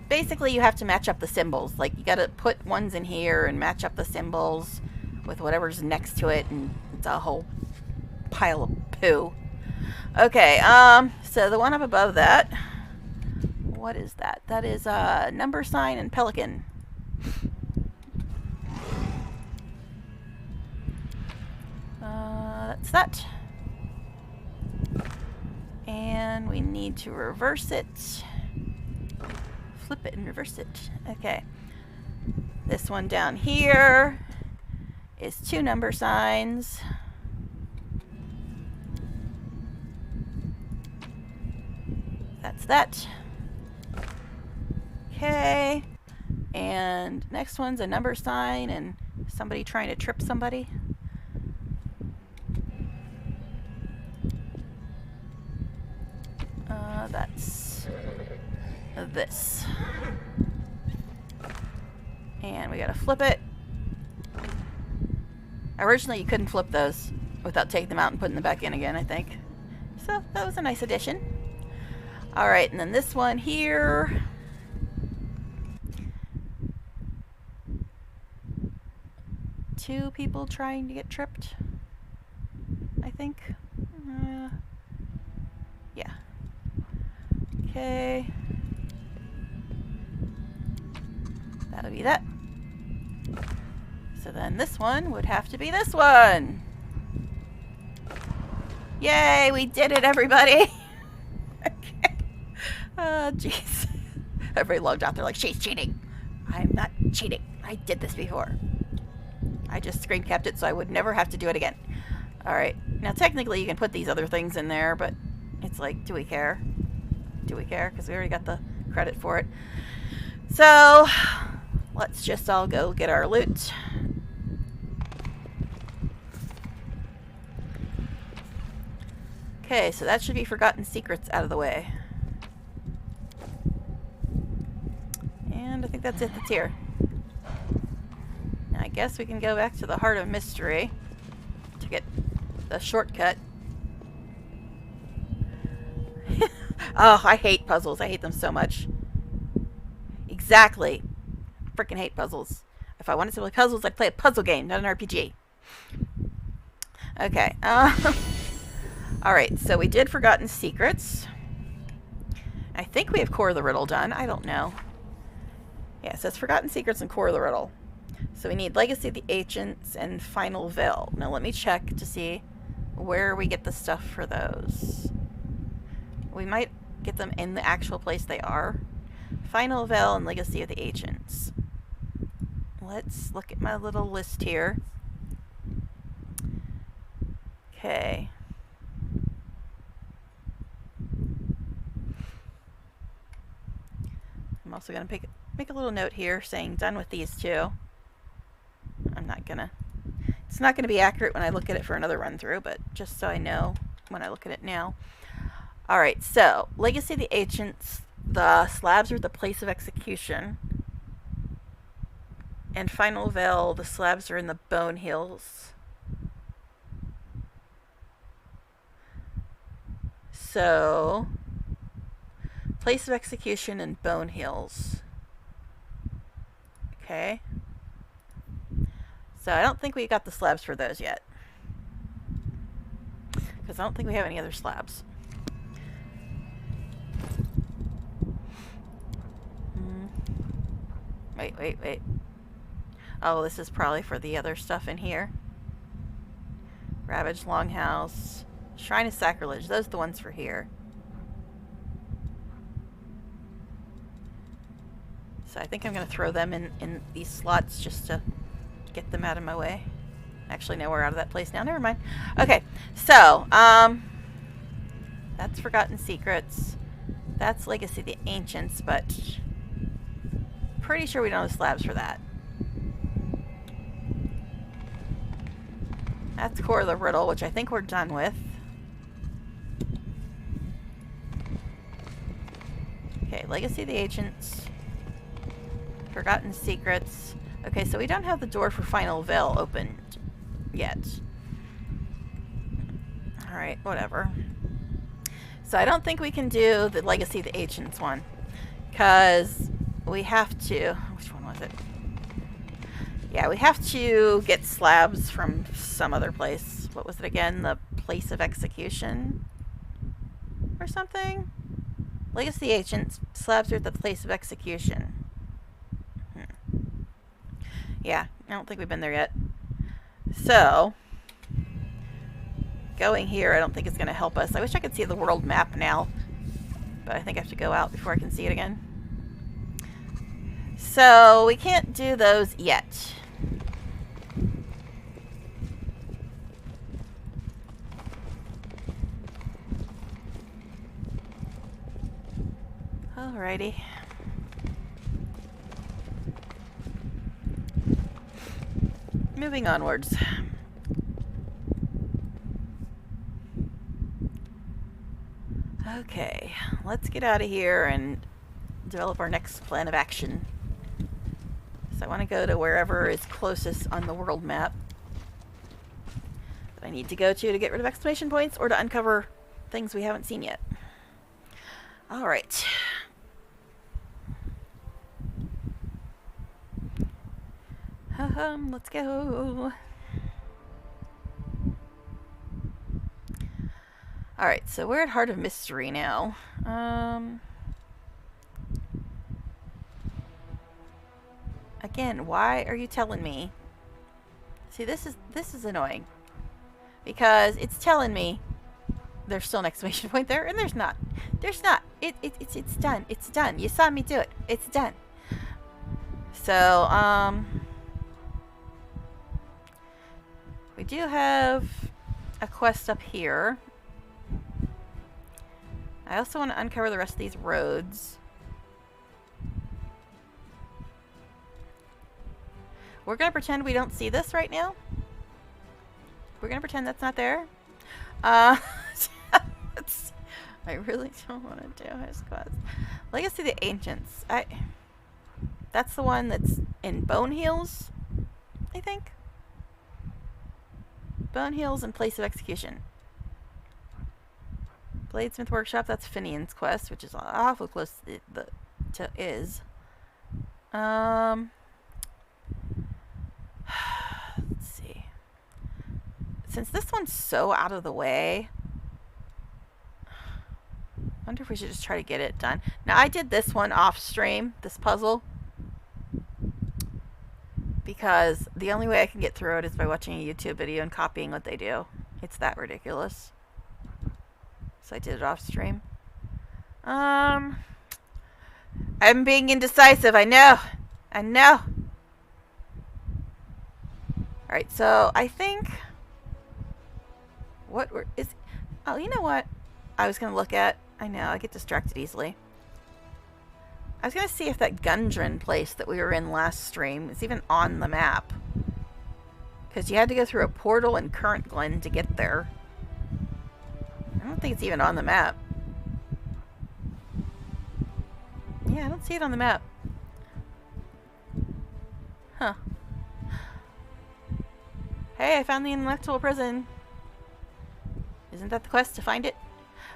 Basically, you have to match up the symbols. Like, you gotta put ones in here and match up the symbols with whatever's next to it, and it's a whole pile of poo. Okay, so the one up above that, what is that? That is a number sign and pelican. That's that. And we need to reverse it. Flip it and reverse it. Okay. This one down here is 2 number signs. That's that. Okay. And next one's a number sign and somebody trying to trip somebody. That's this. And we gotta flip it. Originally you couldn't flip those without taking them out and putting them back in again, I think. So that was a nice addition. Alright, and then this one here. Two people trying to get tripped, I think. Yeah. Okay. That would be that. So then this one would have to be this one. Yay, we did it, everybody. Okay. Oh, jeez. Everybody logged out. They're like, she's cheating. I'm not cheating. I did this before. I just screen capped it so I would never have to do it again. Alright. Now, technically, you can put these other things in there, but it's like, do we care? Do we care? Because we already got the credit for it. So, let's just all go get our loot. Okay, so that should be Forgotten Secrets out of the way. And I think that's it that's here. Now I guess we can go back to the Heart of Mystery to get the shortcut. Oh, I hate puzzles. I hate them so much. Exactly. Freaking hate puzzles. If I wanted to play puzzles, I'd play a puzzle game, not an RPG. Okay. Alright, so we did Forgotten Secrets. I think we have Core of the Riddle done. I don't know. Yeah, it says Forgotten Secrets and Core of the Riddle. So we need Legacy of the Ancients and Final Veil. Now let me check to see where we get the stuff for those. We might get them in the actual place they are. Final Veil and Legacy of the Ancients. Let's look at my little list here. Okay. I'm also going to make a little note here saying done with these two. I'm not going to... It's not going to be accurate when I look at it for another run through, but just so I know when I look at it now. Alright, so Legacy of the Ancients, the slabs are the place of execution. And Final Veil, the slabs are in the Bone Hills. So, place of execution and Bone Hills. Okay. So I don't think we got the slabs for those yet. Because I don't think we have any other slabs. Wait. Oh, this is probably for the other stuff in here. Ravaged Longhouse. Shrine of Sacrilege. Those are the ones for here. So I think I'm going to throw them in these slots just to get them out of my way. Actually, no, we're out of that place now. Never mind. Okay, so, that's Forgotten Secrets. That's Legacy of the Ancients, but pretty sure we don't have slabs for that. That's Core of the Riddle, which I think we're done with. Okay, Legacy of the Ancients. Forgotten Secrets. Okay, so we don't have the door for Final Veil opened yet. Alright, whatever. So I don't think we can do the Legacy of the Ancients one. Because we have to... Which one was it? Yeah, we have to get slabs from some other place. What was it again? The place of execution? Or something? Legacy of the Ancients. Slabs are at the place of execution. Yeah, I don't think we've been there yet. So, going here I don't think is going to help us. I wish I could see the world map now. But I think I have to go out before I can see it again. So, we can't do those yet. Alrighty. Moving onwards. Okay, let's get out of here and develop our next plan of action. So I want to go to wherever is closest on the world map that I need to go to get rid of exclamation points or to uncover things we haven't seen yet. Alright. Let's go. Alright, so we're at Heart of Mystery now. Again, why are you telling me? See, this is annoying. Because it's telling me there's still an exclamation point there, and there's not. There's not. It's done. It's done. You saw me do it. It's done. So, we do have a quest up here. I also want to uncover the rest of these roads. We're going to pretend we don't see this right now. We're going to pretend that's not there. I really don't want to do his quest. Legacy of the Ancients. That's the one that's in Bone Heels, I think. Bone Heels and Place of Execution. Bladesmith Workshop, that's Finian's quest, which is awful close to is. Let's see. Since this one's so out of the way, I wonder if we should just try to get it done. Now, I did this one off stream, this puzzle, because the only way I can get through it is by watching a YouTube video and copying what they do. It's that ridiculous. So I did it off stream. I'm being indecisive, I know. I know. Alright, so I think oh, you know what I was going to look at? I know, I get distracted easily. I was going to see if that Gundren place that we were in last stream is even on the map. Because you had to go through a portal in Current Glen to get there. I don't think it's even on the map. Yeah, I don't see it on the map. Huh. Hey, I found the intellectual prison. Isn't that the quest to find it?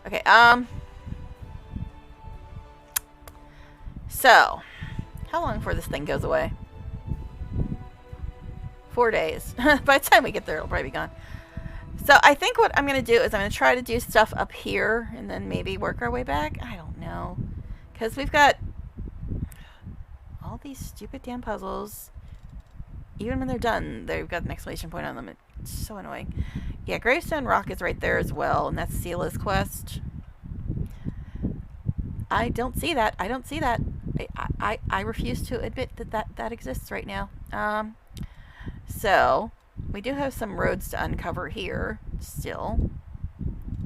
Okay, so, how long before this thing goes away? 4 days. By the time we get there, it'll probably be gone. So, I think what I'm going to do is I'm going to try to do stuff up here and then maybe work our way back. I don't know. Because we've got all these stupid damn puzzles. Even when they're done, they've got an exclamation point on them. It's so annoying. Yeah, Gravestone Rock is right there as well, and that's Sela's quest. I don't see that. I don't see that. I refuse to admit that exists right now. So, We do have some roads to uncover here still.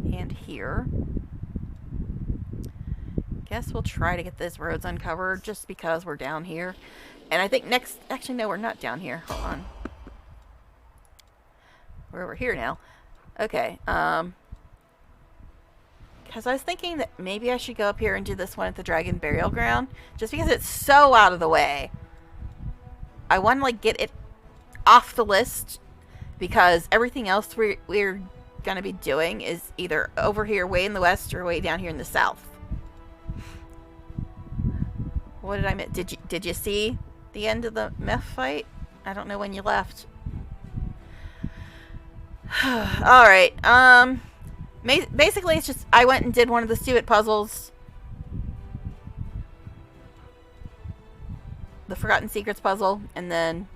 And here. Guess we'll try to get those roads uncovered just because we're down here. And I think next... Actually, no, we're not down here. Hold on. We're over here now. Okay, because I was thinking that maybe I should go up here and do this one at the Dragon Burial Ground. Just because it's so out of the way. I want to, like, get it off the list. Because everything else we're going to be doing is either over here way in the west or way down here in the south. What did I miss? Did you see the end of the meth fight? I don't know when you left. Alright, basically it's just I went and did one of the stupid puzzles. The Forgotten Secrets puzzle, and then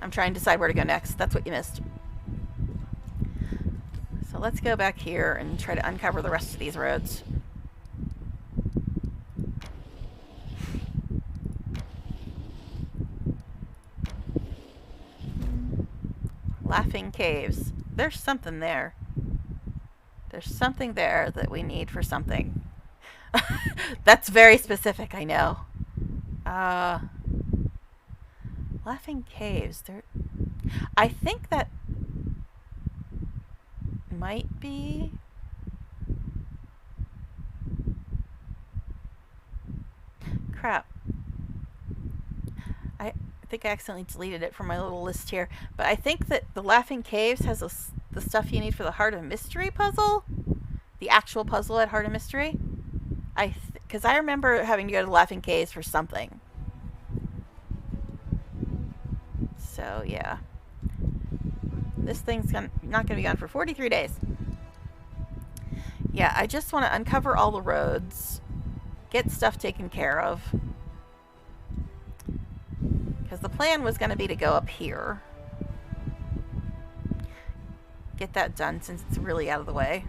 I'm trying to decide where to go next. That's what you missed. So let's go back here and try to uncover the rest of these roads. Laughing Caves. There's something there. There's something there that we need for something. That's very specific, I know. Laughing Caves. I think that might be... Crap. I think I accidentally deleted it from my little list here. But I think that the Laughing Caves has the stuff you need for the Heart of Mystery puzzle. The actual puzzle at Heart of Mystery. Because I remember having to go to the Laughing Caves for something. So, yeah. This thing's not going to be gone for 43 days. Yeah, I just want to uncover all the roads. Get stuff taken care of. Because the plan was going to be to go up here. Get that done since it's really out of the way.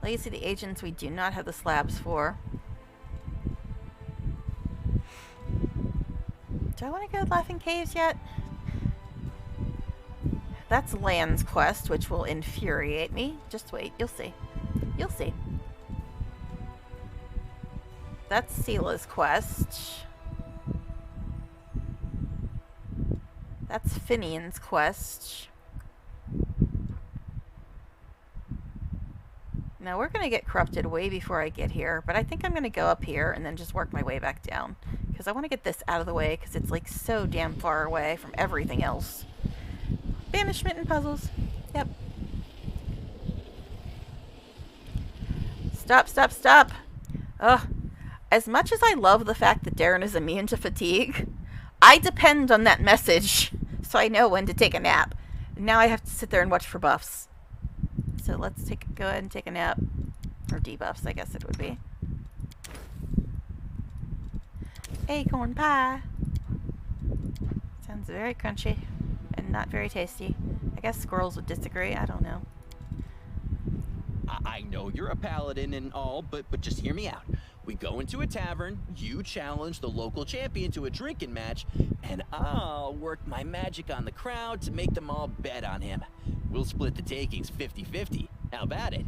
Legacy of the Agents we do not have the slabs for. Do I want to go to Laughing Caves yet? That's Land's quest, which will infuriate me. Just wait, you'll see. You'll see. That's Sela's quest. That's Finian's quest. Now we're going to get corrupted way before I get here, but I think I'm going to go up here and then just work my way back down. Because I want to get this out of the way because it's like so damn far away from everything else. Banishment and puzzles. Yep. Stop, stop, stop. Ugh. As much as I love the fact that Darren is immune to fatigue, I depend on that message so I know when to take a nap. Now I have to sit there and watch for buffs. So let's go ahead and take a nap. Or debuffs, I guess it would be. Acorn pie. Sounds very crunchy and not very tasty. I guess squirrels would disagree. I don't know. I know you're a paladin and all, but just hear me out. We go into a tavern, you challenge the local champion to a drinking match, and I'll work my magic on the crowd to make them all bet on him. We'll split the takings 50-50. How about it?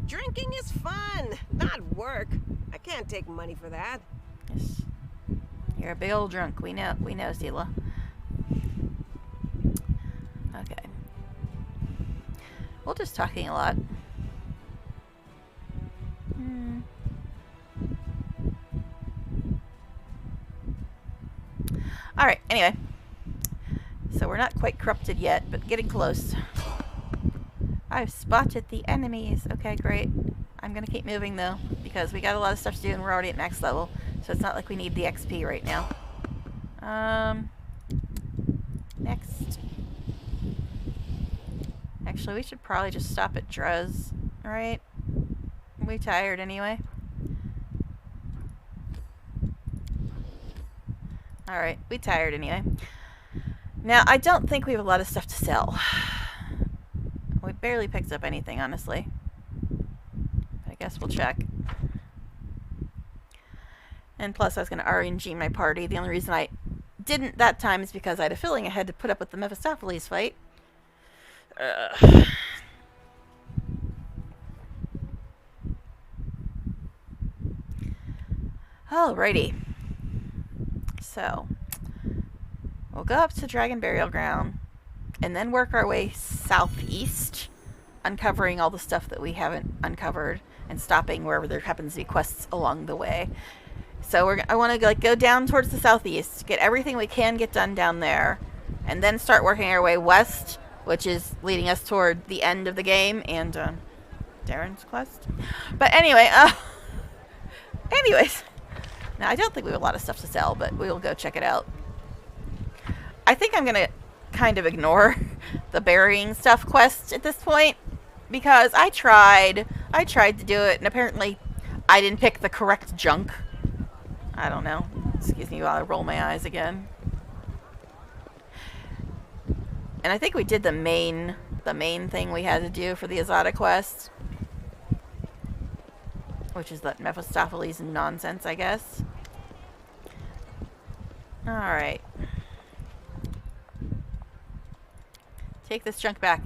Drinking is fun, not work. I can't take money for that. Yes. You're a big old drunk. We know, Zila. Okay. We're just talking a lot. Alright, anyway. So we're not quite corrupted yet, but getting close. I've spotted the enemies. Okay, great. I'm gonna keep moving though, because we got a lot of stuff to do and we're already at max level. So it's not like we need the XP right now. Next. Actually, we should probably just stop at Druz, right? We're tired anyway. Alright, we tired anyway. Now, I don't think we have a lot of stuff to sell. We barely picked up anything, honestly. I guess we'll check. And plus, I was going to RNG my party. The only reason I didn't that time is because I had a feeling I had to put up with the Mephistopheles fight. Alrighty. So, we'll go up to Dragon Burial Ground, and then work our way southeast, uncovering all the stuff that we haven't uncovered, and stopping wherever there happens to be quests along the way. So I want to go down towards the southeast, get everything we can get done down there, and then start working our way west, which is leading us toward the end of the game and Darren's quest. But anyway, anyways, now I don't think we have a lot of stuff to sell, but we will go check it out. I think I'm gonna kind of ignore the burying stuff quest at this point, because I tried to do it, and apparently I didn't pick the correct junk. I don't know. Excuse me while I roll my eyes again. And I think we did the main thing we had to do for the Azata quest, which is that Mephistopheles nonsense, I guess. Alright. Take this junk back.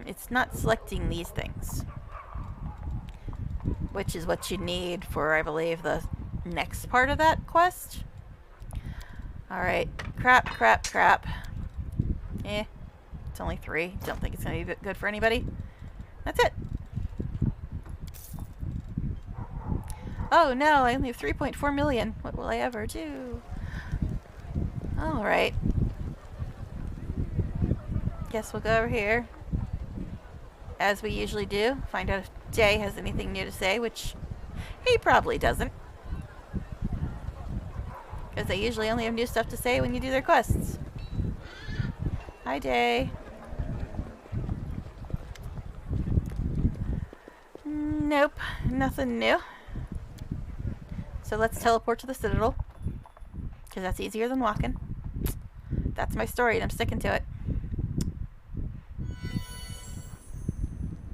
It's not selecting these things, which is what you need for, I believe, the next part of that quest. Alright. Crap. It's only 3. Don't think it's going to be good for anybody. That's it. Oh no, I only have 3.4 million. What will I ever do? Alright. Guess we'll go over here, as we usually do. Find out if Jay has anything new to say, which he probably doesn't, because they usually only have new stuff to say when you do their quests. Hi, Jay. Nope, nothing new. So let's teleport to the Citadel, because that's easier than walking. That's my story, and I'm sticking to it.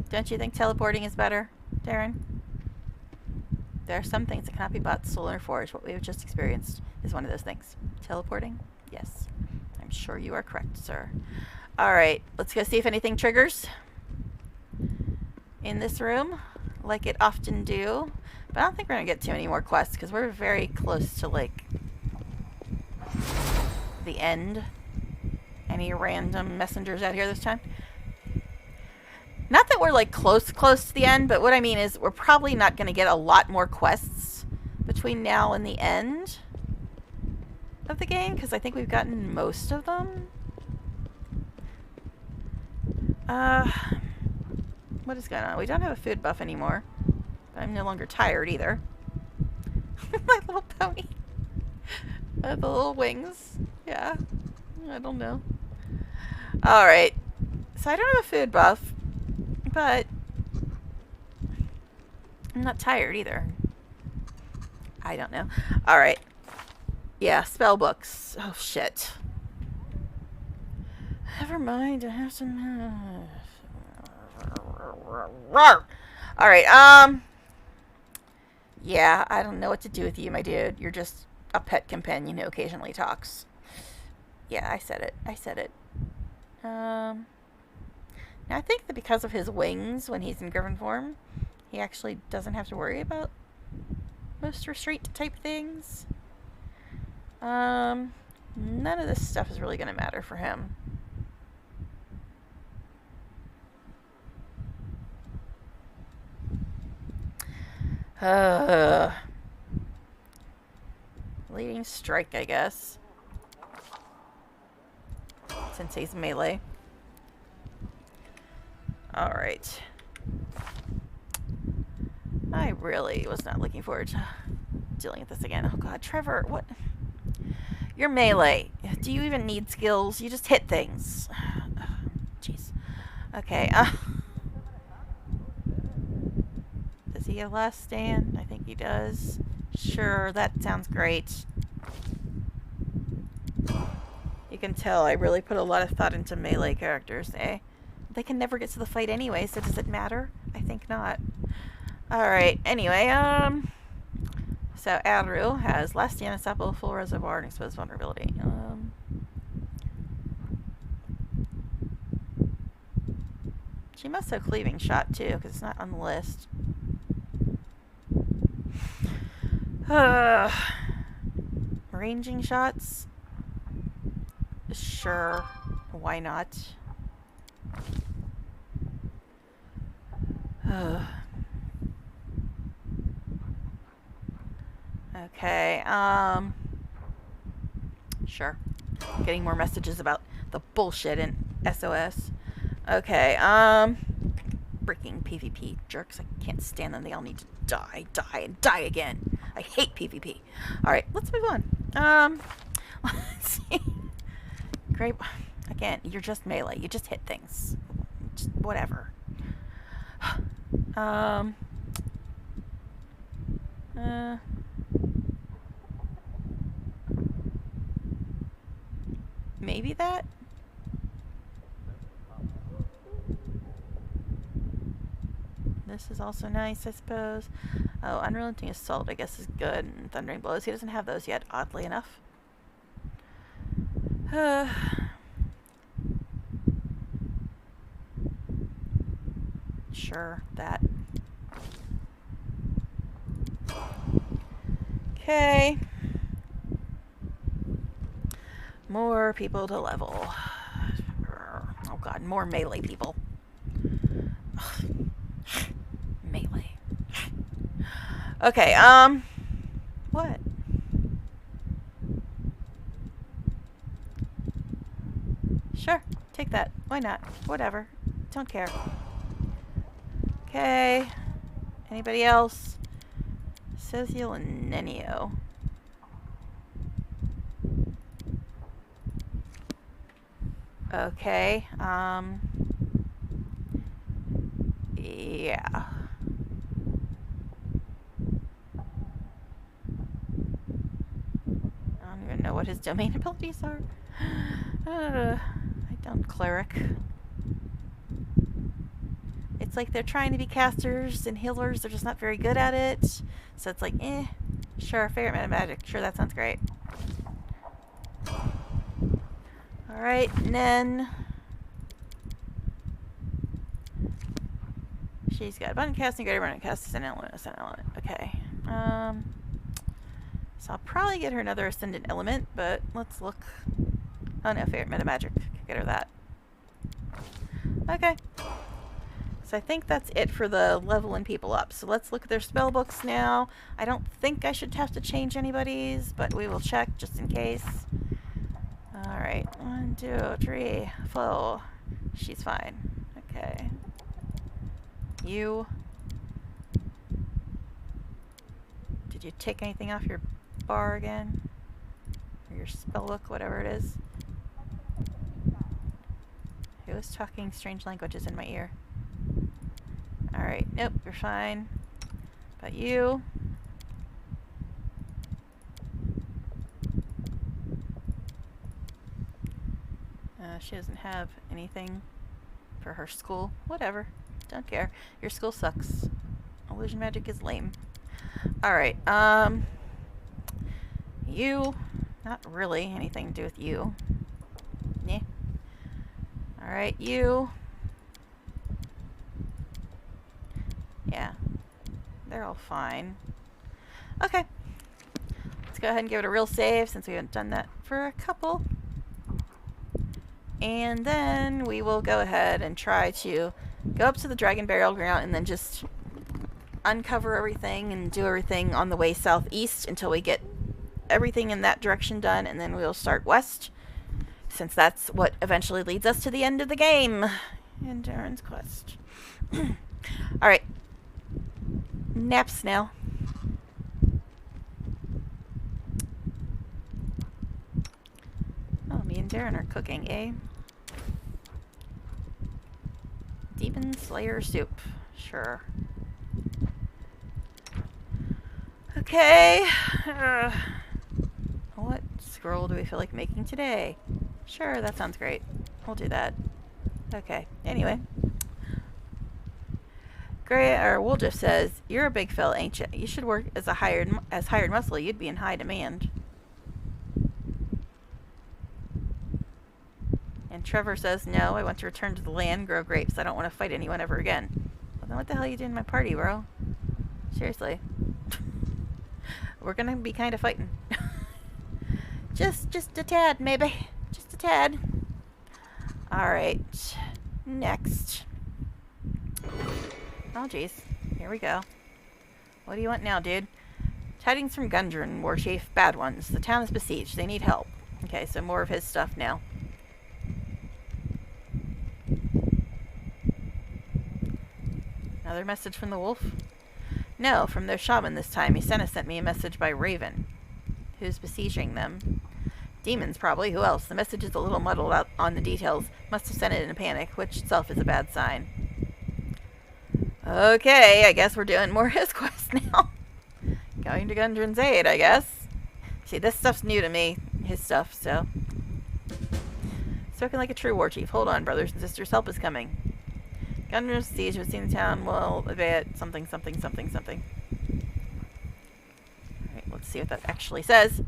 Don't you think teleporting is better, Darren? There are some things that cannot be bought. Solar Forge, what we have just experienced, is one of those things. Teleporting? Yes. I'm sure you are correct, sir. Alright, let's go see if anything triggers in this room, like it often do. But I don't think we're going to get too many more quests, because we're very close to, like, the end. Any random messengers out here this time? Not that we're, like, close to the end, but what I mean is we're probably not going to get a lot more quests between now and the end of the game, because I think we've gotten most of them. What is going on? We don't have a food buff anymore. But I'm no longer tired either. My little pony. The little wings. Yeah. I don't know. Alright. So I don't have a food buff, but I'm not tired either. I don't know. Alright. Yeah, spell books. Oh, shit. Never mind, I have some... Alright, yeah, I don't know what to do with you, my dude. You're just a pet companion who occasionally talks. Yeah, I said it. Now I think that because of his wings when he's in griffin form, he actually doesn't have to worry about most restraint type things. None of this stuff is really going to matter for him. Leading strike, I guess. Since he's melee. Alright. I really was not looking forward to dealing with this again. Oh god, Trevor, what? You're melee. Do you even need skills? You just hit things. Jeez. Okay, does he have last stand? I think he does. Sure, that sounds great. You can tell I really put a lot of thought into melee characters, eh? They can never get to the fight anyway, so does it matter? I think not. Alright, anyway, So Adru has last stand unstoppable, full reservoir, and exposed vulnerability. She must have cleaving shot too, because it's not on the list. Ranging shots? Sure. Why not? Okay, sure. Getting more messages about the bullshit in SOS. Okay, freaking PvP jerks. I can't stand them. They all need to die, and die again. I hate PvP. Alright, let's move on. Let's see. Great. Again, you're just melee. You just hit things. Just whatever. Maybe that? This is also nice, I suppose. Oh, Unrelenting Assault, I guess, is good. And Thundering Blows, he doesn't have those yet, oddly enough. Sure, that. Okay. More people to level. Oh god, more melee people. Melee. Okay, what? Sure, take that. Why not? Whatever. Don't care. Okay. Anybody else? Cecil and Nenio. Okay, yeah. I don't even know what his domain abilities are. I don't cleric. It's like they're trying to be casters and healers, they're just not very good at it. So it's like, sure, favorite meta magic. Sure, that sounds great. Alright, Nen. She's got abundant casting, greater abundant cast, ascendant element, ascendant element. Okay. So I'll probably get her another ascendant element, but let's look. Oh no, favorite meta magic. Get her that. Okay. So I think that's it for the leveling people up. So let's look at their spell books now. I don't think I should have to change anybody's, but we will check just in case. Alright, 1, 2, 3, 4. She's fine. Okay. You. Did you take anything off your bar again? Or your spell book, whatever it is? Who was talking strange languages in my ear? Alright, nope, you're fine. But you. She doesn't have anything for her school. Whatever. Don't care. Your school sucks. Illusion magic is lame. Alright, you. Not really anything to do with you. Nah. Alright, you. Yeah. They're all fine. Okay. Let's go ahead and give it a real save since we haven't done that for a couple. And then we will go ahead and try to go up to the Dragon Burial Ground and then just uncover everything and do everything on the way southeast until we get everything in that direction done, and then we'll start west, since that's what eventually leads us to the end of the game. Endurance quest. Alright. Naps now. Oh, me and Darren are cooking, eh? Demon Slayer soup. Sure. Okay. What scroll do we feel like making today? Sure, that sounds great. We'll do that. Okay. Anyway. Woljif says, "You're a big fella, ain't you? You should work as hired muscle. You'd be in high demand." And Trevor says, "No, I want to return to the land, grow grapes. I don't want to fight anyone ever again." Well, then what the hell are you doing in my party, bro? Seriously. We're gonna be kind of fighting. just a tad, maybe. Just a tad. Alright. Next. Oh, jeez. Here we go. What do you want now, dude? Tidings from Gundren, War Chief. Bad ones. The town is besieged. They need help. Okay, so more of his stuff now. Another message from the wolf? No, from their shaman this time. Isena sent me a message by Raven. Who's besieging them? Demons, probably. Who else? The message is a little muddled out on the details. Must have sent it in a panic, which itself is a bad sign. Okay, I guess we're doing more his quest now. Going to Gundren's aid, I guess. See, this stuff's new to me. His stuff, so. Spoken like a true war chief. Hold on, brothers and sisters. Help is coming. Gundren's siege has seen the town will evade something. Alright, let's see what that actually says.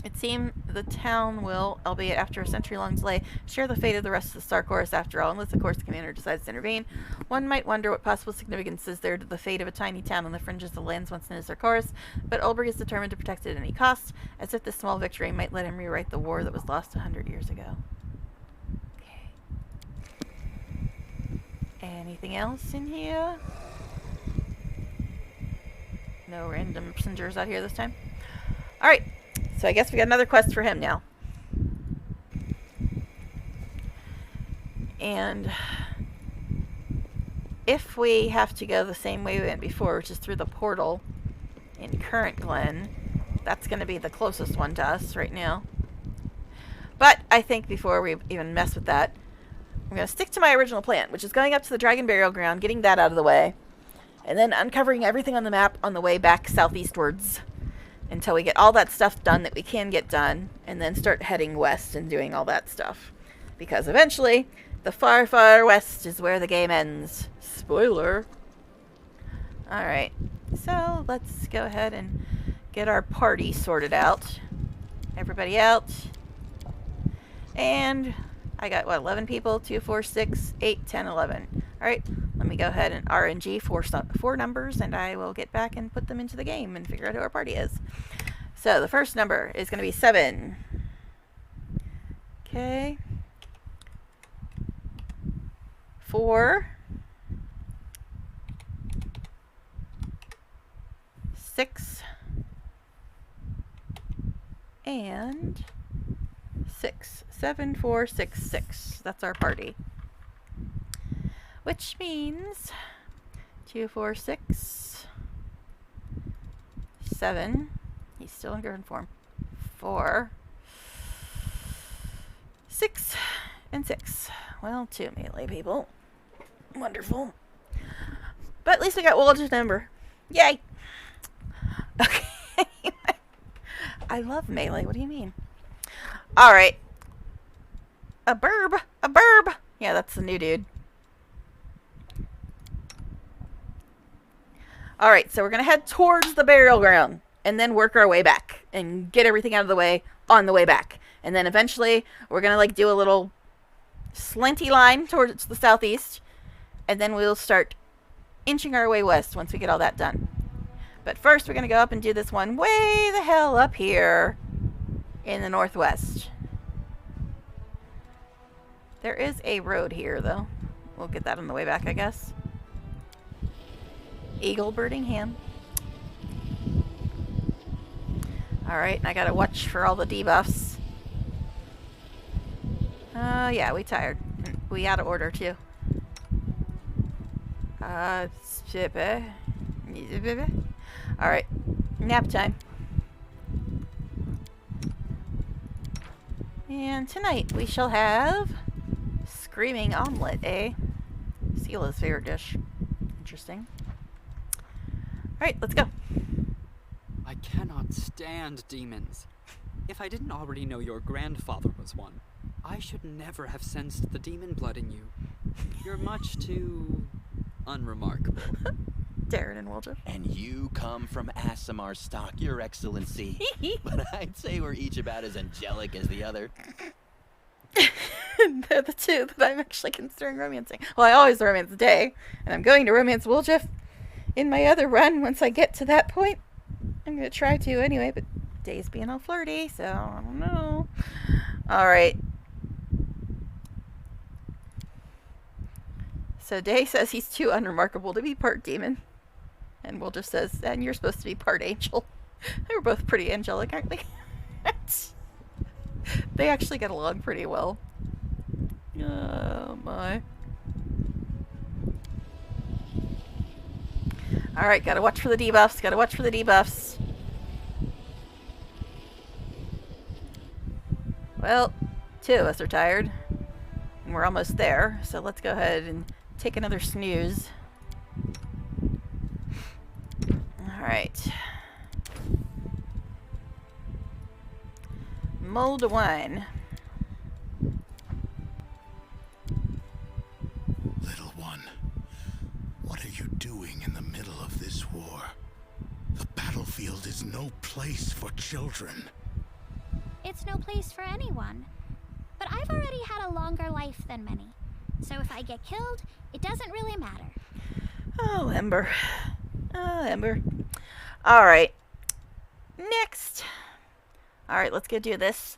It seems the town will, albeit after a century-long delay, share the fate of the rest of the Star Chorus after all, unless the Chorus commander decides to intervene. One might wonder what possible significance is there to the fate of a tiny town on the fringes of the lands once known as Star Chorus, but Ulbrich is determined to protect it at any cost, as if this small victory might let him rewrite the war that was lost 100 years ago. Okay. Anything else in here? No random messengers out here this time? Alright. So I guess we got another quest for him now. And if we have to go the same way we went before, which is through the portal in Current Glen, that's going to be the closest one to us right now. But I think before we even mess with that, I'm going to stick to my original plan, which is going up to the Dragon Burial Ground, getting that out of the way, and then uncovering everything on the map on the way back southeastwards. Until we get all that stuff done that we can get done, and then start heading west and doing all that stuff. Because eventually, the far, far west is where the game ends. Spoiler. Alright, so let's go ahead and get our party sorted out. Everybody out. And I got, what, 11 people? 2, 4, 6, 8, 10, 11. Alright, let me go ahead and RNG four numbers, and I will get back and put them into the game and figure out who our party is. So, the first number is going to be 7. Okay. 4. 6. And 6. 7, 4, 6, 6. That's our party. Which means 2, 4, 6, 7. He's still in Griffin form. 4, 6, and 6. Well, 2 melee people. Wonderful. But at least we got Woljif's number. Yay! Okay. I love melee. What do you mean? Alright. A burb. A burb. Yeah, that's the new dude. Alright, so we're going to head towards the burial ground and then work our way back and get everything out of the way on the way back. And then eventually we're going to like do a little slanty line towards the southeast, and then we'll start inching our way west once we get all that done. But first we're going to go up and do this one way the hell up here in the northwest. There is a road here though. We'll get that on the way back, I guess. Eagle birding ham. Alright, I gotta watch for all the debuffs. Yeah, we tired. We out of order too. Alright, nap time. And tonight we shall have screaming omelet, eh? Sela's favorite dish. Interesting. Alright, let's go. I cannot stand demons. If I didn't already know your grandfather was one, I should never have sensed the demon blood in you. You're much too unremarkable. Darren and Woljif. And you come from Asimar stock, Your Excellency. But I'd say we're each about as angelic as the other. They're the two that I'm actually considering romancing. Well, I always romance Day, and I'm going to romance Woljif in my other run once I get to that point. I'm going to try to anyway, but Day's being all flirty, so I don't know. Alright. So Day says he's too unremarkable to be part demon. And Woljif says, and you're supposed to be part angel. They were both pretty angelic, aren't they? They actually get along pretty well. Oh my. Alright, gotta watch for the debuffs, gotta watch for the debuffs. Well, two of us are tired. And we're almost there, so let's go ahead and take another snooze. Alright. Mold wine. Little one, what are you doing in the middle of this war? The battlefield is no place for children. It's no place for anyone. But I've already had a longer life than many. So if I get killed, it doesn't really matter. Oh, Ember. Oh, Ember. Alright. Next. Alright, let's go do this.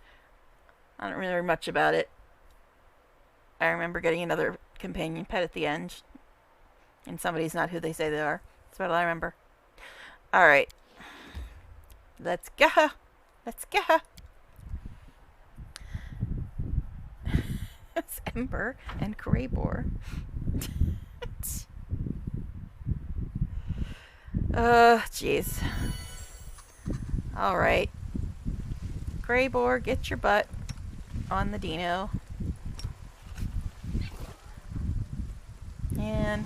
I don't remember much about it. I remember getting another companion pet at the end. And somebody's not who they say they are. That's what I remember. Alright. Let's go. Let's go. It's Ember and Greybore. Jeez. Alright. Greybore, get your butt on the Dino. And...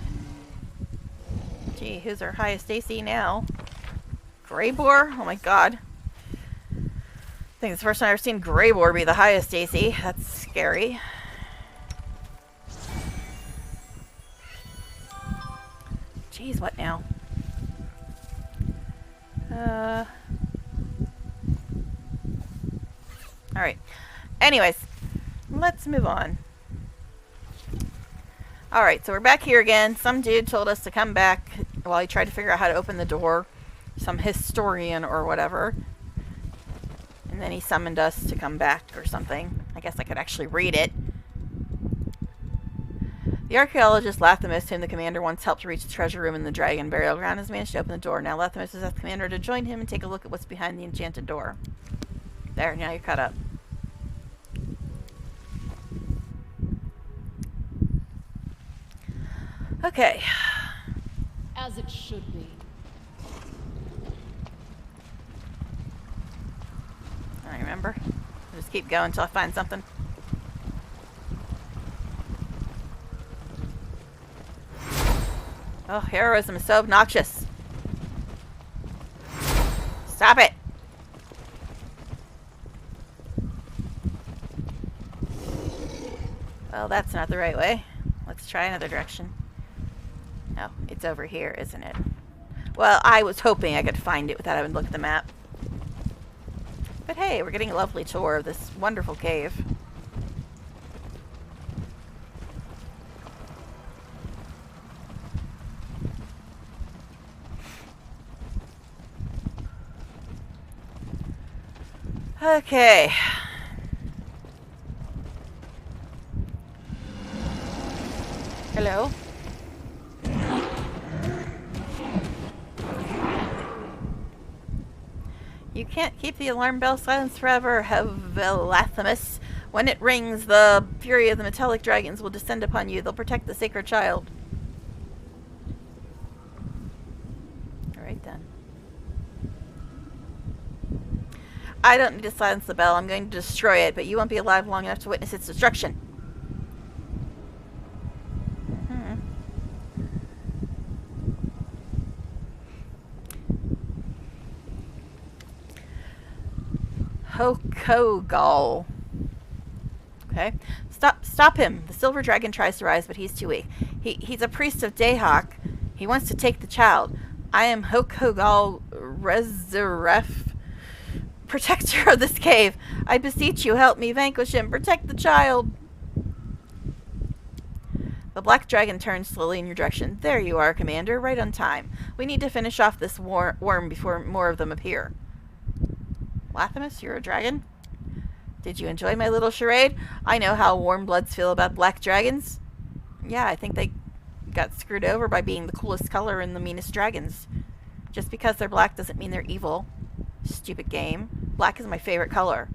gee, who's our highest AC now? Greybore? Oh my god. I think it's the first time I've ever seen Greybore be the highest AC. That's scary. Jeez, what now? Alright. Anyways, let's move on. Alright, so we're back here again. Some dude told us to come back while he tried to figure out how to open the door. Some historian or whatever. And then he summoned us to come back or something. I guess I could actually read it. The archaeologist Lathamus, whom the commander once helped reach the treasure room in the dragon burial ground, has managed to open the door. Now Lathamus has asked the commander to join him and take a look at what's behind the enchanted door. There, now you're caught up. Okay. As it should be. I remember. I'll just keep going until I find something. Oh, heroism is so obnoxious. Stop it! Well, that's not the right way. Let's try another direction. No, it's over here, isn't it? Well, I was hoping I could find it without having to look at the map. But hey, we're getting a lovely tour of this wonderful cave. Okay. Hello? You can't keep the alarm bell silenced forever, Lathamus. When it rings, the fury of the metallic dragons will descend upon you. They'll protect the sacred child. Alright then. I don't need to silence the bell. I'm going to destroy it, but you won't be alive long enough to witness its destruction. Hokogal. Okay. Stop him. The silver dragon tries to rise, but he's too weak. He's a priest of Dayhawk. He wants to take the child. I am Hokogal Rezeref, protector of this cave. I beseech you, help me vanquish him. Protect the child. The black dragon turns slowly in your direction. There you are, Commander, right on time. We need to finish off this worm before more of them appear. Lathamus, you're a dragon? Did you enjoy my little charade? I know how warm bloods feel about black dragons. Yeah, I think they got screwed over by being the coolest color and the meanest dragons. Just because they're black doesn't mean they're evil. Stupid game. Black is my favorite color.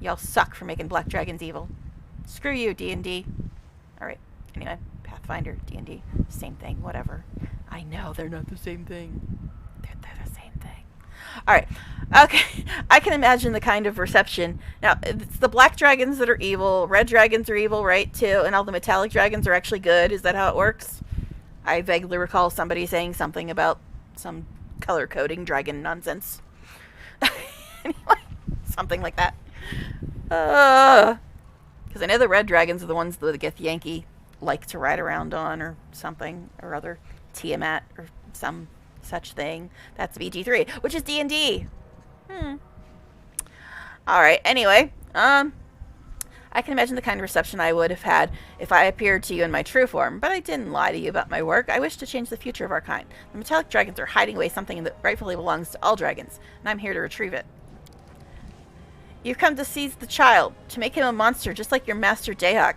Y'all suck for making black dragons evil. Screw you, D&D. Alright, anyway. Pathfinder, D&D, same thing, whatever. I know, they're not the same thing. They're the same thing. Alright, okay. I can imagine the kind of reception. Now, it's the black dragons that are evil, red dragons are evil, right, too, and all the metallic dragons are actually good. Is that how it works? I vaguely recall somebody saying something about some color-coding dragon nonsense. Anyway, something like that. Because I know the red dragons are the ones that the Githyanki like to ride around on, or something or other. Tiamat or some such thing. That's BG3, which is D&D. Alright, anyway, I can imagine the kind of reception I would have had if I appeared to you in my true form, but I didn't lie to you about my work. I wish to change the future of our kind. The metallic dragons are hiding away something that rightfully belongs to all dragons, and I'm here to retrieve it. You've come to seize the child, to make him a monster just like your master Dayhawk.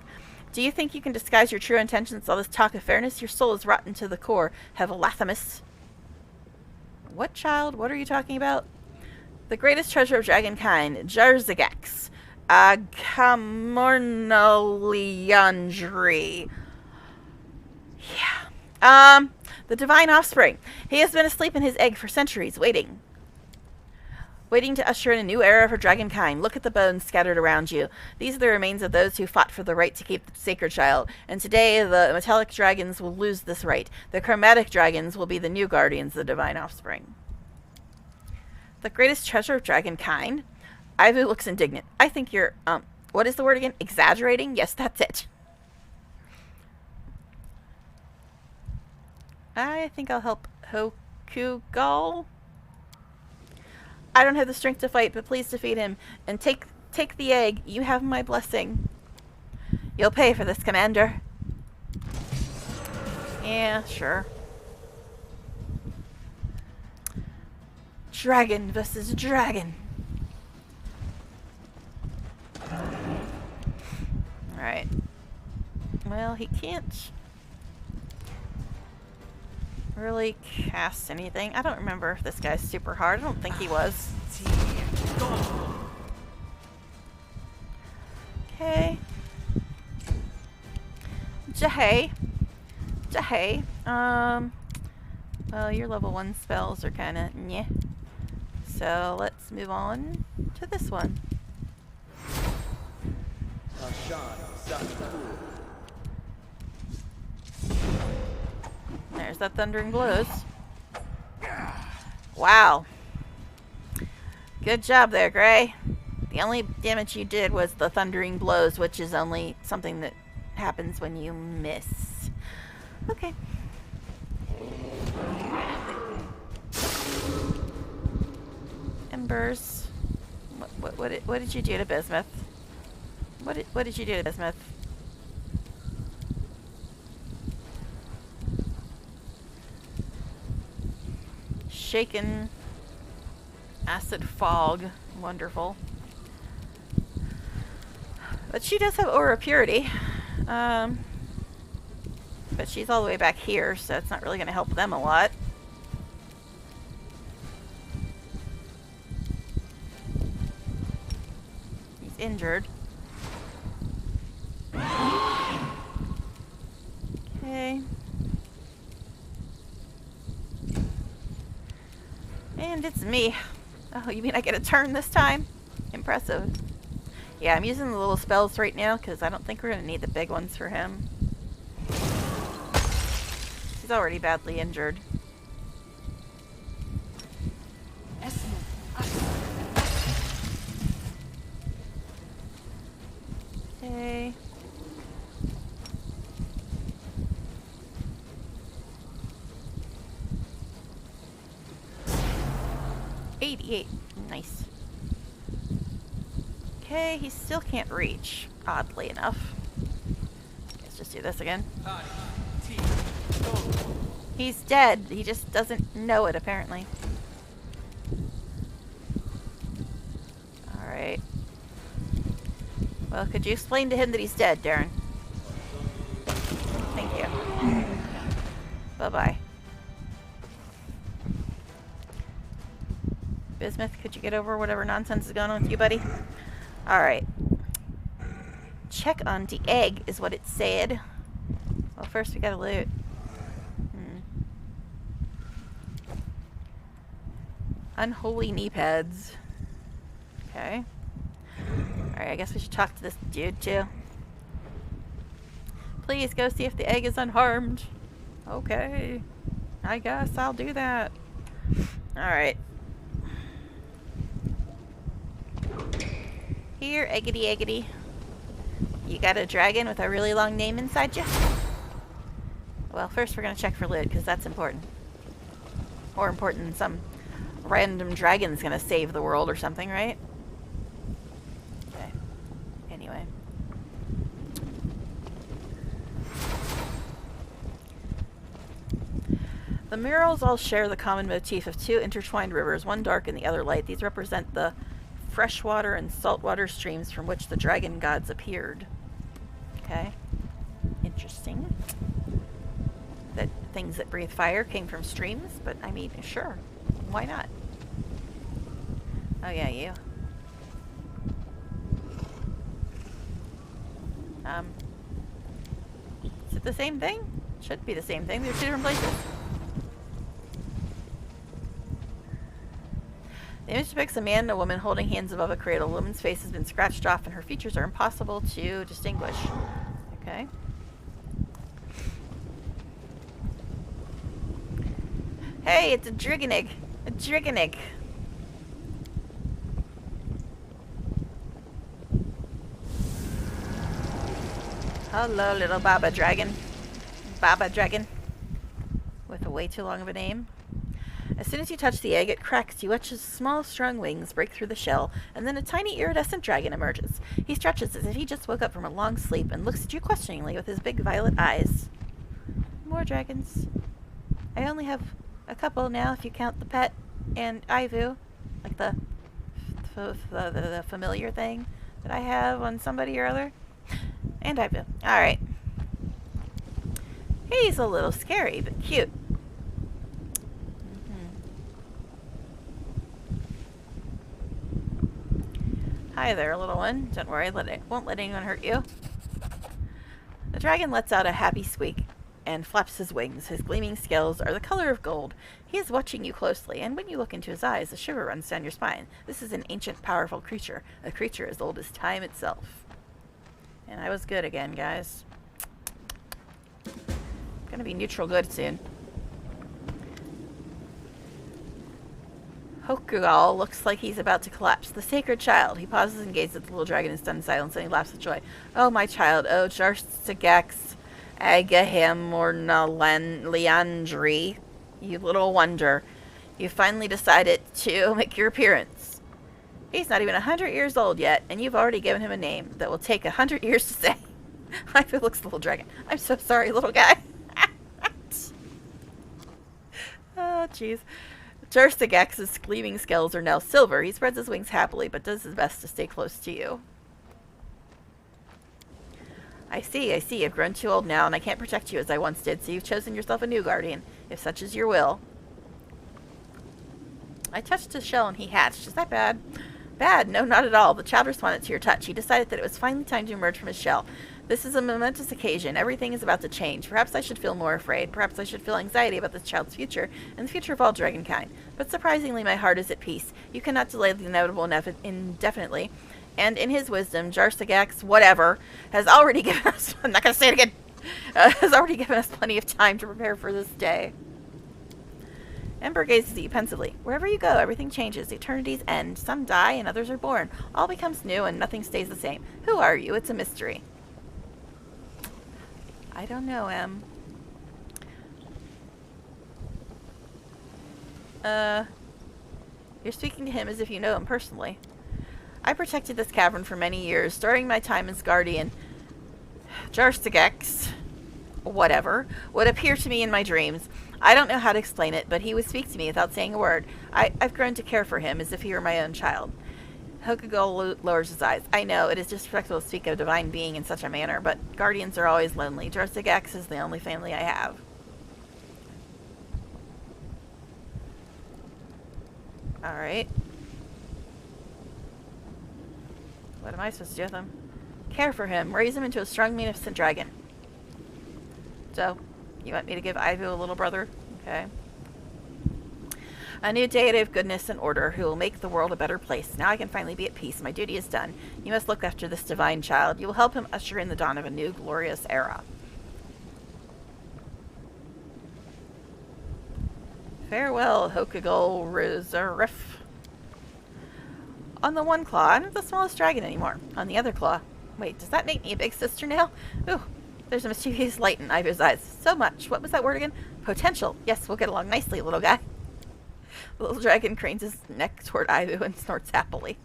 Do you think you can disguise your true intentions, all this talk of fairness? Your soul is rotten to the core, Hevelathamus. What child? What are you talking about? The greatest treasure of dragonkind, Jarzagax. Agamornoliandri. Yeah. The divine offspring. He has been asleep in his egg for centuries, waiting to usher in a new era for dragonkind. Look at the bones scattered around you. These are the remains of those who fought for the right to keep the sacred child. And today, the metallic dragons will lose this right. The chromatic dragons will be the new guardians of the divine offspring. The greatest treasure of dragonkind? Ivu looks indignant. I think you're, what is the word again? Exaggerating? Yes, that's it. I think I'll help Hokugal. I don't have the strength to fight, but please defeat him and take the egg. You have my blessing. You'll pay for this, Commander. Yeah, sure. Dragon versus dragon. Alright. Well, he can't really cast anything. I don't remember if this guy's super hard. I don't think he was. Okay. Jahay. Well, your level 1 spells are kind of nyeh. So let's move on to this one. There's that thundering blows. Wow. Good job there, Gray. The only damage you did was the thundering blows, which is only something that happens when you miss. Okay. Embers. What did you do to Bismuth? What did you do to Bismuth? Shaken acid fog. Wonderful. But she does have aura purity. But she's all the way back here, so it's not really going to help them a lot. He's injured. Okay. And it's me. Oh, you mean I get a turn this time? Impressive. Yeah, I'm using the little spells right now because I don't think we're going to need the big ones for him. He's already badly injured. Okay. 88. Nice. Okay, he still can't reach, oddly enough. Let's just do this again. He's dead. He just doesn't know it, apparently. Alright. Well, could you explain to him that he's dead, Darren? Thank you. Bye-bye. Bismuth, could you get over whatever nonsense is going on with you, buddy? Alright. Check on the egg is what it said. Well, first we gotta loot. Unholy knee pads. Okay. Alright, I guess we should talk to this dude, too. Please, go see if the egg is unharmed. Okay. I guess I'll do that. Alright. Here, eggity eggity. You got a dragon with a really long name inside you? Well, first we're gonna check for loot, because that's important. More important than some random dragon's gonna save the world or something, right? Okay. Anyway. The murals all share the common motif of two intertwined rivers, one dark and the other light. These represent the freshwater and saltwater streams from which the dragon gods appeared. Okay. Interesting. That things that breathe fire came from streams, but I mean, sure. Why not? Oh yeah, you. Is it the same thing? Should be the same thing. They're two different places. The image depicts a man and a woman holding hands above a cradle. The woman's face has been scratched off and her features are impossible to distinguish. Okay. Hey, it's a Driganig. A Driganig. Hello, little Baba Dragon. Baba Dragon. With a way too long of a name. As soon as you touch the egg, it cracks. You watch his small, strong wings break through the shell, and then a tiny iridescent dragon emerges. He stretches as if he just woke up from a long sleep and looks at you questioningly with his big violet eyes. More dragons. I only have a couple now, if you count the pet and Ivu, like the familiar thing that I have on somebody or other. And Ivu. Alright. He's a little scary, but cute. Hi there, little one. Don't worry, won't let anyone hurt you. The dragon lets out a happy squeak and flaps his wings. His gleaming scales are the color of gold. He is watching you closely, and when you look into his eyes, a shiver runs down your spine. This is an ancient, powerful creature, a creature as old as time itself. And I was good again, guys. Gonna be neutral good soon. Hokugal looks like he's about to collapse. The sacred child. He pauses and gazes at the little dragon in stunned silence, and he laughs with joy. Oh, my child. Oh, Jarstagax Agaham or Leandri. You little wonder. You finally decided to make your appearance. He's not even 100 years old yet, and you've already given him a name that will take 100 years to say. I feel looks the little dragon. I'm so sorry, little guy. Oh, jeez. Jarstagax's gleaming scales are now silver. He spreads his wings happily, but does his best to stay close to you. I see. I've grown too old now, and I can't protect you as I once did, so you've chosen yourself a new guardian, if such is your will. I touched his shell and he hatched. Is that bad? Bad? No, not at all. The child responded to your touch. He decided that it was finally time to emerge from his shell. This is a momentous occasion. Everything is about to change. Perhaps I should feel more afraid. Perhaps I should feel anxiety about this child's future and the future of all dragonkind. But surprisingly, my heart is at peace. You cannot delay the inevitable indefinitely. And in his wisdom, Jarstagax, whatever, has already given us... I'm not going to say it again. Has already given us plenty of time to prepare for this day. Ember gazes at you pensively. Wherever you go, everything changes. Eternities end. Some die and others are born. All becomes new and nothing stays the same. Who are you? It's a mystery. I don't know, Em. You're speaking to him as if you know him personally. I protected this cavern for many years. During my time as guardian, Jarstigex, whatever, would appear to me in my dreams. I don't know how to explain it, but he would speak to me without saying a word. I've grown to care for him as if he were my own child. Hokugol lowers his eyes. I know, it is disrespectful to speak of a divine being in such a manner, but guardians are always lonely. Jarstigex is the only family I have. Alright. What am I supposed to do with him? Care for him. Raise him into a strong, magnificent dragon. So, you want me to give Ivu a little brother? Okay. A new deity of goodness and order who will make the world a better place. Now I can finally be at peace. My duty is done. You must look after this divine child. You will help him usher in the dawn of a new, glorious era. Farewell, Hokugol Rizarif. On the one claw, I'm not the smallest dragon anymore. On the other claw. Wait, does that make me a big sister now? Ooh, there's a mischievous light in Ivu's eyes. So much. What was that word again? Potential. Yes, we'll get along nicely, little guy. The little dragon cranes his neck toward Ivu and snorts happily.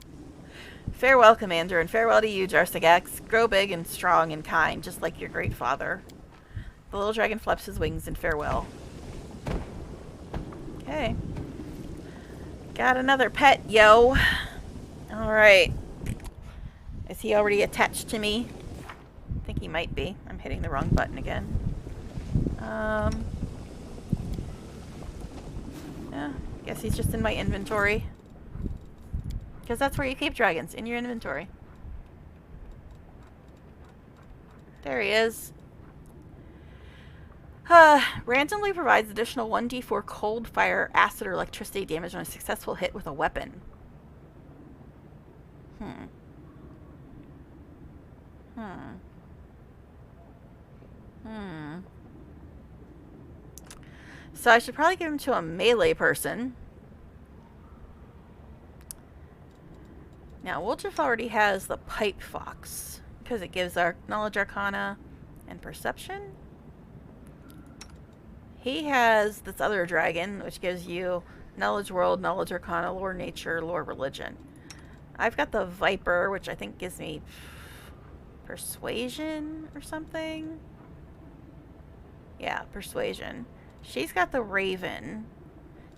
Farewell, Commander, and farewell to you, Jarstigex. Grow big and strong and kind, just like your great father. The little dragon flaps his wings in farewell. Okay. Got another pet, yo. Alright. Is he already attached to me? I think he might be. I'm hitting the wrong button again. Yeah, guess he's just in my inventory. Because that's where you keep dragons, in your inventory. There he is. Randomly provides additional 1d4 cold, fire, acid, or electricity damage on a successful hit with a weapon. So I should probably give him to a melee person. Now, Woljif already has the Pipe Fox, because it gives our Knowledge Arcana and Perception. He has this other dragon, which gives you Knowledge World, Knowledge Arcana, Lore Nature, Lore Religion. I've got the Viper, which I think gives me Persuasion or something. Yeah, Persuasion. She's got the Raven.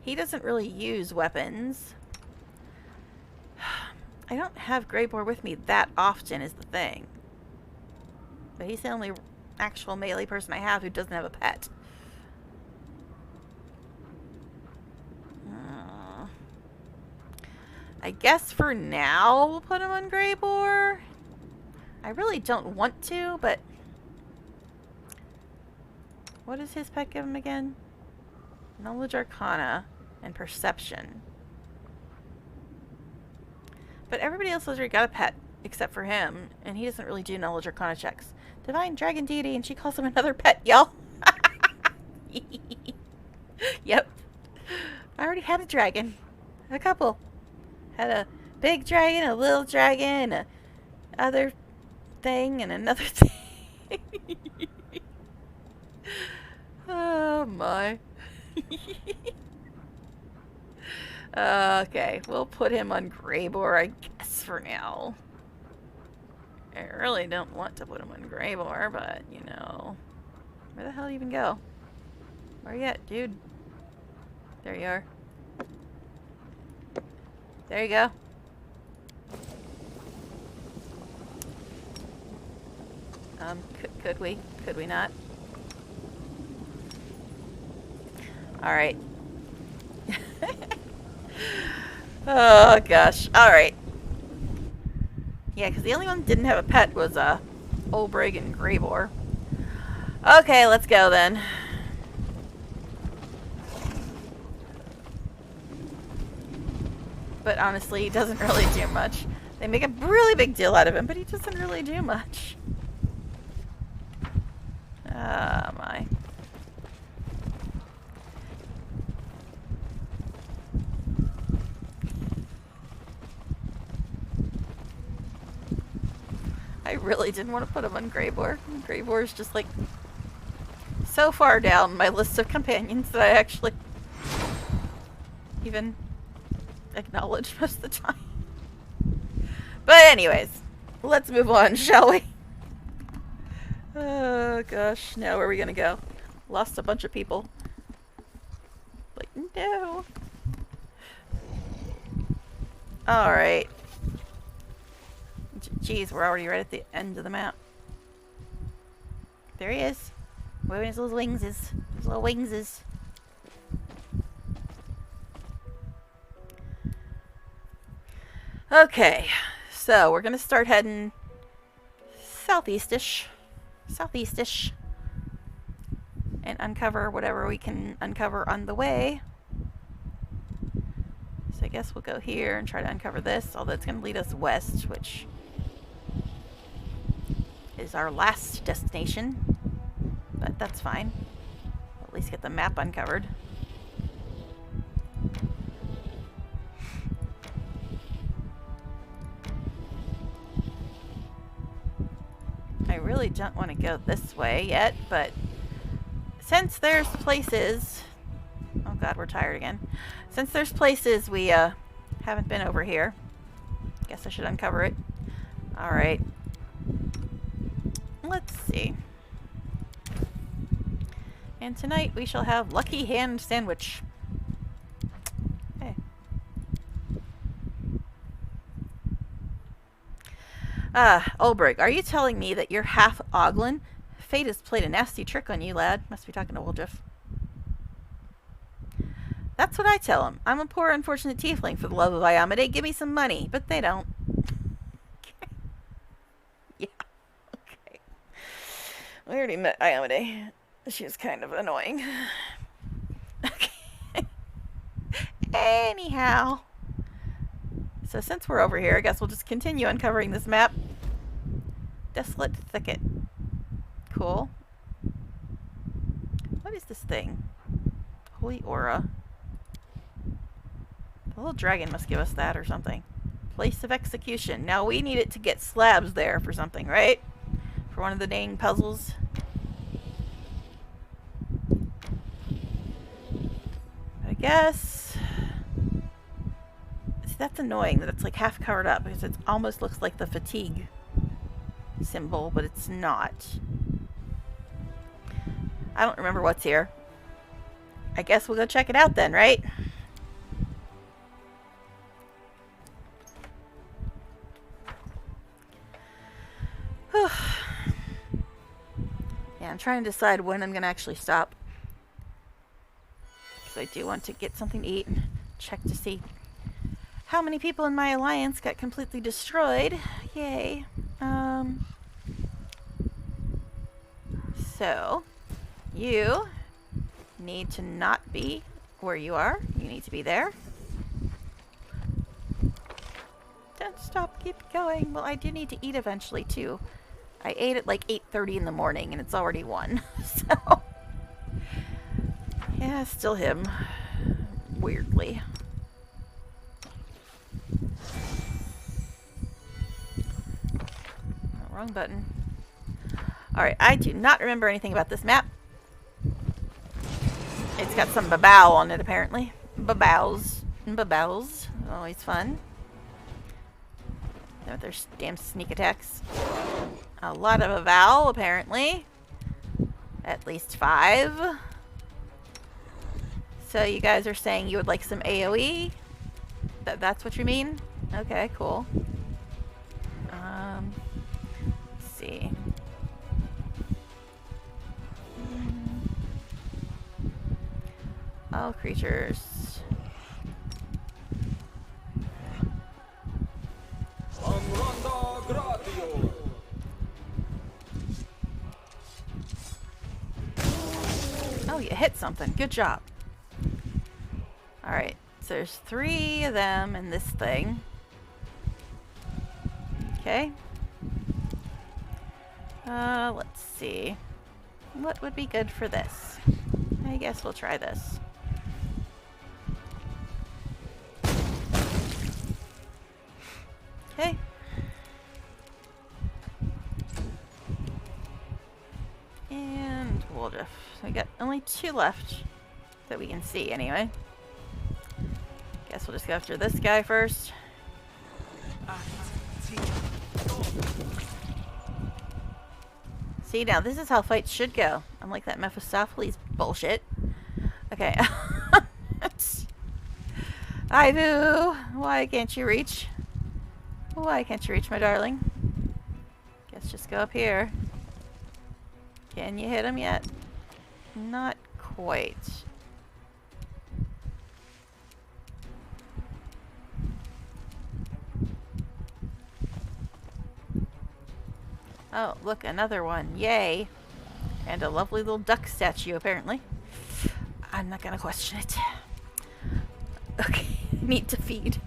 He doesn't really use weapons. I don't have Greyboar with me that often is the thing. But he's the only actual melee person I have who doesn't have a pet. I guess for now we'll put him on Greyboar. I really don't want to, but... What does his pet give him again? Knowledge Arcana and Perception. But everybody else has already got a pet, except for him, and he doesn't really do Knowledge Arcana checks. Divine Dragon Deity, and she calls him another pet, y'all. Yep. I already had a dragon. A couple. Had a big dragon, a little dragon, a other thing, and another thing. Oh my. Okay, we'll put him on Greyboar, I guess, for now. I really don't want to put him on Greyboar, but, you know. Where the hell do you even go? Where you at, dude? There you are. There you go. Could we? Could we not? Alright. Oh, gosh. Alright. Yeah, because the only one that didn't have a pet was, Olbrig and Greyboar. Okay, let's go then. But honestly, he doesn't really do much. They make a really big deal out of him, but he doesn't really do much. Ah, my. I really didn't want to put him on Greybor. Greybor is just like so far down my list of companions that I actually even acknowledge most of the time. But anyways, let's move on, shall we? Oh gosh, now where are we gonna go? Lost a bunch of people. Like, no. Alright. Jeez, we're already right at the end of the map. There he is. Waving his little wingses. His little wingses. Okay, so we're gonna start heading southeastish. Southeastish. And uncover whatever we can uncover on the way. So I guess we'll go here and try to uncover this, although it's gonna lead us west, which is our last destination. But that's fine. We'll at least get the map uncovered. I really don't want to go this way yet, but since there's places... Oh god, we're tired again. Since there's places we haven't been over here, guess I should uncover it. Alright. Let's see. And tonight we shall have Lucky Hand Sandwich. Okay. Ulbrich, are you telling me that you're half Oglin? Fate has played a nasty trick on you, lad. Must be talking to Woldriff. That's what I tell him. I'm a poor, unfortunate tiefling. For the love of Iamade, give me some money. But they don't. Okay. Yeah. Okay. We already met Iamade. She was kind of annoying. Okay. Anyhow. So since we're over here, I guess we'll just continue uncovering this map. Desolate Thicket. Cool. What is this thing? Holy Aura. The little dragon must give us that or something. Place of Execution. Now we need it to get slabs there for something, right? For one of the dang puzzles. I guess... See, that's annoying that it's like half covered up because it almost looks like the fatigue symbol, but it's not. I don't remember what's here. I guess we'll go check it out then, right? Yeah, I'm trying to decide when I'm going to actually stop. Because I do want to get something to eat and check to see how many people in my alliance got completely destroyed. Yay. So, you need to not be where you are. You need to be there. Don't stop, keep going. Well, I do need to eat eventually, too. I ate at like 8:30 in the morning, and it's already 1. So, yeah, still him. Weirdly. Oh, wrong button. Alright, I do not remember anything about this map. It's got some babow on it, apparently. Babows. Babows. Always fun. With their damn sneak attacks. A lot of avow, apparently. At least 5. So you guys are saying you would like some AoE? That's what you mean? Okay, cool. Let's see. All creatures. Oh, you hit something. Good job. Alright, so there's 3 of them in this thing. Okay. Let's see. What would be good for this? I guess we'll try this. Okay. we'll just... We got only 2 left that we can see, anyway. Guess we'll just go after this guy first. See, now this is how fights should go. Unlike that Mephistopheles bullshit. Okay. Ivu, why can't you reach? Why can't you reach, my darling? Guess just go up here. Can you hit him yet? Not quite. Oh, look, another one. Yay. And a lovely little duck statue, apparently. I'm not gonna question it. Okay, need to feed.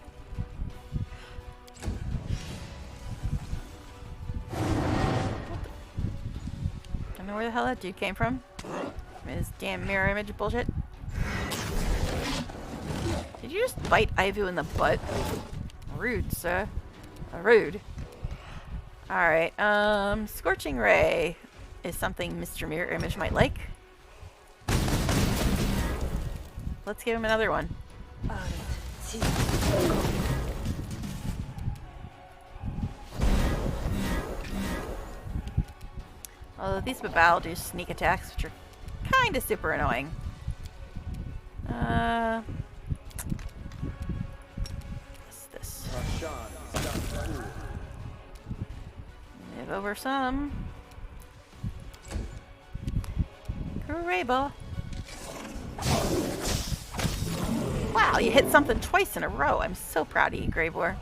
Don't know where the hell that dude came from. His damn mirror image bullshit. Did you just bite Ivu in the butt? Rude, sir. Rude. Alright, Scorching Ray is something Mr. Mirror Image might like. Let's give him another one. Although these Babao do sneak attacks, which are kinda super annoying. What's this? Move over some. Grable. Wow, you hit something twice in a row. I'm so proud of you, Gravor.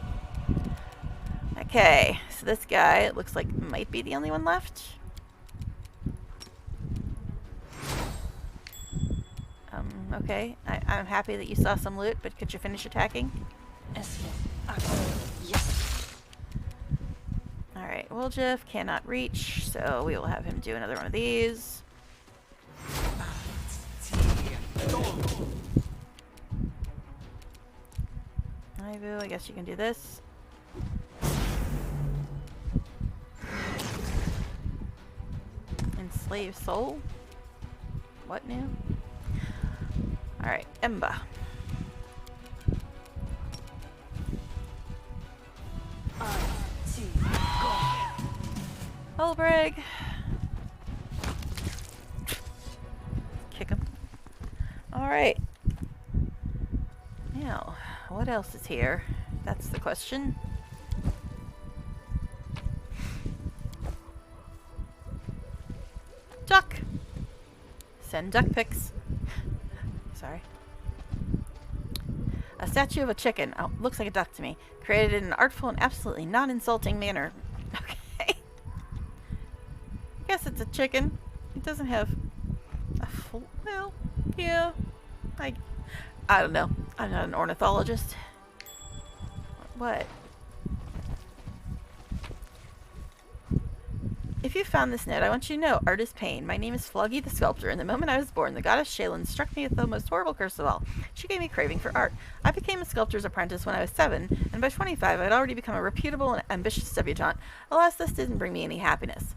Okay, so this guy, it looks like might be the only one left. Okay. I'm happy that you saw some loot, but could you finish attacking? Yes. Alright, Woljif cannot reach, so we will have him do another one of these. Ivu, I guess you can do this. Enslave soul? What new? Alright, Emba. Holbrig. Kick him. Alright. Now, what else is here? That's the question. Duck! Send duck pics. Sorry. A statue of a chicken. Oh, looks like a duck to me. Created in an artful and absolutely non-insulting manner. Okay. I guess it's a chicken. It doesn't have a full... Well, yeah. I don't know. I'm not an ornithologist. What? If you found this note, I want you to know, art is pain. My name is Floggy the Sculptor, and the moment I was born, the goddess Shaylin struck me with the most horrible curse of all. She gave me craving for art. I became a sculptor's apprentice when I was 7, and by 25 I had already become a reputable and ambitious debutante. Alas, this didn't bring me any happiness.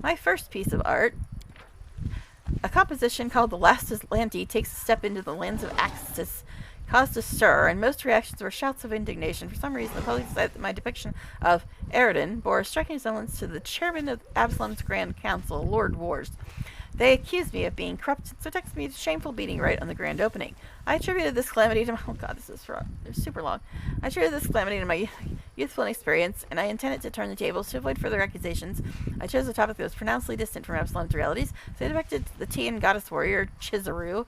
My first piece of art, a composition called The Last Atlanti, takes a step into the lands of Axis, caused a stir, and most reactions were shouts of indignation. For some reason, the police said that my depiction of Eridan bore a striking resemblance to the chairman of Absalom's Grand Council, Lord Wars. They accused me of being corrupt, so texted me a shameful beating right on the grand opening. I attributed this calamity to my... Oh god, this is super long. I attributed this calamity to my youthful inexperience, and I intended to turn the tables to avoid further accusations. I chose a topic that was pronouncedly distant from Absalom's realities, so I depicted the Tian goddess warrior, Chizuru.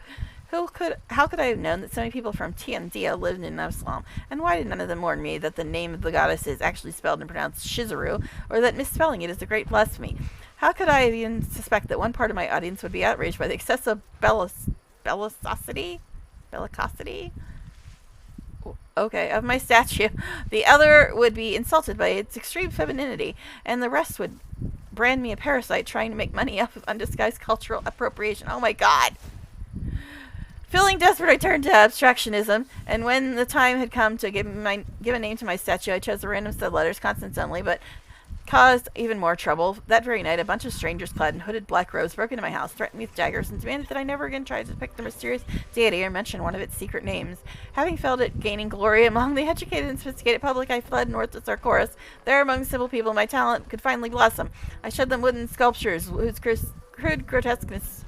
How could I have known that so many people from Tiandia lived in Absalom? And why did none of them warn me that the name of the goddess is actually spelled and pronounced Shizuru, or that misspelling it is a great blasphemy? How could I even suspect that one part of my audience would be outraged by the excessive bellicosity? Okay, of my statue. The other would be insulted by its extreme femininity, and the rest would brand me a parasite trying to make money off of undisguised cultural appropriation. Oh my god! Feeling desperate, I turned to abstractionism, and when the time had come to give a name to my statue, I chose the random stud letters, consonants only, but caused even more trouble. That very night, a bunch of strangers clad in hooded black robes broke into my house, threatened me with daggers, and demanded that I never again try to depict the mysterious deity or mention one of its secret names. Having felt it gaining glory among the educated and sophisticated public, I fled north to Sarkoris. There, among simple people, my talent could finally blossom. I showed them wooden sculptures whose crude grotesqueness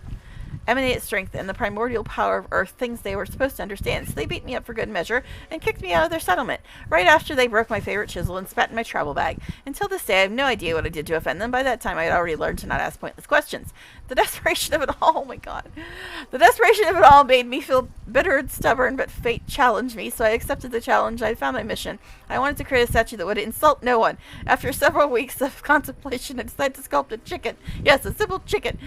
emanated strength and the primordial power of Earth, things they were supposed to understand. So they beat me up for good measure and kicked me out of their settlement. Right after, they broke my favorite chisel and spat in my travel bag. Until this day, I have no idea what I did to offend them. By that time, I had already learned to not ask pointless questions. The desperation of it all, oh my god. The desperation of it all made me feel bitter and stubborn, but fate challenged me, so I accepted the challenge. I had found my mission. I wanted to create a statue that would insult no one. After several weeks of contemplation, I decided to sculpt a chicken. Yes, a simple chicken.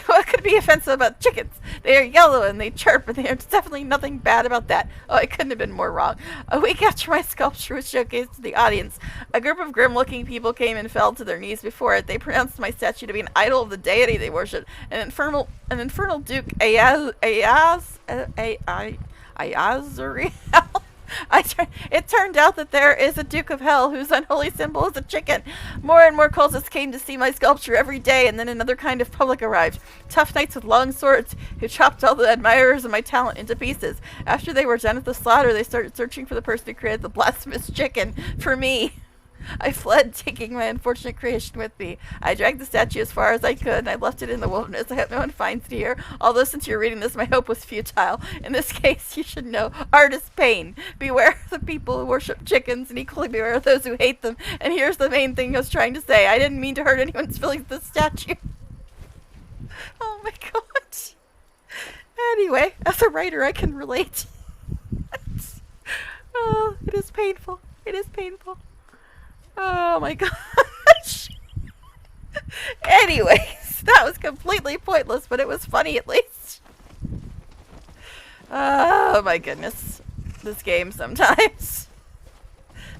What could be offensive about chickens? They are yellow and they chirp, and there's definitely nothing bad about that. Oh, I couldn't have been more wrong. A week after my sculpture was showcased to the audience, a group of grim-looking people came and fell to their knees before it. They pronounced my statue to be an idol of the deity they worship, an infernal Duke Ayazuriel. It turned out that there is a Duke of Hell whose unholy symbol is a chicken. More and more cultists came to see my sculpture every day, and then another kind of public arrived. Tough knights with long swords who chopped all the admirers of my talent into pieces. After they were done with the slaughter, they started searching for the person who created the blasphemous chicken. For me. I fled, taking my unfortunate creation with me. I dragged the statue as far as I could, and I left it in the wilderness. I hope no one finds it here. Although, since you're reading this, my hope was futile. In this case, you should know, art is pain. Beware of the people who worship chickens, and equally beware of those who hate them. And here's the main thing I was trying to say. I didn't mean to hurt anyone's feelings with this statue. Oh my god. Anyway, as a writer, I can relate. Oh, it is painful. It is painful. Oh my gosh. Anyways, that was completely pointless, but it was funny at least. Oh my goodness. This game sometimes.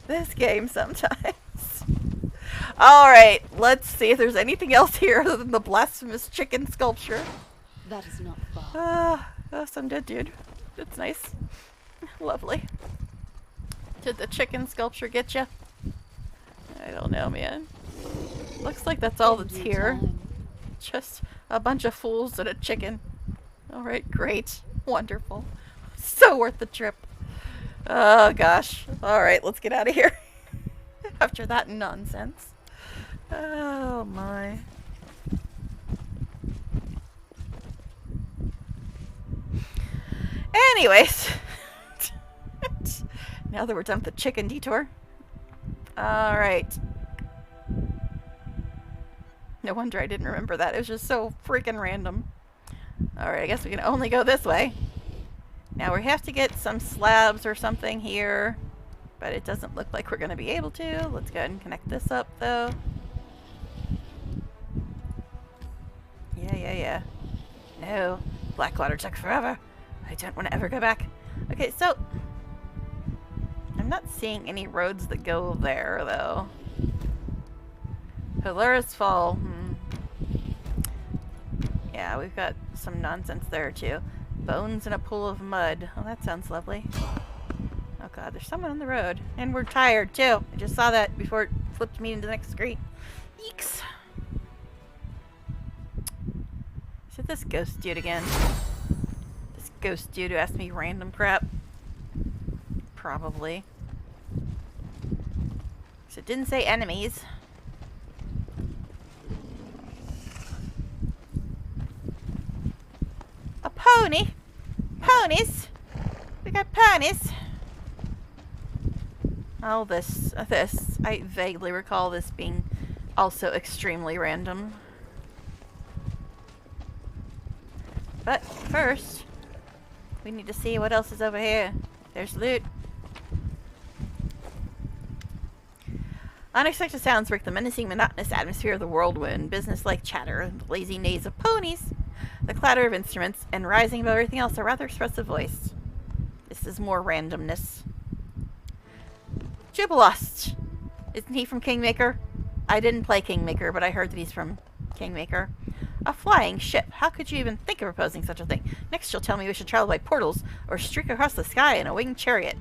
This game sometimes. Alright, let's see if there's anything else here other than the blasphemous chicken sculpture. That is not far. Oh, some dead dude. That's nice. Lovely. Did the chicken sculpture get you? I don't know, man. Looks like that's all that's here. Just a bunch of fools and a chicken. Alright, great. Wonderful. So worth the trip. Oh, gosh. Alright, let's get out of here. After that nonsense. Oh, my. Anyways. Now that we're done with the chicken detour. Alright. No wonder I didn't remember that. It was just so freaking random. Alright, I guess we can only go this way. Now we have to get some slabs or something here. But it doesn't look like we're going to be able to. Let's go ahead and connect this up, though. Yeah. No. Blackwater took forever. I don't want to ever go back. Okay, so... I'm not seeing any roads that go there, though. Polaris Fall. Yeah, we've got some nonsense there, too. Bones in a pool of mud. Oh, that sounds lovely. Oh, God, there's someone on the road. And we're tired, too. I just saw that before it flipped me into the next screen. Yeeks. Is it this ghost dude again? This ghost dude who asked me random crap? Probably. So it didn't say enemies. A pony? Ponies? We got ponies. Oh, this. I vaguely recall this being also extremely random. But first, we need to see what else is over here. There's loot. Unexpected sounds break the menacing, monotonous atmosphere of the whirlwind. Business-like chatter, the lazy neighs of ponies, the clatter of instruments, and rising above everything else, a rather expressive voice. This is more randomness. Jubilost! Isn't he from Kingmaker? I didn't play Kingmaker, but I heard that he's from Kingmaker. A flying ship. How could you even think of proposing such a thing? Next you'll tell me we should travel by portals, or streak across the sky in a winged chariot.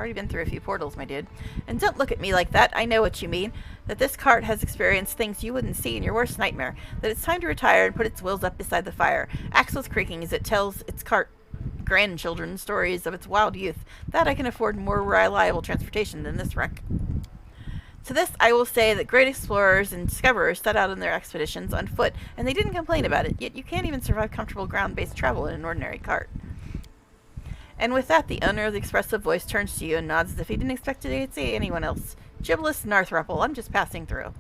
already been through a few portals, my dude. And don't look at me like that. I know what you mean. That this cart has experienced things you wouldn't see in your worst nightmare. That it's time to retire and put its wheels up beside the fire. Axles creaking as it tells its cart grandchildren stories of its wild youth. That I can afford more reliable transportation than this wreck. To this, I will say that great explorers and discoverers set out on their expeditions on foot, and they didn't complain about it, yet you can't even survive comfortable ground-based travel in an ordinary cart. And with that, the owner of the expressive voice turns to you and nods as if he didn't expect to see anyone else. Gibless Narthruple, I'm just passing through.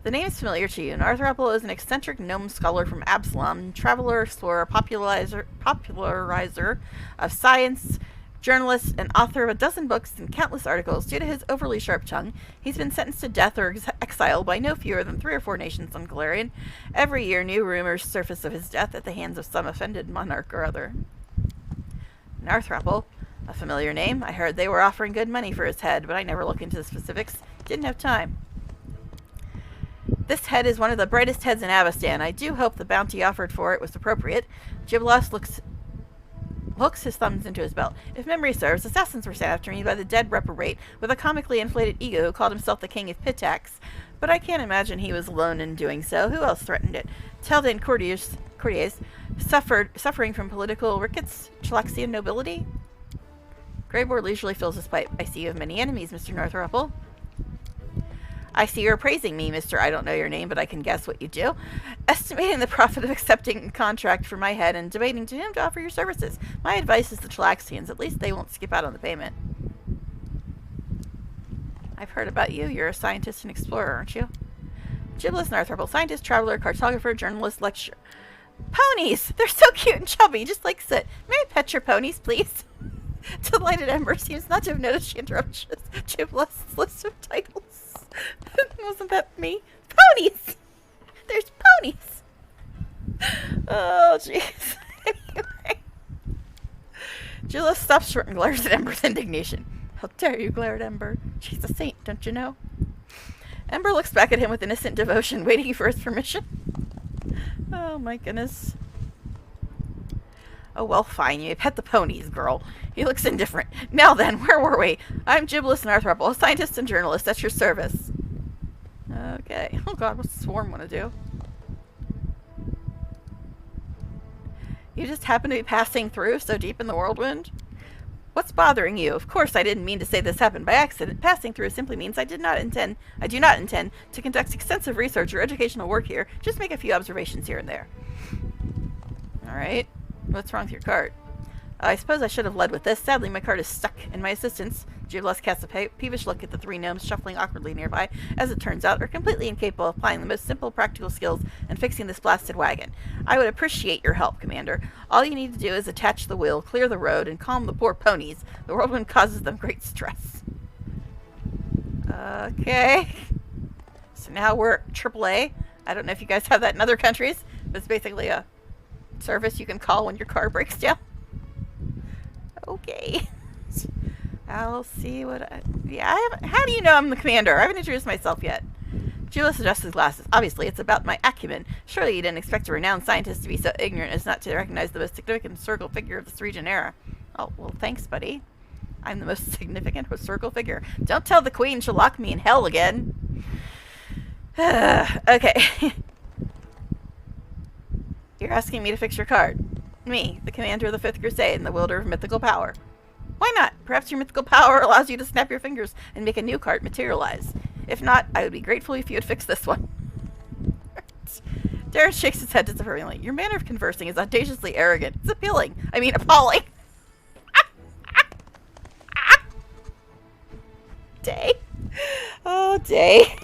The name is familiar to you. Narthruple is an eccentric gnome scholar from Absalom, traveler, explorer, popularizer of science, journalist, and author of a dozen books and countless articles. Due to his overly sharp tongue, he's been sentenced to death or exile by no fewer than 3 or 4 nations on Galarian. Every year, new rumors surface of his death at the hands of some offended monarch or other. Narthruple, a familiar name. I heard they were offering good money for his head, but I never looked into the specifics. Didn't have time. This head is one of the brightest heads in Avestan. I do hope the bounty offered for it was appropriate. Giblos hooks his thumbs into his belt. If memory serves, assassins were sent after me by the dead reprobate with a comically inflated ego who called himself the King of Pitax. But I can't imagine he was alone in doing so. Who else threatened it? Teldane courtiers suffering from political rickets, Chilaxian nobility? Greybor leisurely fills his pipe. I see you have many enemies, Mr. Northruple. I see you're praising me, Mr. I don't know your name, but I can guess what you do. Estimating the profit of accepting a contract for my head and debating to whom to offer your services. My advice is the Chilaxians. At least they won't skip out on the payment. I've heard about you. You're a scientist and explorer, aren't you? Gibless Narthruple, scientist, traveler, cartographer, journalist, lecturer. Ponies! They're so cute and chubby, just like Soot. May I pet your ponies, please? Delighted Ember seems not to have noticed she interrupts Gibless' list of titles. Wasn't that me? Ponies! There's ponies! Oh, jeez. Anyway. Gibless stops short and glares at Ember's indignation. How dare you glare at Ember? She's a saint, don't you know? Ember looks back at him with innocent devotion, waiting for his permission. Oh my goodness. Oh well, fine, you pet the ponies, girl. He looks indifferent. Now then, where were we? I'm Gibless Narthruple, a scientist and journalist at your service. Okay. Oh god, what's the swarm want to do? You just happen to be passing through so deep in the whirlwind? What's bothering you? Of course, I didn't mean to say this happened by accident. Passing through simply means I do not intend to conduct extensive research or educational work here. Just make a few observations here and there. Alright. What's wrong with your cart? I suppose I should have led with this. Sadly, my cart is stuck, and my assistants, Gibless casts a peevish look at the 3 gnomes shuffling awkwardly nearby, as it turns out, are completely incapable of applying the most simple practical skills and fixing this blasted wagon. I would appreciate your help, Commander. All you need to do is attach the wheel, clear the road, and calm the poor ponies. The whirlwind causes them great stress. Okay. So now we're AAA. I don't know if you guys have that in other countries, but it's basically a service you can call when your car breaks down. Okay. I'll see what how do you know I'm the commander? I haven't introduced myself yet. Gibless adjusts his glasses. Obviously, it's about my acumen. Surely you didn't expect a renowned scientist to be so ignorant as not to recognize the most significant historical figure of this region era. Oh, well, thanks, buddy. I'm the most significant historical figure. Don't tell the queen she'll lock me in hell again. Okay. You're asking me to fix your card. Me, the commander of the 5th Crusade and the wielder of mythical power. Why not? Perhaps your mythical power allows you to snap your fingers and make a new cart materialize. If not, I would be grateful if you would fix this one. Darren shakes his head disapprovingly. Your manner of conversing is audaciously arrogant. It's appealing. I mean, appalling. Day. Oh, Day.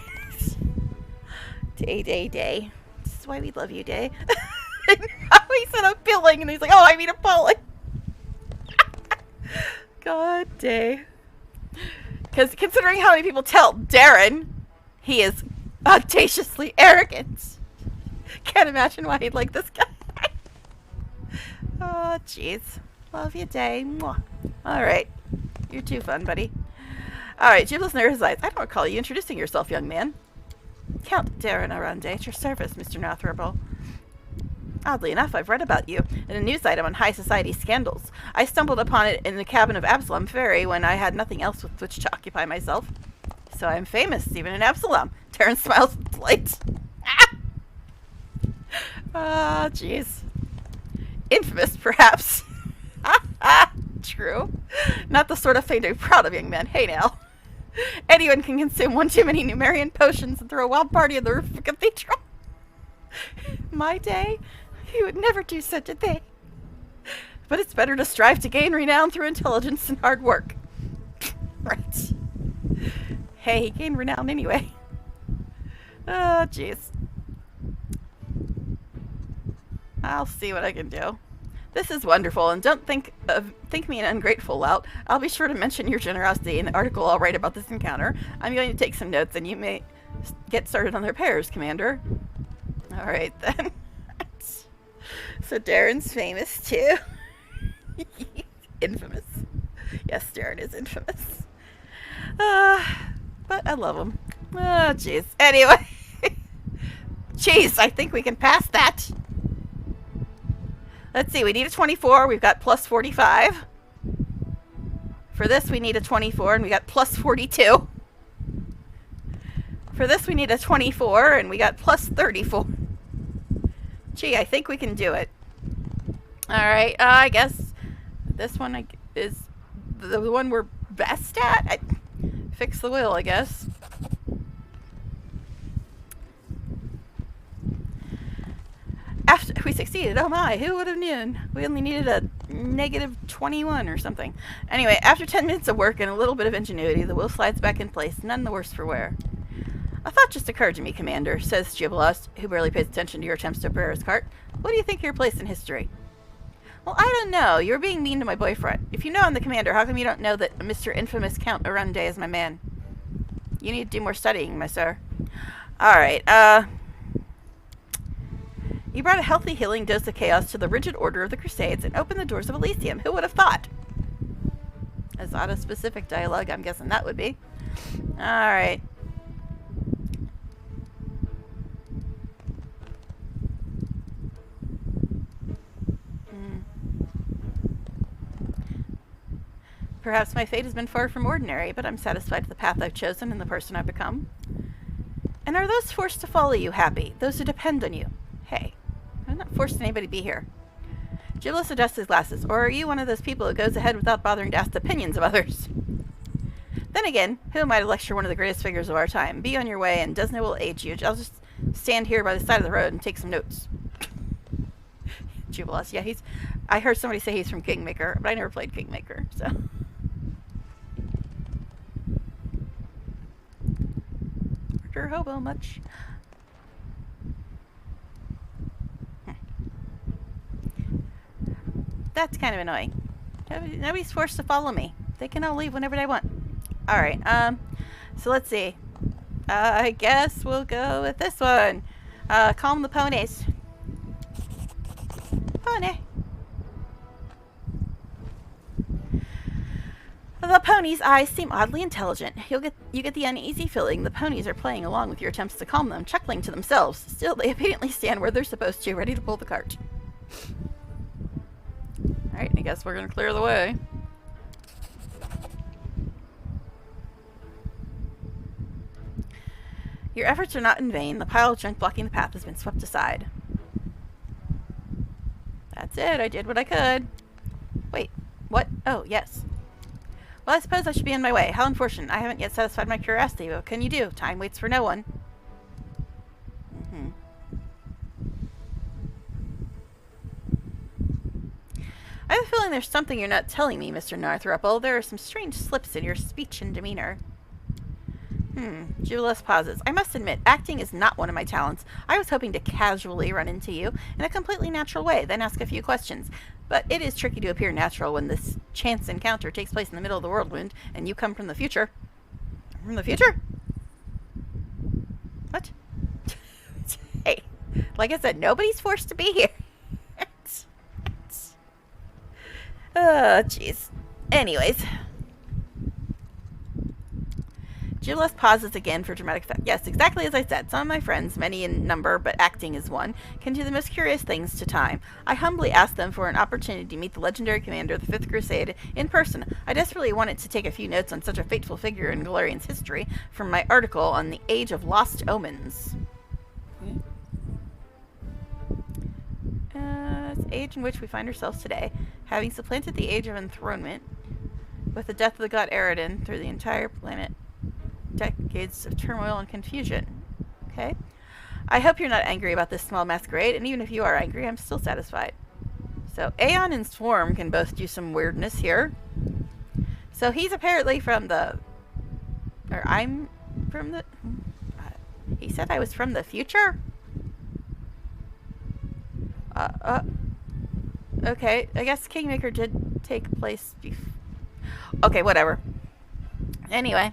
Day. This is why we love you, Day. He said appealing, and he's like, oh, I mean appalling. God, Day. Because considering how many people tell Darren he is audaciously arrogant, can't imagine why he'd like this guy. Oh, jeez. Love you, Day. Mwah. Alright. You're too fun, buddy. Alright, Gibless narrows his eyes. I don't recall you introducing yourself, young man. Count Darren Arande, at your service, Mr. Northruple. Oddly enough, I've read about you in a news item on high society scandals. I stumbled upon it in the cabin of Absalom Ferry when I had nothing else with which to occupy myself. So I'm famous, even in Absalom. Terrence smiles with delight. Ah, jeez. Infamous, perhaps. True. Not the sort of thing to be proud of, young man. Hey, now. Anyone can consume one too many Numerian potions and throw a wild party on the roof of a cathedral. My day, he would never do such a thing. But it's better to strive to gain renown through intelligence and hard work. Right. Hey, he gained renown anyway. Oh, jeez. I'll see what I can do. This is wonderful, and don't think me an ungrateful lout. I'll be sure to mention your generosity in the article I'll write about this encounter. I'm going to take some notes, and you may get started on the repairs, Commander. All right, then. So Darren's famous, too. Infamous. Yes, Darren is infamous. But I love him. Oh, jeez. Anyway. Jeez, I think we can pass that. Let's see, we need a 24. We've got plus 45. For this, we need a 24, and we got plus 42. For this, we need a 24, and we got plus 34. Gee, I think we can do it. Alright, I guess this one is the one we're best at. Fix the wheel, I guess. After we succeeded, oh my, who would have known? We only needed a negative 21 or something. Anyway, after 10 minutes of work and a little bit of ingenuity, the wheel slides back in place, none the worse for wear. A thought just occurred to me, Commander, says Gibelost, who barely pays attention to your attempts to repair his cart. What do you think of your place in history? Well, I don't know. You're being mean to my boyfriend. If you know I'm the commander, how come you don't know that Mr. Infamous Count Arunde is my man? You need to do more studying, my sir. Alright, you brought a healthy healing dose of chaos to the rigid order of the Crusades and opened the doors of Elysium. Who would have thought? Azata specific dialogue, I'm guessing that would be. Alright. Perhaps my fate has been far from ordinary, but I'm satisfied with the path I've chosen and the person I've become. And are those forced to follow you happy? Those who depend on you? Hey, I'm not forcing anybody to be here. Gibelos adjusts his glasses. Or are you one of those people who goes ahead without bothering to ask the opinions of others? Then again, who am I to lecture one of the greatest figures of our time? Be on your way, and Desna will aid you. I'll just stand here by the side of the road and take some notes. Gibelos, yeah, I heard somebody say he's from Kingmaker, but I never played Kingmaker, so... Hobo much. That's kind of annoying. Nobody's forced to follow me. They can all leave whenever they want. Alright, so let's see. I guess we'll go with this one. Calm the ponies. Pony. The ponies' eyes seem oddly intelligent. You get the uneasy feeling the ponies are playing along with your attempts to calm them, chuckling to themselves. Still, they obediently stand where they're supposed to, ready to pull the cart. Alright, I guess we're gonna clear the way. Your efforts are not in vain. The pile of junk blocking the path has been swept aside. That's it. I did what I could. Wait, what? Oh, yes. Well, I suppose I should be on my way. How unfortunate. I haven't yet satisfied my curiosity. What can you do? Time waits for no one. I have a feeling there's something you're not telling me, Mr. Narthruple. There are some strange slips in your speech and demeanor. Julius pauses. I must admit, acting is not one of my talents. I was hoping to casually run into you in a completely natural way, then ask a few questions. But it is tricky to appear natural when this chance encounter takes place in the middle of the world wound, and you come from the future. From the future? What? Hey, like I said, nobody's forced to be here. Oh, jeez. Anyways. Julius pauses again for dramatic effect. Yes, exactly as I said. Some of my friends, many in number, but acting is one, can do the most curious things to time. I humbly asked them for an opportunity to meet the legendary commander of the Fifth Crusade in person. I desperately wanted to take a few notes on such a fateful figure in Galarian's history from my article on the Age of Lost Omens. It's the age in which we find ourselves today, having supplanted the Age of Enthronement with the death of the god Eridan through the entire planet. Decades of turmoil and confusion. Okay. I hope you're not angry about this small masquerade, and even if you are angry, I'm still satisfied. So, Aeon and Swarm can both do some weirdness here. So, he's apparently from the... Or I'm from the... he said I was from the future? Okay, I guess Kingmaker did take place before. Okay, whatever. Anyway,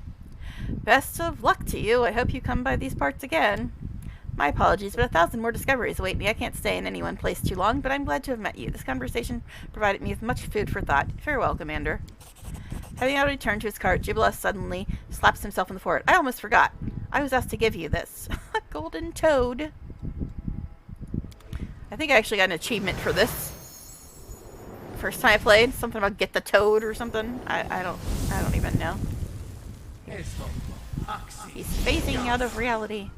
best of luck to you. I hope you come by these parts again. My apologies, but 1,000 more discoveries await me. I can't stay in any one place too long, but I'm glad to have met you. This conversation provided me with much food for thought. Farewell, Commander. Having now returned to his cart, Jubileus suddenly slaps himself in the forehead. I almost forgot. I was asked to give you this. A golden toad. I think I actually got an achievement for this. First time I played, something about get the toad or something. I don't even know. He's phasing out of reality.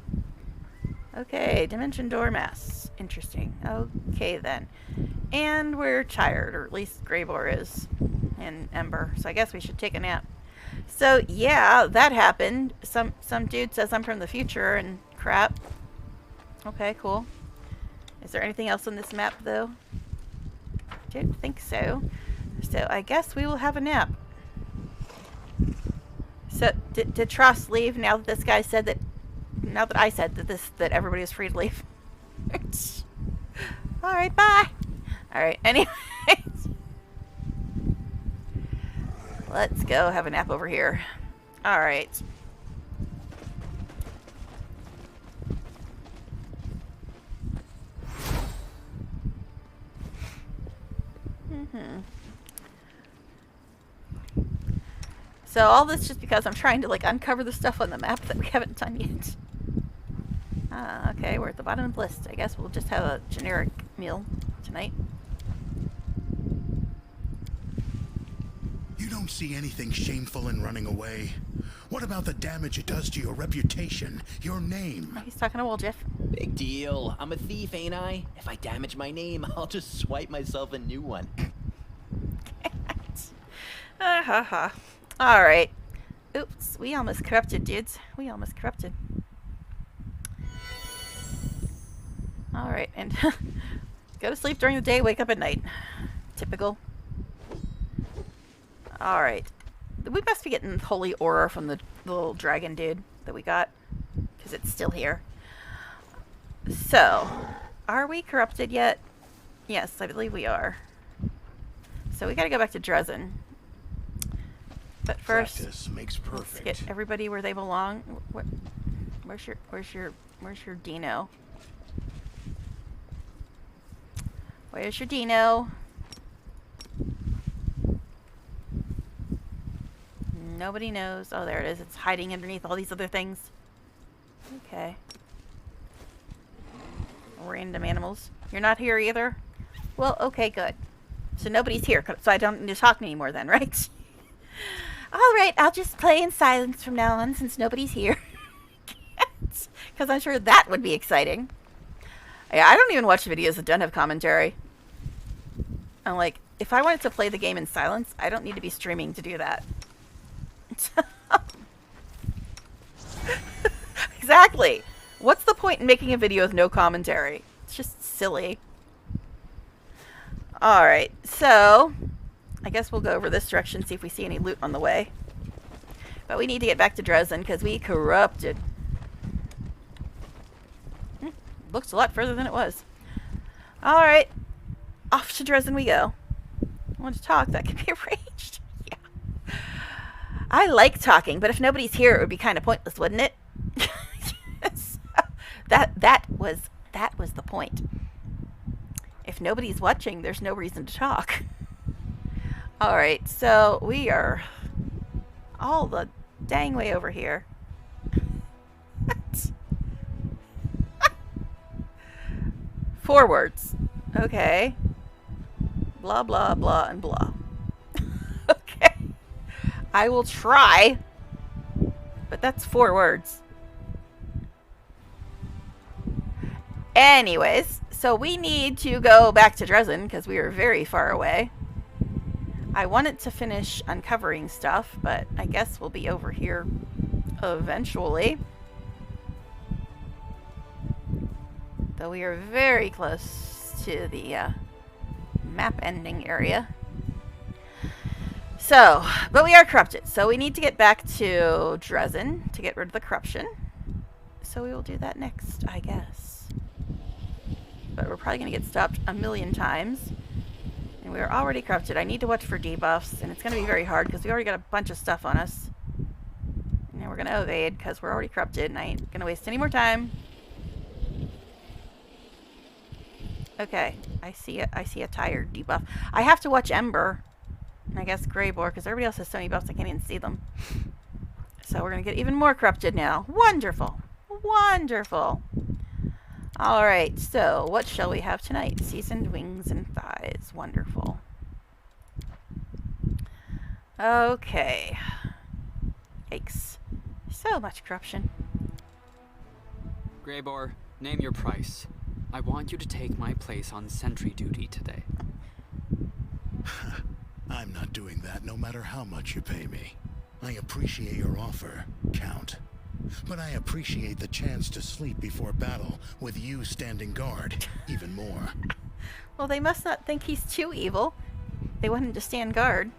Okay, Dimension Door Mass. Interesting. Okay then. And we're tired, or at least Greybor is. And Ember. So I guess we should take a nap. So yeah, that happened. Some dude says I'm from the future and crap. Okay, cool. Is there anything else on this map though? Don't think so. So I guess we will have a nap. So did Tross leave now that this guy said that? Now that I said that everybody is free to leave. All right, bye. All right. Anyways, let's go have a nap over here. All right. So all this just because I'm trying to like uncover the stuff on the map that we haven't done yet. Okay, we're at the bottom of the list. I guess we'll just have a generic meal tonight. You don't see anything shameful in running away? What about the damage it does to your reputation, your name? Oh, he's talking to Woljeff. Big deal. I'm a thief, ain't I? If I damage my name, I'll just swipe myself a new one. Alright. Oops, we almost corrupted, dudes. We almost corrupted. Alright, and go to sleep during the day, wake up at night. Typical. Alright. We must be getting holy aura from the little dragon dude that we got. Because it's still here. So, are we corrupted yet? Yes, I believe we are. So we gotta go back to Dresden. But first, Practice makes perfect. let's get everybody where they belong. Where's your Dino? Where's your Dino? Nobody knows. Oh, there it is. It's hiding underneath all these other things. Okay. Random animals. You're not here either? Well, okay, good. So nobody's here, so I don't need to talk anymore then, right? Alright, I'll just play in silence from now on since nobody's here. Because I'm sure that would be exciting. Yeah, I don't even watch videos that don't have commentary. I'm like, if I wanted to play the game in silence, I don't need to be streaming to do that. Exactly. What's the point in making a video with no commentary? It's just silly. Alright, so I guess we'll go over this direction, see if we see any loot on the way. But we need to get back to Dresden because we corrupted. Looks a lot further than it was. Alright, off to Dresden we go. I want to talk, that can be arranged. Yeah. I like talking, but if nobody's here, it would be kind of pointless, wouldn't it? Yes. That was the point. If nobody's watching, there's no reason to talk. Alright, so we are all the dang way over here. 4 words. Okay. Blah, blah, blah, and blah. Okay. I will try. But that's 4 words. Anyways, so we need to go back to Dresden because we are very far away. I wanted to finish uncovering stuff, but I guess we'll be over here eventually. Though we are very close to the map ending area. So, but we are corrupted, so we need to get back to Dresden to get rid of the corruption. So we will do that next, I guess. But we're probably going to get stopped a million times. And we're already corrupted. I need to watch for debuffs, and it's going to be very hard because we already got a bunch of stuff on us. And we're going to evade because we're already corrupted, and I ain't going to waste any more time. Okay, I see a tired debuff. I have to watch Ember, and I guess Greybore, because everybody else has so many buffs I can't even see them. So we're going to get even more corrupted now. Wonderful. Wonderful. Alright, so what shall we have tonight? Seasoned wings and thighs. Wonderful. Okay. Yikes. So much corruption. Greybore, name your price. I want you to take my place on sentry duty today. I'm not doing that no matter how much you pay me. I appreciate your offer, Count. But I appreciate the chance to sleep before battle with you standing guard even more. Well, they must not think he's too evil. They want him to stand guard.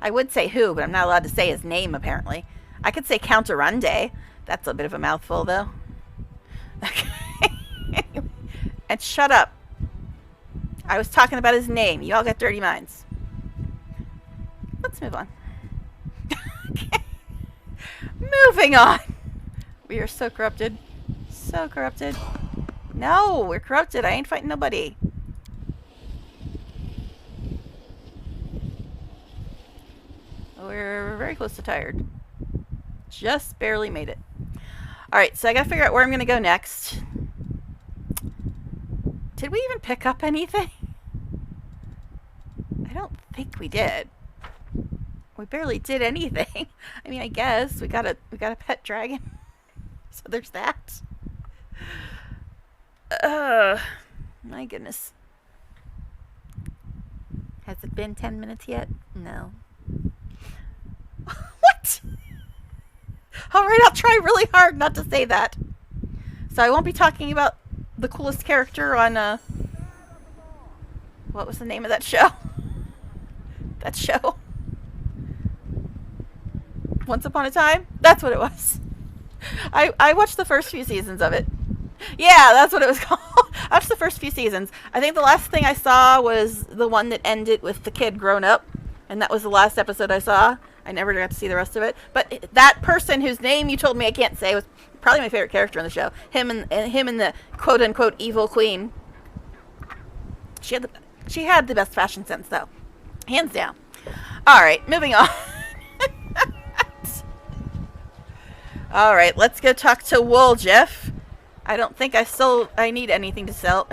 I would say who, but I'm not allowed to say his name, apparently. I could say Count Arunde. That's a bit of a mouthful, though. Okay. And shut up. I was talking about his name. You all got dirty minds. Let's move on. Okay. Moving on. We are so corrupted. So corrupted. No, we're corrupted. I ain't fighting nobody. We're very close to tired. Just barely made it. Alright, so I gotta figure out where I'm gonna go next. Did we even pick up anything? I don't think we did. We barely did anything. I mean, I guess we got a pet dragon. So there's that. My goodness. Has it been 10 minutes yet? No. What? Alright, I'll try really hard not to say that. So I won't be talking about the coolest character on, what was the name of that show? That show? Once Upon a Time? That's what it was. I watched the first few seasons of it. Yeah, that's what it was called. I watched the first few seasons. I think the last thing I saw was the one that ended with the kid grown up. And that was the last episode I saw. I never got to see the rest of it. But that person whose name you told me I can't say was probably my favorite character in the show. Him and the quote-unquote evil queen. She had the best fashion sense, though. Hands down. Alright, moving on. Alright, let's go talk to Woljeff. I don't think I need anything to sell.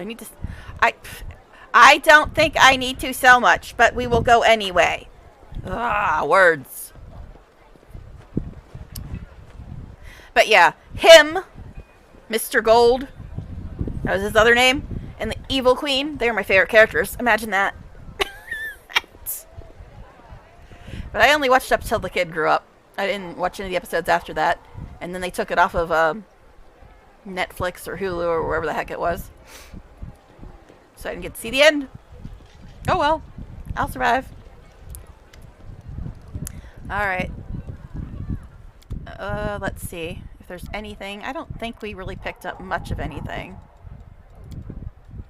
I don't think I need to sell much, but we will go anyway. Words. But yeah, him, Mr. Gold, that was his other name, and the Evil Queen, they're my favorite characters. Imagine that. But I only watched up till the kid grew up. I didn't watch any of the episodes after that. And then they took it off of Netflix or Hulu or wherever the heck it was. So I didn't get to see the end. Oh well. I'll survive. Alright. Let's see if there's anything. I don't think we really picked up much of anything.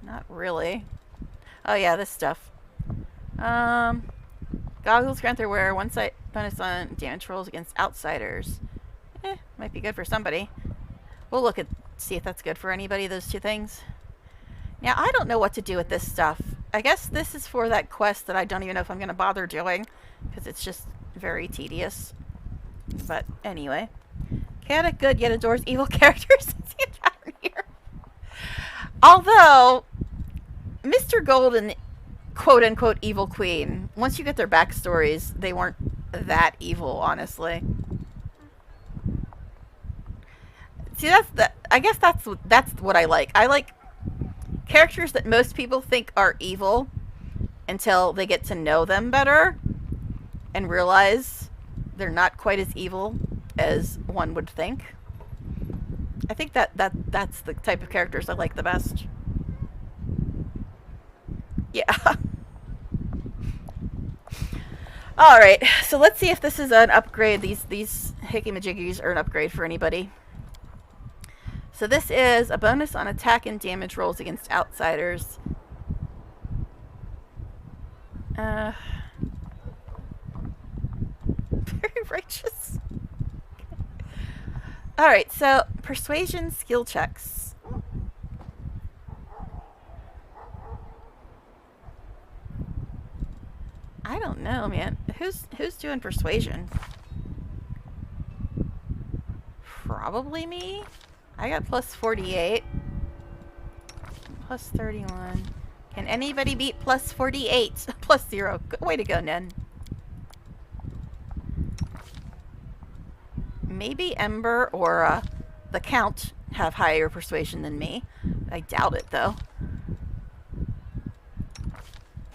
Not really. Oh yeah, this stuff. Goggles grant their wearer one side bonus on damage rolls against outsiders. Might be good for somebody. We'll look at see if that's good for anybody, those two things. Now, I don't know what to do with this stuff. I guess this is for that quest that I don't even know if I'm going to bother doing, because it's just very tedious. But anyway. Chaotic good yet adores evil characters. Here. Although, Mr. Gold and quote-unquote evil queen, once you get their backstories, they weren't that evil, honestly. See, I guess that's what I like. I like characters that most people think are evil until they get to know them better and realize they're not quite as evil as one would think. I think that's the type of characters I like the best. Yeah. Alright, so let's see if this is an upgrade. These hickey-majiggies are an upgrade for anybody. So this is a bonus on attack and damage rolls against outsiders. Very righteous. Alright, so persuasion skill checks. I don't know, man. Who's doing persuasion? Probably me. I got plus 48. Plus 31. Can anybody beat plus 48? Plus 0. Way to go, Nen. Maybe Ember or the Count have higher persuasion than me. I doubt it, though.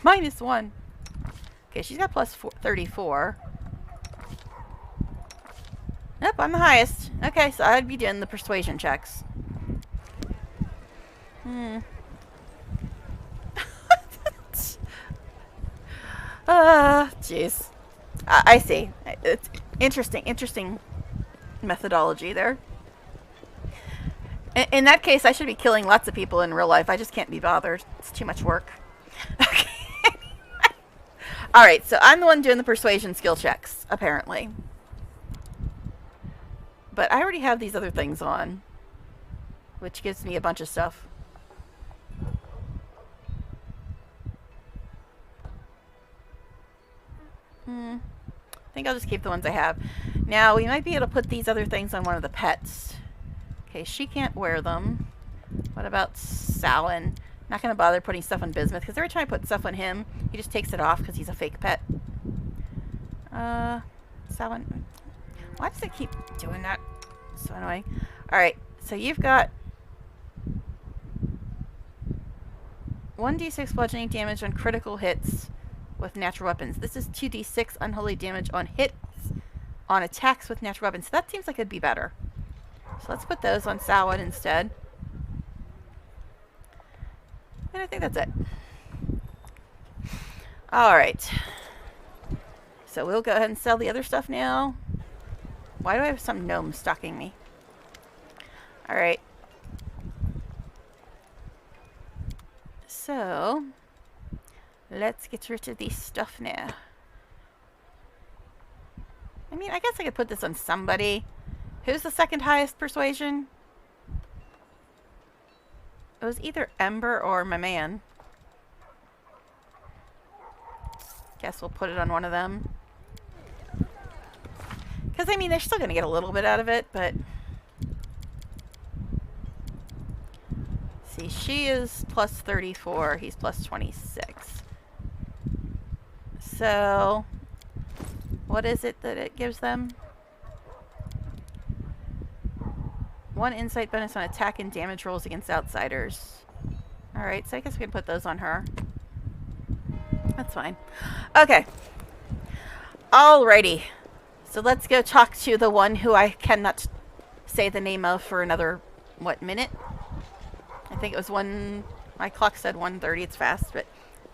-1. Okay, she's got plus 34. Nope, I'm the highest. Okay, so I'd be doing the persuasion checks. Jeez. I see. It's interesting methodology there. In that case, I should be killing lots of people in real life. I just can't be bothered. It's too much work. Okay. Alright, so I'm the one doing the persuasion skill checks, apparently. But I already have these other things on, which gives me a bunch of stuff. I think I'll just keep the ones I have. Now, we might be able to put these other things on one of the pets. Okay, she can't wear them. What about Salin? Not going to bother putting stuff on Bismuth, because every time I put stuff on him, he just takes it off because he's a fake pet. Salin. Why does it keep doing that? So annoying. Alright, so you've got 1d6 bludgeoning damage on critical hits with natural weapons. This is 2d6 unholy damage on hits on attacks with natural weapons. So that seems like it'd be better. So let's put those on Salwin instead. And I think that's it. Alright. So we'll go ahead and sell the other stuff now. Why do I have some gnome stalking me? Alright. So, let's get rid of this stuff now. I mean, I guess I could put this on somebody. Who's the second highest persuasion? It was either Ember or my man. Guess we'll put it on one of them. Because, I mean, they're still going to get a little bit out of it, but... See, she is plus 34. He's plus 26. So, what is it that it gives them? 1 insight bonus on attack and damage rolls against outsiders. Alright, so I guess we can put those on her. That's fine. Okay. Alrighty. So let's go talk to the one who I cannot say the name of for another, what, minute? I think it was my clock said 1:30. It's fast, but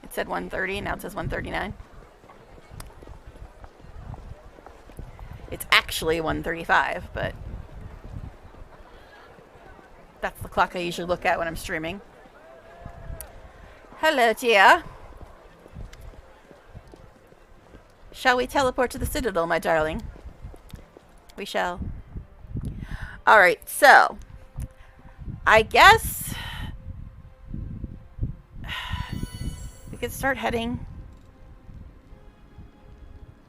it said 1:30 and now it says 1:39. It's actually 1:35, but that's the clock I usually look at when I'm streaming. Hello, dear. Shall we teleport to the Citadel, my darling? We shall. Alright, so I guess we could start heading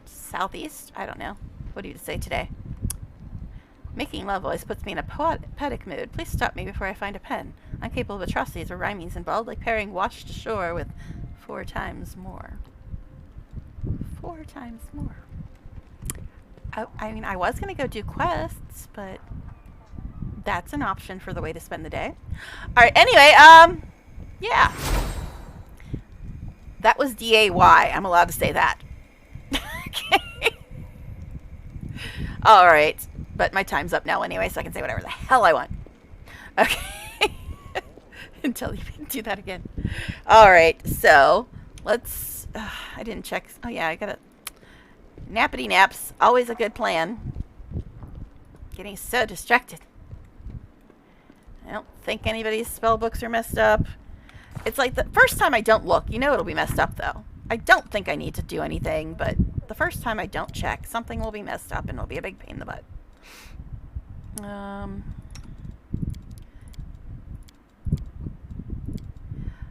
southeast. I don't know. What do you say today? Making love voice puts me in a poetic mood. Please stop me before I find a pen. I'm capable of atrocities or rhymings involved, like pairing washed ashore with 4 times more. 4 times more. I mean, I was going to go do quests, but that's an option for the way to spend the day. Alright, anyway, yeah. That was D-A-Y. I'm allowed to say that. Okay. Alright. But my time's up now anyway, so I can say whatever the hell I want. Okay. Until you can do that again. Alright, so let's... I didn't check... Oh yeah, I gotta... Nappity naps. Always a good plan. Getting so distracted. I don't think anybody's spell books are messed up. It's like the first time I don't look, you know it'll be messed up though. I don't think I need to do anything, but the first time I don't check, something will be messed up and it'll be a big pain in the butt.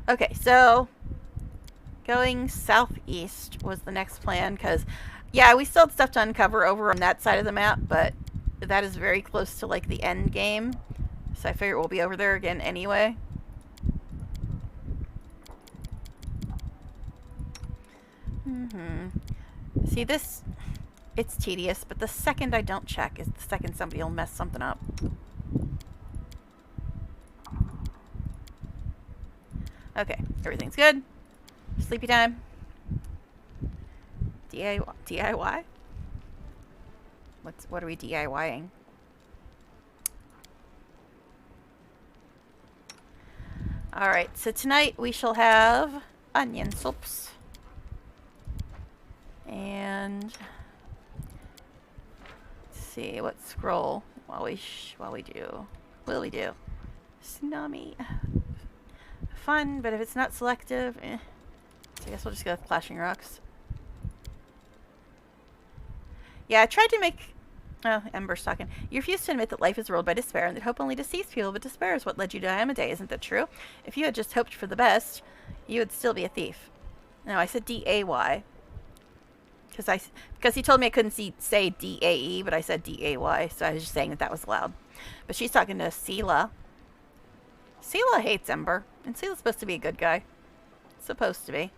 Okay, so going southeast was the next plan because, yeah, we still had stuff to uncover over on that side of the map, but that is very close to like the end game, so I figure we'll be over there again anyway. See, this, it's tedious, but the second I don't check is the second somebody will mess something up. Okay, everything's good. Sleepy time. DIY? What are we DIYing? Alright, so tonight we shall have onion soups. And let's see what scroll will we do? Tsunami. Fun, but if it's not selective, So I guess we'll just go with Clashing Rocks. Yeah, I tried to make... Oh, Ember's talking. You refuse to admit that life is ruled by despair and that hope only deceives people, but despair is what led you to Amade. Isn't that true? If you had just hoped for the best, you would still be a thief. No, I said D-A-Y. Because he told me I couldn't say D-A-E, but I said D-A-Y, so I was just saying that was allowed. But she's talking to Sela. Sela hates Ember, and Sela's supposed to be a good guy. Supposed to be.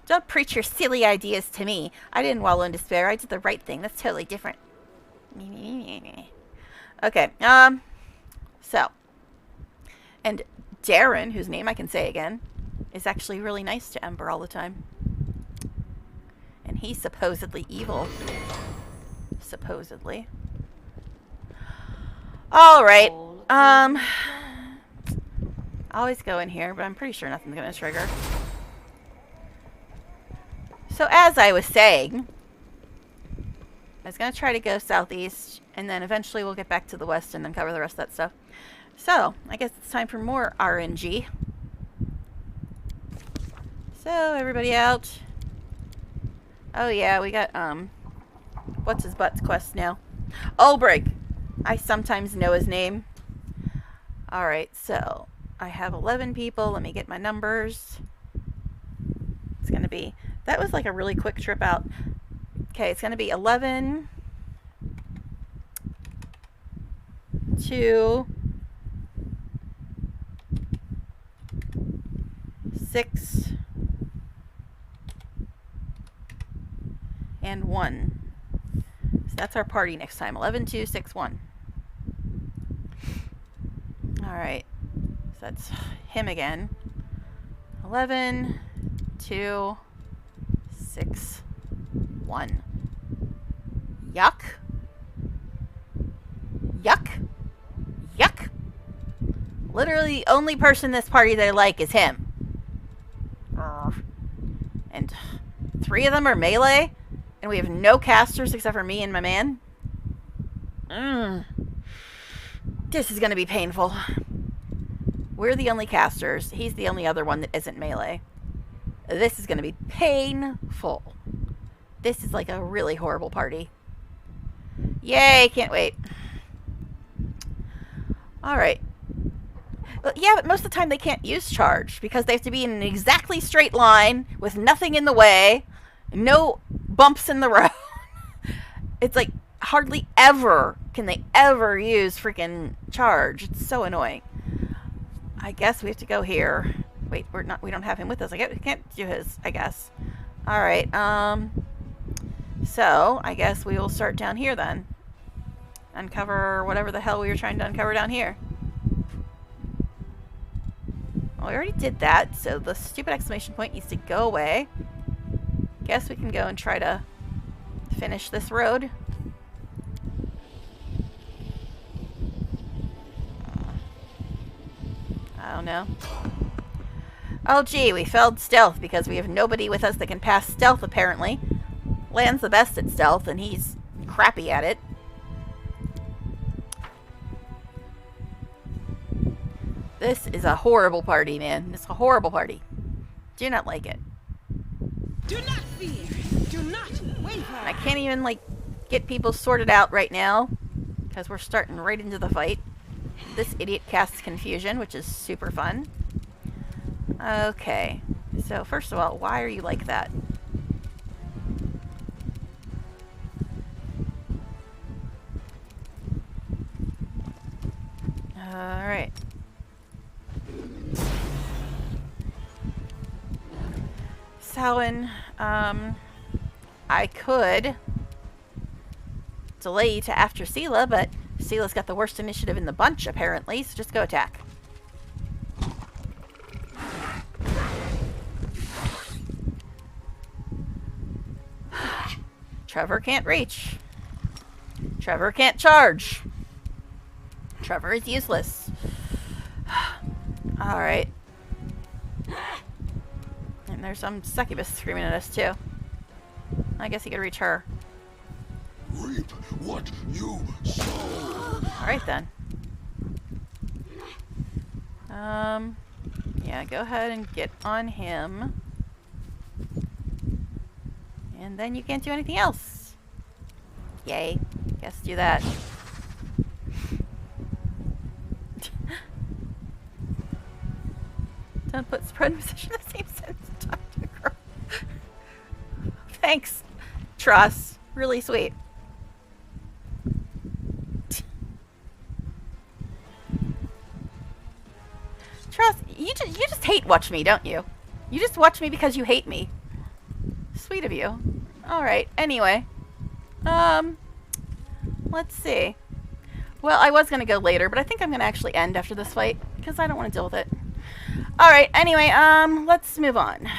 Don't preach your silly ideas to me. I didn't wallow in despair. I did the right thing. That's totally different. Okay, so. And Darren, whose name I can say again, is actually really nice to Ember all the time. And he's supposedly evil. Supposedly. Alright. I always go in here, but I'm pretty sure nothing's gonna trigger. So as I was saying, I was gonna try to go southeast, and then eventually we'll get back to the west and then cover the rest of that stuff. So, I guess it's time for more RNG. So, everybody out. Oh yeah, we got, what's his butt's quest now? Ulbrig! I sometimes know his name. Alright, so, I have 11 people. Let me get my numbers. It's gonna be, that was like a really quick trip out. Okay, it's gonna be 11, 2, 6, and 1. So that's our party next time. 11, 2, 6, 1. Alright. So that's him again. 11, 2, 6, 1. Yuck. Yuck. Yuck. Literally, the only person in this party that I like is him. And 3 of them are melee. And we have no casters except for me and my man. This is going to be painful. We're the only casters. He's the only other one that isn't melee. This is going to be painful. This is like a really horrible party. Yay, can't wait. Alright. Well, yeah, but most of the time they can't use charge because they have to be in an exactly straight line with nothing in the way. No bumps in the road. It's like, hardly ever can they ever use freaking charge. It's so annoying. I guess we have to go here. Wait, we don't have him with us. We can't do his, I guess. Alright, so I guess we will start down here then. Uncover whatever the hell we were trying to uncover down here. Well, we already did that, so the stupid exclamation point needs to go away. Guess we can go and try to finish this road. I don't know. Oh gee, we failed stealth because we have nobody with us that can pass stealth apparently. Lan's the best at stealth and he's crappy at it. This is a horrible party, man. It's a horrible party. Do not like it. Do not fear. Do not waver. I can't even, like, get people sorted out right now because we're starting right into the fight. This idiot casts confusion, which is super fun. Okay. So, first of all, why are you like that? Alright. Samhain, I could delay you to after Sela, but Sela's got the worst initiative in the bunch, apparently, so just go attack. Trevor can't reach. Trevor can't charge. Trevor is useless. Alright. And there's some succubus screaming at us, too. I guess he could reach her. Reap what you sow. Alright, then. Yeah, go ahead and get on him. And then you can't do anything else. Yay. Guess do that. Don't put spread position in the same sentence. Talk to the girl. Thanks, Truss. Really sweet. Truss, you just hate watch me, don't you? You just watch me because you hate me. Sweet of you. Alright, anyway. Let's see. Well, I was going to go later, but I think I'm going to actually end after this fight, because I don't want to deal with it. Alright, anyway, let's move on.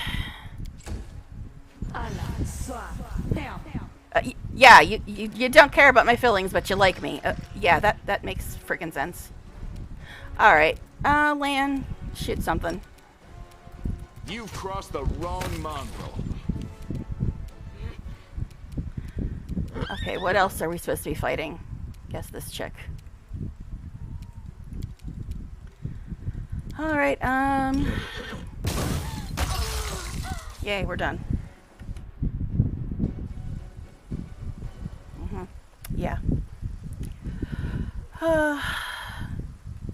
Yeah, you don't care about my feelings, but you like me. Yeah, that makes freaking sense. Alright, Lan, shoot something. You've crossed the wrong mongrel. Okay, what else are we supposed to be fighting? Guess this chick. Alright, yay, we're done. Yeah.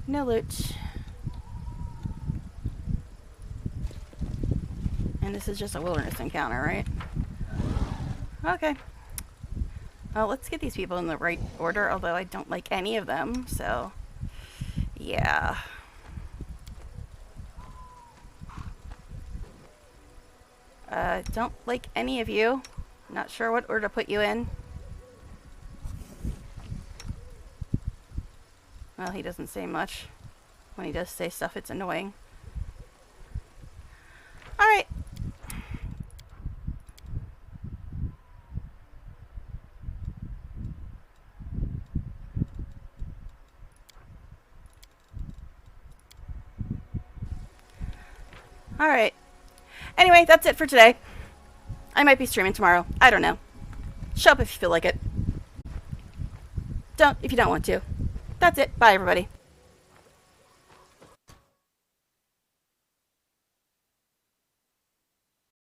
No loot. And this is just a wilderness encounter, right? Okay. Well, let's get these people in the right order, although I don't like any of them, so... yeah. Don't like any of you. Not sure what order to put you in. Well, he doesn't say much. When he does say stuff, it's annoying. Alright. Alright. Anyway, that's it for today. I might be streaming tomorrow. I don't know. Show up if you feel like it. Don't if you don't want to. That's it. Bye, everybody.